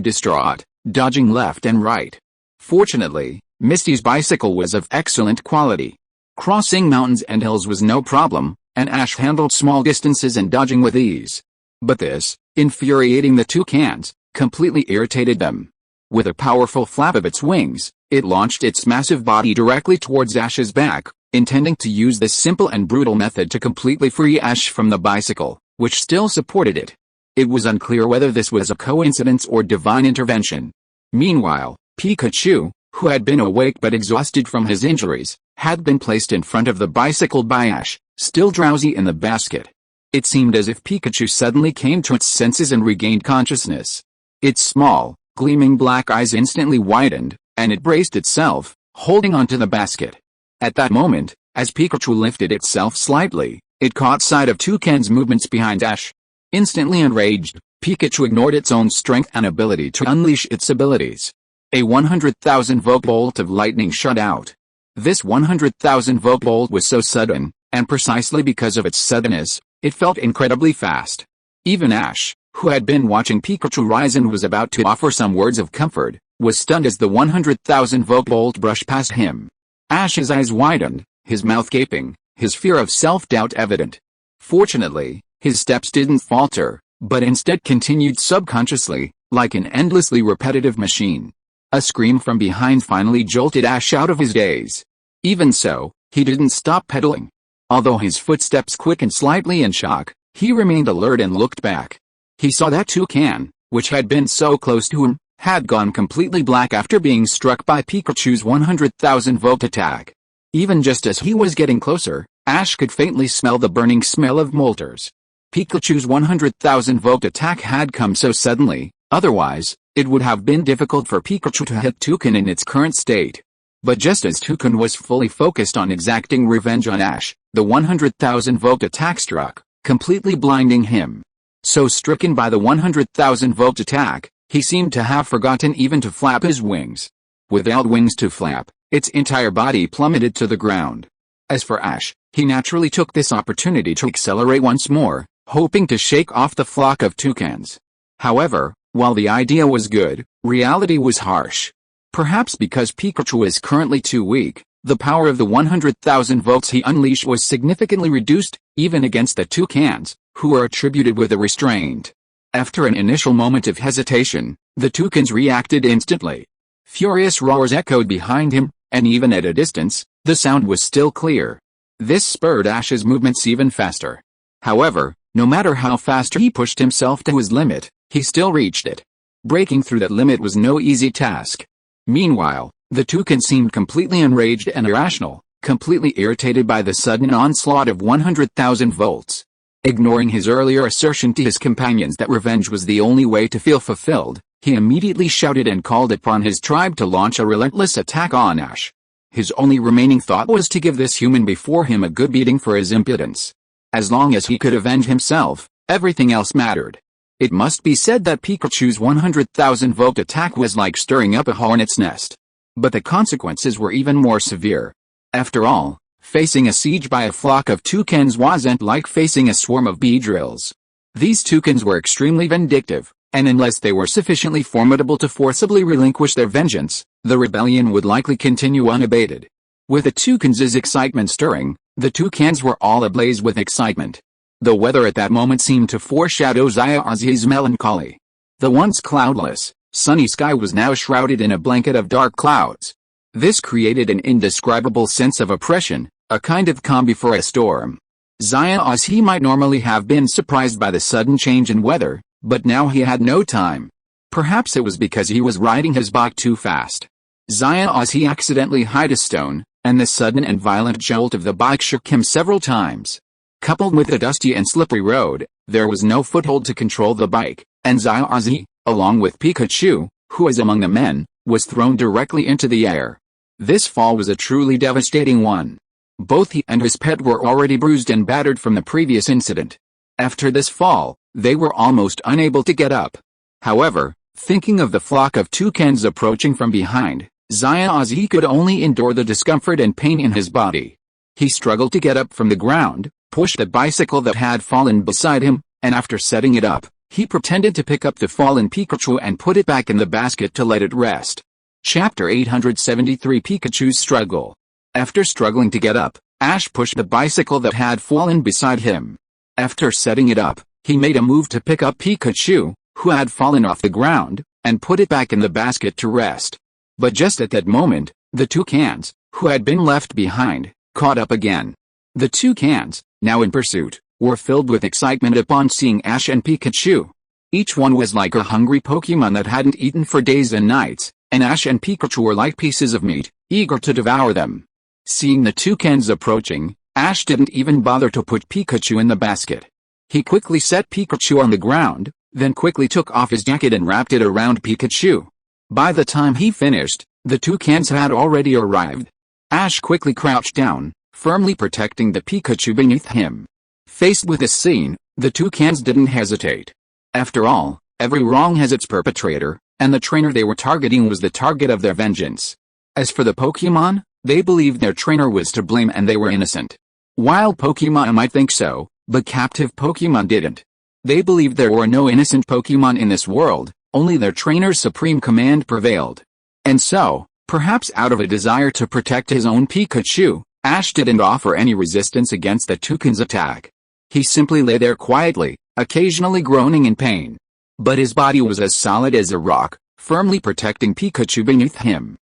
distraught, dodging left and right. Fortunately, Misty's bicycle was of excellent quality. Crossing mountains and hills was no problem, and Ash handled small distances and dodging with ease. But this, infuriating the toucans, completely irritated them. With a powerful flap of its wings, it launched its massive body directly towards Ash's back, intending to use this simple and brutal method to completely free Ash from the bicycle, which still supported it. It was unclear whether this was a coincidence or divine intervention. Meanwhile, Pikachu, who had been awake but exhausted from his injuries, had been placed in front of the bicycle by Ash, still drowsy in the basket. It seemed as if Pikachu suddenly came to its senses and regained consciousness. Its small, gleaming black eyes instantly widened, and it braced itself, holding onto the basket. At that moment, as Pikachu lifted itself slightly, it caught sight of Toucan's movements behind Ash. Instantly enraged, Pikachu ignored its own strength and ability to unleash its abilities. A 100,000-volt bolt of lightning shot out. This 100,000-volt bolt was so sudden, and precisely because of its suddenness, it felt incredibly fast. Even Ash, who had been watching Pikachu rise and was about to offer some words of comfort, was stunned as the 100,000-volt bolt brushed past him. Ash's eyes widened, his mouth gaping, his fear of self-doubt evident. Fortunately, his steps didn't falter, but instead continued subconsciously, like an endlessly repetitive machine. A scream from behind finally jolted Ash out of his daze. Even so, he didn't stop pedaling. Although his footsteps quickened slightly in shock, he remained alert and looked back. He saw that toucan, which had been so close to him, had gone completely black after being struck by Pikachu's 100,000-volt attack. Even just as he was getting closer, Ash could faintly smell the burning smell of molters. Pikachu's 100,000-volt attack had come so suddenly, otherwise, it would have been difficult for Pikachu to hit Toucan in its current state. But just as Toucan was fully focused on exacting revenge on Ash, the 100,000-volt attack struck, completely blinding him. So stricken by the 100,000-volt attack, he seemed to have forgotten even to flap his wings. Without wings to flap, its entire body plummeted to the ground. As for Ash, he naturally took this opportunity to accelerate once more, hoping to shake off the flock of toucans. However, while the idea was good, reality was harsh. Perhaps because Pikachu is currently too weak, the power of the 100,000 volts he unleashed was significantly reduced, even against the toucans, who were attributed with a restraint. After an initial moment of hesitation, the toucans reacted instantly. Furious roars echoed behind him, and even at a distance, the sound was still clear. This spurred Ash's movements even faster. However, no matter how fast he pushed himself to his limit, he still reached it. Breaking through that limit was no easy task. Meanwhile, the toucan seemed completely enraged and irrational, completely irritated by the sudden onslaught of 100,000 volts. Ignoring his earlier assertion to his companions that revenge was the only way to feel fulfilled, he immediately shouted and called upon his tribe to launch a relentless attack on Ash. His only remaining thought was to give this human before him a good beating for his impudence. As long as he could avenge himself, everything else mattered. It must be said that Pikachu's 100,000-volt attack was like stirring up a hornet's nest. But the consequences were even more severe. After all, facing a siege by a flock of toucans wasn't like facing a swarm of Beedrills. These toucans were extremely vindictive, and unless they were sufficiently formidable to forcibly relinquish their vengeance, the rebellion would likely continue unabated. With the toucans' excitement stirring, the toucans were all ablaze with excitement. The weather at that moment seemed to foreshadow Xiaozhi's melancholy. The once cloudless, sunny sky was now shrouded in a blanket of dark clouds. This created an indescribable sense of oppression, a kind of calm before a storm. Xiaozhi might normally have been surprised by the sudden change in weather, but now he had no time. Perhaps it was because he was riding his bike too fast. Xiaozhi accidentally hit a stone, and the sudden and violent jolt of the bike shook him several times. Coupled with the dusty and slippery road, there was no foothold to control the bike, and Xiaozhi, along with Pikachu, who was among the men, was thrown directly into the air. This fall was a truly devastating one. Both he and his pet were already bruised and battered from the previous incident. After this fall, they were almost unable to get up. However, thinking of the flock of toucans approaching from behind, Xiaozhi could only endure the discomfort and pain in his body. He struggled to get up from the ground, pushed the bicycle that had fallen beside him, and after setting it up, he pretended to pick up the fallen Pikachu and put it back in the basket to let it rest. Chapter 873 Pikachu's Struggle. After struggling to get up, Ash pushed the bicycle that had fallen beside him. After setting it up, he made a move to pick up Pikachu, who had fallen off the ground, and put it back in the basket to rest. But just at that moment, the toucans, who had been left behind, caught up again. The toucans, now in pursuit, were filled with excitement upon seeing Ash and Pikachu. Each one was like a hungry Pokémon that hadn't eaten for days and nights, and Ash and Pikachu were like pieces of meat, eager to devour them. Seeing the toucans approaching, Ash didn't even bother to put Pikachu in the basket. He quickly set Pikachu on the ground, then quickly took off his jacket and wrapped it around Pikachu. By the time he finished, the toucans had already arrived. Ash quickly crouched down, firmly protecting the Pikachu beneath him. Faced with this scene, the toucans didn't hesitate. After all, every wrong has its perpetrator, and the trainer they were targeting was the target of their vengeance. As for the Pokémon, they believed their trainer was to blame and they were innocent. Wild Pokémon might think so, but captive Pokémon didn't. They believed there were no innocent Pokémon in this world, only their trainer's supreme command prevailed. And so, perhaps out of a desire to protect his own Pikachu, Ash didn't offer any resistance against the toucan's attack. He simply lay there quietly, occasionally groaning in pain. But his body was as solid as a rock, firmly protecting Pikachu beneath him.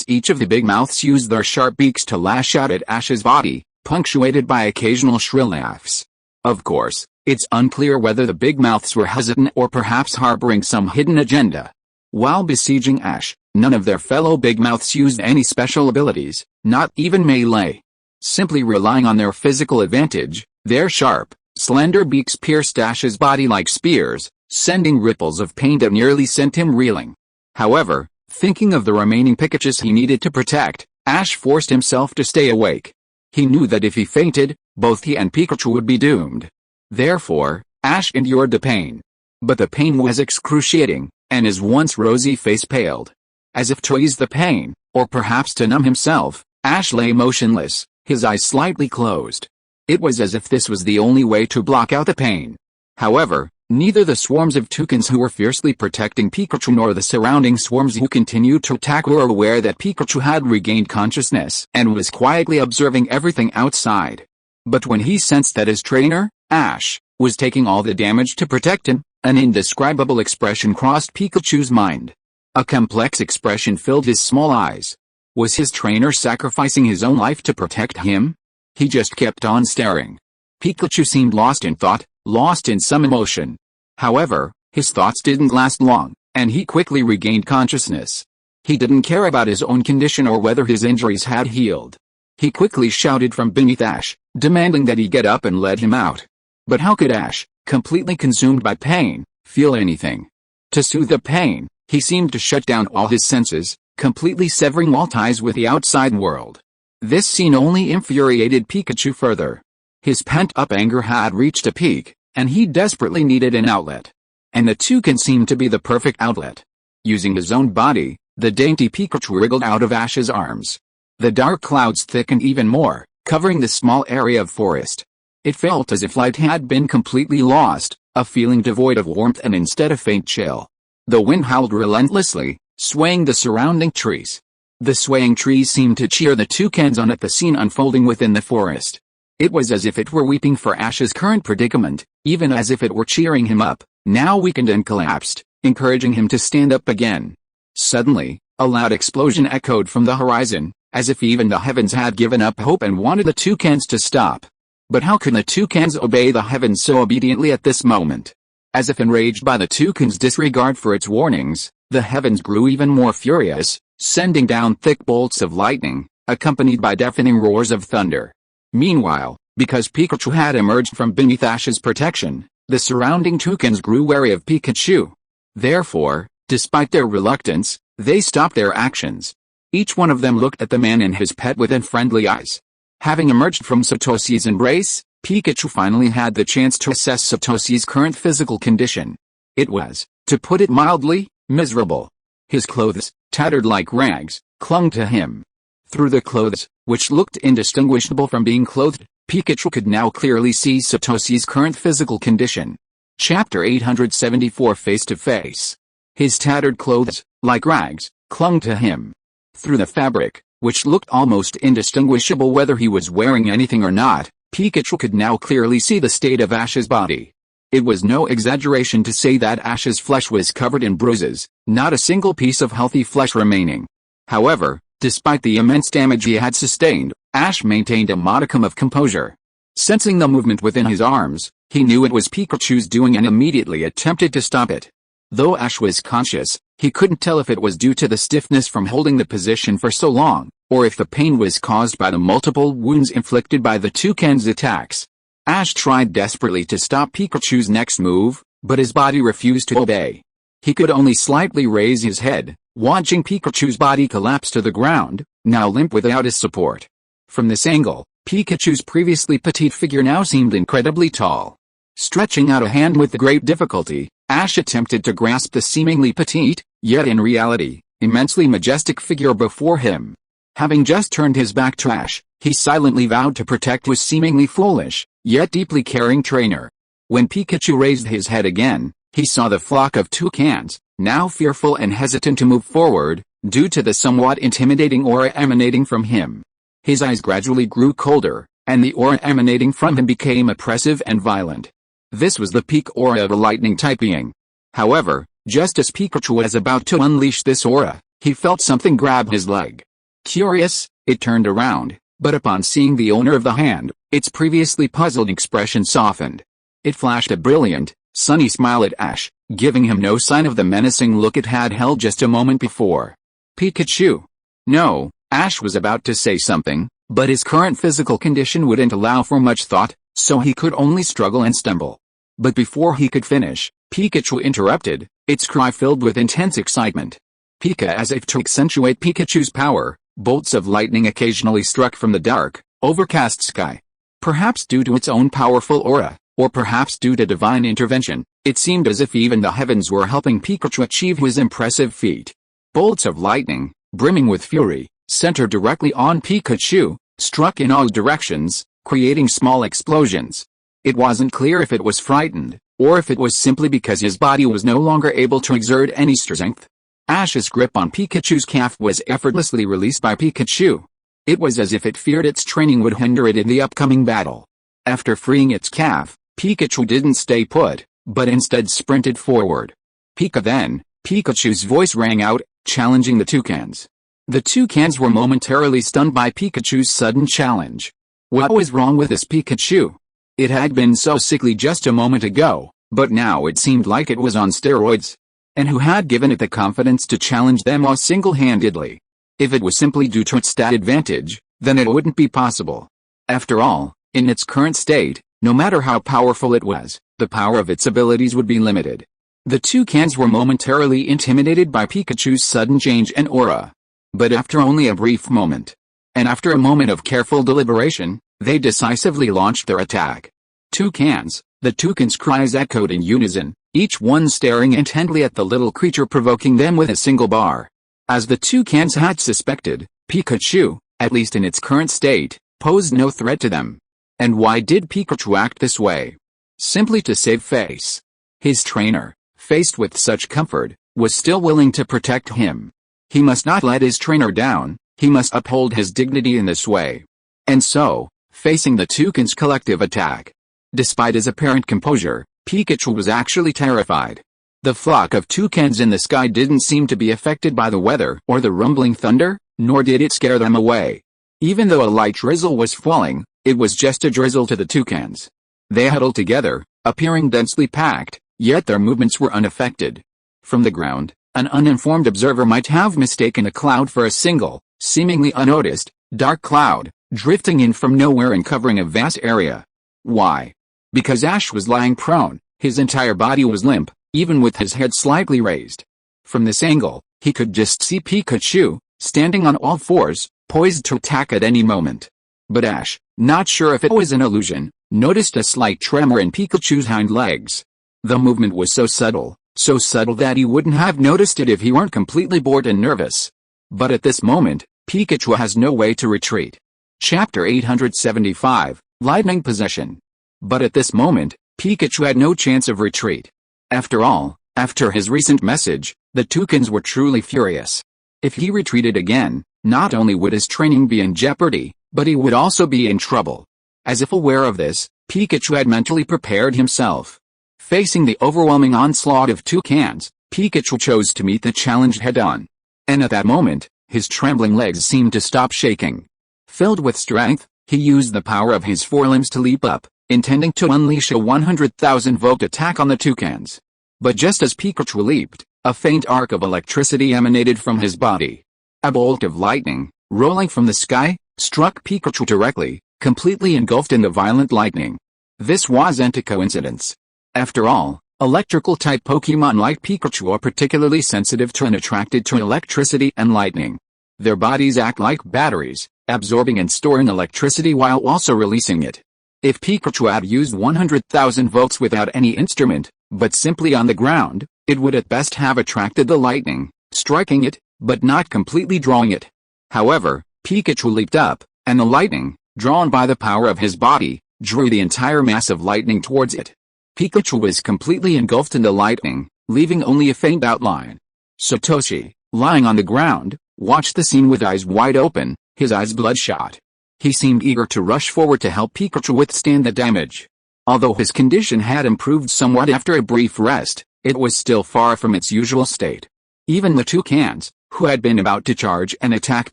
Each of the big mouths used their sharp beaks to lash out at Ash's body, punctuated by occasional shrill laughs. Of course, it's unclear whether the big mouths were hesitant or perhaps harboring some hidden agenda. While besieging Ash, none of their fellow big mouths used any special abilities, not even melee. Simply relying on their physical advantage, their sharp, slender beaks pierced Ash's body like spears, sending ripples of pain that nearly sent him reeling. However, thinking of the remaining Pikachus he needed to protect, Ash forced himself to stay awake. He knew that if he fainted, both he and Pikachu would be doomed. Therefore, Ash endured the pain. But the pain was excruciating, and his once rosy face paled. As if to ease the pain, or perhaps to numb himself, Ash lay motionless, his eyes slightly closed. It was as if this was the only way to block out the pain. However, neither the swarms of toucans who were fiercely protecting Pikachu nor the surrounding swarms who continued to attack were aware that Pikachu had regained consciousness and was quietly observing everything outside. But when he sensed that his trainer, Ash, was taking all the damage to protect him, an indescribable expression crossed Pikachu's mind. A complex expression filled his small eyes. Was his trainer sacrificing his own life to protect him? He just kept on staring. Pikachu seemed lost in thought, lost in some emotion. However, his thoughts didn't last long, and he quickly regained consciousness. He didn't care about his own condition or whether his injuries had healed. He quickly shouted from beneath Ash, demanding that he get up and let him out. But how could Ash, completely consumed by pain, feel anything? To soothe the pain, he seemed to shut down all his senses, completely severing all ties with the outside world. This scene only infuriated Pikachu further. His pent-up anger had reached a peak, and he desperately needed an outlet. And the toucan seemed to be the perfect outlet. Using his own body, the dainty Pikachu wriggled out of Ash's arms. The dark clouds thickened even more, covering the small area of forest. It felt as if light had been completely lost, a feeling devoid of warmth and instead a faint chill. The wind howled relentlessly, swaying the surrounding trees. The swaying trees seemed to cheer the toucans on at the scene unfolding within the forest. It was as if it were weeping for Ash's current predicament, even as if it were cheering him up, now weakened and collapsed, encouraging him to stand up again. Suddenly, a loud explosion echoed from the horizon, as if even the heavens had given up hope and wanted the toucans to stop. But how could the toucans obey the heavens so obediently at this moment? As if enraged by the toucan's disregard for its warnings, the heavens grew even more furious, sending down thick bolts of lightning, accompanied by deafening roars of thunder. Meanwhile, because Pikachu had emerged from beneath Ash's protection, the surrounding toucans grew wary of Pikachu. Therefore, despite their reluctance, they stopped their actions. Each one of them looked at the man and his pet with unfriendly eyes. Having emerged from Satoshi's embrace, Pikachu finally had the chance to assess Satoshi's current physical condition. It was, to put it mildly, miserable. His clothes, tattered like rags, clung to him. Through the clothes, which looked indistinguishable from being clothed, Pikachu could now clearly see Satoshi's current physical condition. Chapter 874 Face to Face. His tattered clothes, like rags, clung to him. Through the fabric, which looked almost indistinguishable whether he was wearing anything or not, Pikachu could now clearly see the state of Ash's body. It was no exaggeration to say that Ash's flesh was covered in bruises, not a single piece of healthy flesh remaining. However, despite the immense damage he had sustained, Ash maintained a modicum of composure. Sensing the movement within his arms, he knew it was Pikachu's doing and immediately attempted to stop it. Though Ash was conscious, he couldn't tell if it was due to the stiffness from holding the position for so long, or if the pain was caused by the multiple wounds inflicted by the toucan's attacks. Ash tried desperately to stop Pikachu's next move, but his body refused to obey. He could only slightly raise his head, watching Pikachu's body collapse to the ground, now limp without his support. From this angle, Pikachu's previously petite figure now seemed incredibly tall. Stretching out a hand with great difficulty, Ash attempted to grasp the seemingly petite, yet in reality, immensely majestic figure before him. Having just turned his back to Ash, he silently vowed to protect his seemingly foolish, yet deeply caring trainer. When Pikachu raised his head again, he saw the flock of toucans, now fearful and hesitant to move forward, due to the somewhat intimidating aura emanating from him. His eyes gradually grew colder, and the aura emanating from him became oppressive and violent. This was the peak aura of a lightning-type being. However, just as Pikachu was about to unleash this aura, he felt something grab his leg. Curious, it turned around, but upon seeing the owner of the hand, its previously puzzled expression softened. It flashed a brilliant, sunny smile at Ash, giving him no sign of the menacing look it had held just a moment before. Pikachu. No, Ash was about to say something, but his current physical condition wouldn't allow for much thought, so he could only struggle and stumble. But before he could finish, Pikachu interrupted, its cry filled with intense excitement. Pika, as if to accentuate Pikachu's power, bolts of lightning occasionally struck from the dark, overcast sky. Perhaps due to its own powerful aura, or perhaps due to divine intervention, it seemed as if even the heavens were helping Pikachu achieve his impressive feat. Bolts of lightning, brimming with fury, centered directly on Pikachu, struck in all directions, creating small explosions. It wasn't clear if it was frightened, or if it was simply because his body was no longer able to exert any strength. Ash's grip on Pikachu's calf was effortlessly released by Pikachu. It was as if it feared its training would hinder it in the upcoming battle. After freeing its calf, Pikachu didn't stay put, but instead sprinted forward. Pika then, Pikachu's voice rang out, challenging the toucans. The toucans were momentarily stunned by Pikachu's sudden challenge. What was wrong with this Pikachu? It had been so sickly just a moment ago, but now it seemed like it was on steroids. And who had given it the confidence to challenge them all single-handedly? If it was simply due to its stat advantage, then it wouldn't be possible. After all, in its current state, no matter how powerful it was, the power of its abilities would be limited. The toucans were momentarily intimidated by Pikachu's sudden change and aura. But after only a brief moment, and after a moment of careful deliberation, they decisively launched their attack. Toucans, the toucans' cries echoed in unison, each one staring intently at the little creature, provoking them with a single bar. As the toucans had suspected, Pikachu, at least in its current state, posed no threat to them. And why did Pikachu act this way? simply to save face. His trainer, faced with such comfort, was still willing to protect him. He must not let his trainer down, he must uphold his dignity in this way. And so, facing the toucan's collective attack, despite his apparent composure, Pikachu was actually terrified. The flock of toucans in the sky didn't seem to be affected by the weather or the rumbling thunder, nor did it scare them away. Even though a light drizzle was falling, it was just a drizzle to the toucans. They huddled together, appearing densely packed, yet their movements were unaffected. From the ground, an uninformed observer might have mistaken a cloud for a single, seemingly unnoticed, dark cloud, drifting in from nowhere and covering a vast area. Why? Because Ash was lying prone, his entire body was limp, even with his head slightly raised. From this angle, he could just see Pikachu, standing on all fours, poised to attack at any moment. But Ash, not sure if it was an illusion, noticed a slight tremor in Pikachu's hind legs. The movement was so subtle that he wouldn't have noticed it if he weren't completely bored and nervous. But at this moment, Pikachu has no way to retreat. Chapter 875, Lightning Possession. But at this moment, Pikachu had no chance of retreat. After all, after his recent message, the toucans were truly furious. If he retreated again, not only would his training be in jeopardy, but he would also be in trouble. As if aware of this, Pikachu had mentally prepared himself. Facing the overwhelming onslaught of toucans, Pikachu chose to meet the challenge head-on. And at that moment, his trembling legs seemed to stop shaking. Filled with strength, he used the power of his forelimbs to leap up, intending to unleash a 100,000-volt attack on the toucans. But just as Pikachu leaped, a faint arc of electricity emanated from his body. A bolt of lightning, rolling from the sky, struck Pikachu directly, completely engulfed in the violent lightning. This wasn't a coincidence. After all, electrical-type Pokémon like Pikachu are particularly sensitive to and attracted to electricity and lightning. Their bodies act like batteries, absorbing and storing electricity while also releasing it. If Pikachu had used 100,000 volts without any instrument, but simply on the ground, it would at best have attracted the lightning, striking it, but not completely drawing it. However, Pikachu leaped up, and the lightning, drawn by the power of his body, drew the entire mass of lightning towards it. Pikachu was completely engulfed in the lightning, leaving only a faint outline. Satoshi, lying on the ground, watched the scene with eyes wide open, his eyes bloodshot. He seemed eager to rush forward to help Pikachu withstand the damage. Although his condition had improved somewhat after a brief rest, it was still far from its usual state. Even the toucans, who had been about to charge and attack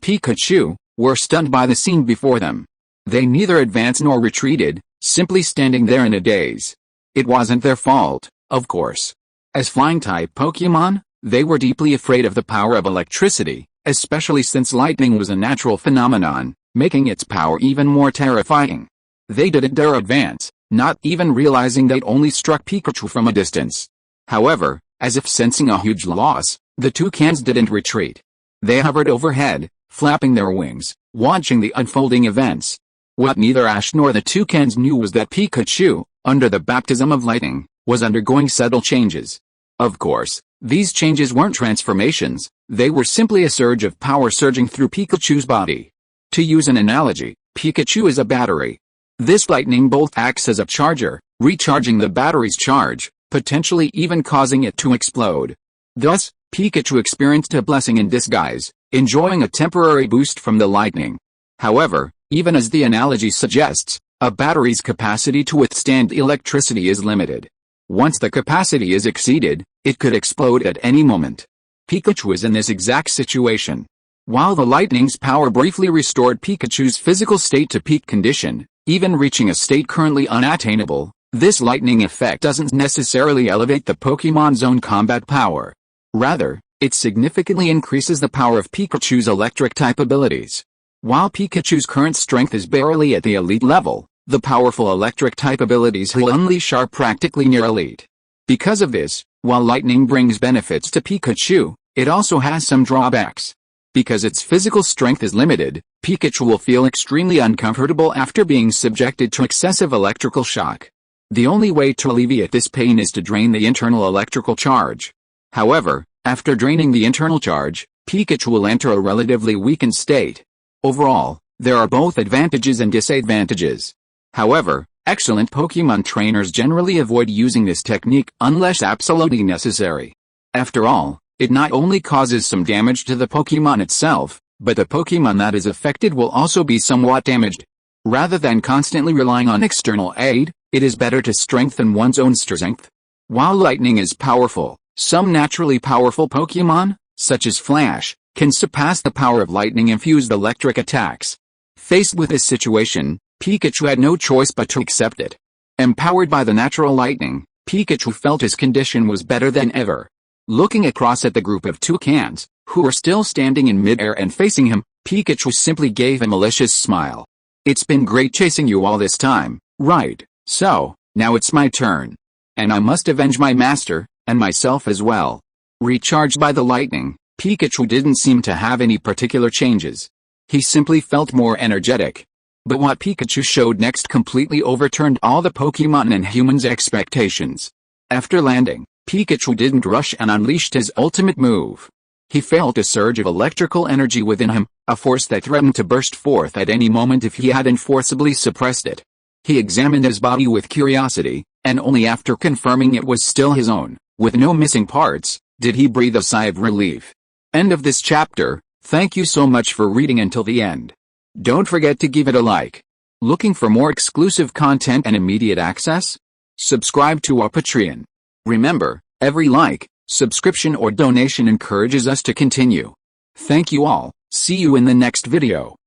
Pikachu, were stunned by the scene before them. They neither advanced nor retreated, simply standing there in a daze. It wasn't their fault, of course. As flying-type Pokémon, they were deeply afraid of the power of electricity, especially since lightning was a natural phenomenon, making its power even more terrifying. They didn't dare advance, not even realizing they'd only struck Pikachu from a distance. However, as if sensing a huge loss, the toucans didn't retreat. They hovered overhead, flapping their wings, watching the unfolding events. What neither Ash nor the toucans knew was that Pikachu, under the baptism of lightning, was undergoing subtle changes. Of course, these changes weren't transformations, they were simply a surge of power surging through Pikachu's body. To use an analogy, Pikachu is a battery. This lightning bolt acts as a charger, recharging the battery's charge, potentially even causing it to explode. Thus, Pikachu experienced a blessing in disguise, enjoying a temporary boost from the lightning. However, even as the analogy suggests, a battery's capacity to withstand electricity is limited. Once the capacity is exceeded, it could explode at any moment. Pikachu is in this exact situation. While the lightning's power briefly restored Pikachu's physical state to peak condition, even reaching a state currently unattainable, this lightning effect doesn't necessarily elevate the Pokémon's own combat power. Rather, it significantly increases the power of Pikachu's electric-type abilities. While Pikachu's current strength is barely at the elite level, the powerful electric-type abilities he'll unleash are practically near elite. Because of this, while lightning brings benefits to Pikachu, it also has some drawbacks. Because its physical strength is limited, Pikachu will feel extremely uncomfortable after being subjected to excessive electrical shock. The only way to alleviate this pain is to drain the internal electrical charge. However, after draining the internal charge, Pikachu will enter a relatively weakened state. Overall, there are both advantages and disadvantages. However, Excellent Pokemon trainers generally avoid using this technique unless absolutely necessary. After all, it not only causes some damage to the Pokemon itself, but the Pokemon that is affected will also be somewhat damaged. Rather than constantly relying on external aid, it is better to strengthen one's own strength. While lightning is powerful, some naturally powerful Pokemon, such as Flash, can surpass the power of lightning-infused electric attacks. Faced with this situation, Pikachu had no choice but to accept it. Empowered by the natural lightning, Pikachu felt his condition was better than ever. Looking across at the group of toucans, who were still standing in midair and facing him, Pikachu simply gave a malicious smile. It's been great chasing you all this time, right? So, now it's my turn. And I must avenge my master, and myself as well. Recharged by the lightning, Pikachu didn't seem to have any particular changes. He simply felt more energetic. But what Pikachu showed next completely overturned all the Pokemon and humans' expectations. After landing, Pikachu didn't rush and unleashed his ultimate move. He felt a surge of electrical energy within him, a force that threatened to burst forth at any moment if he hadn't forcibly suppressed it. He examined his body with curiosity, and only after confirming it was still his own, with no missing parts, did he breathe a sigh of relief. End of this chapter. Thank you so much for reading until the end. Don't forget to give it a like. Looking for more exclusive content and immediate access? Subscribe to our Patreon. Remember, every like, subscription or donation encourages us to continue. Thank you all. See you in the next video.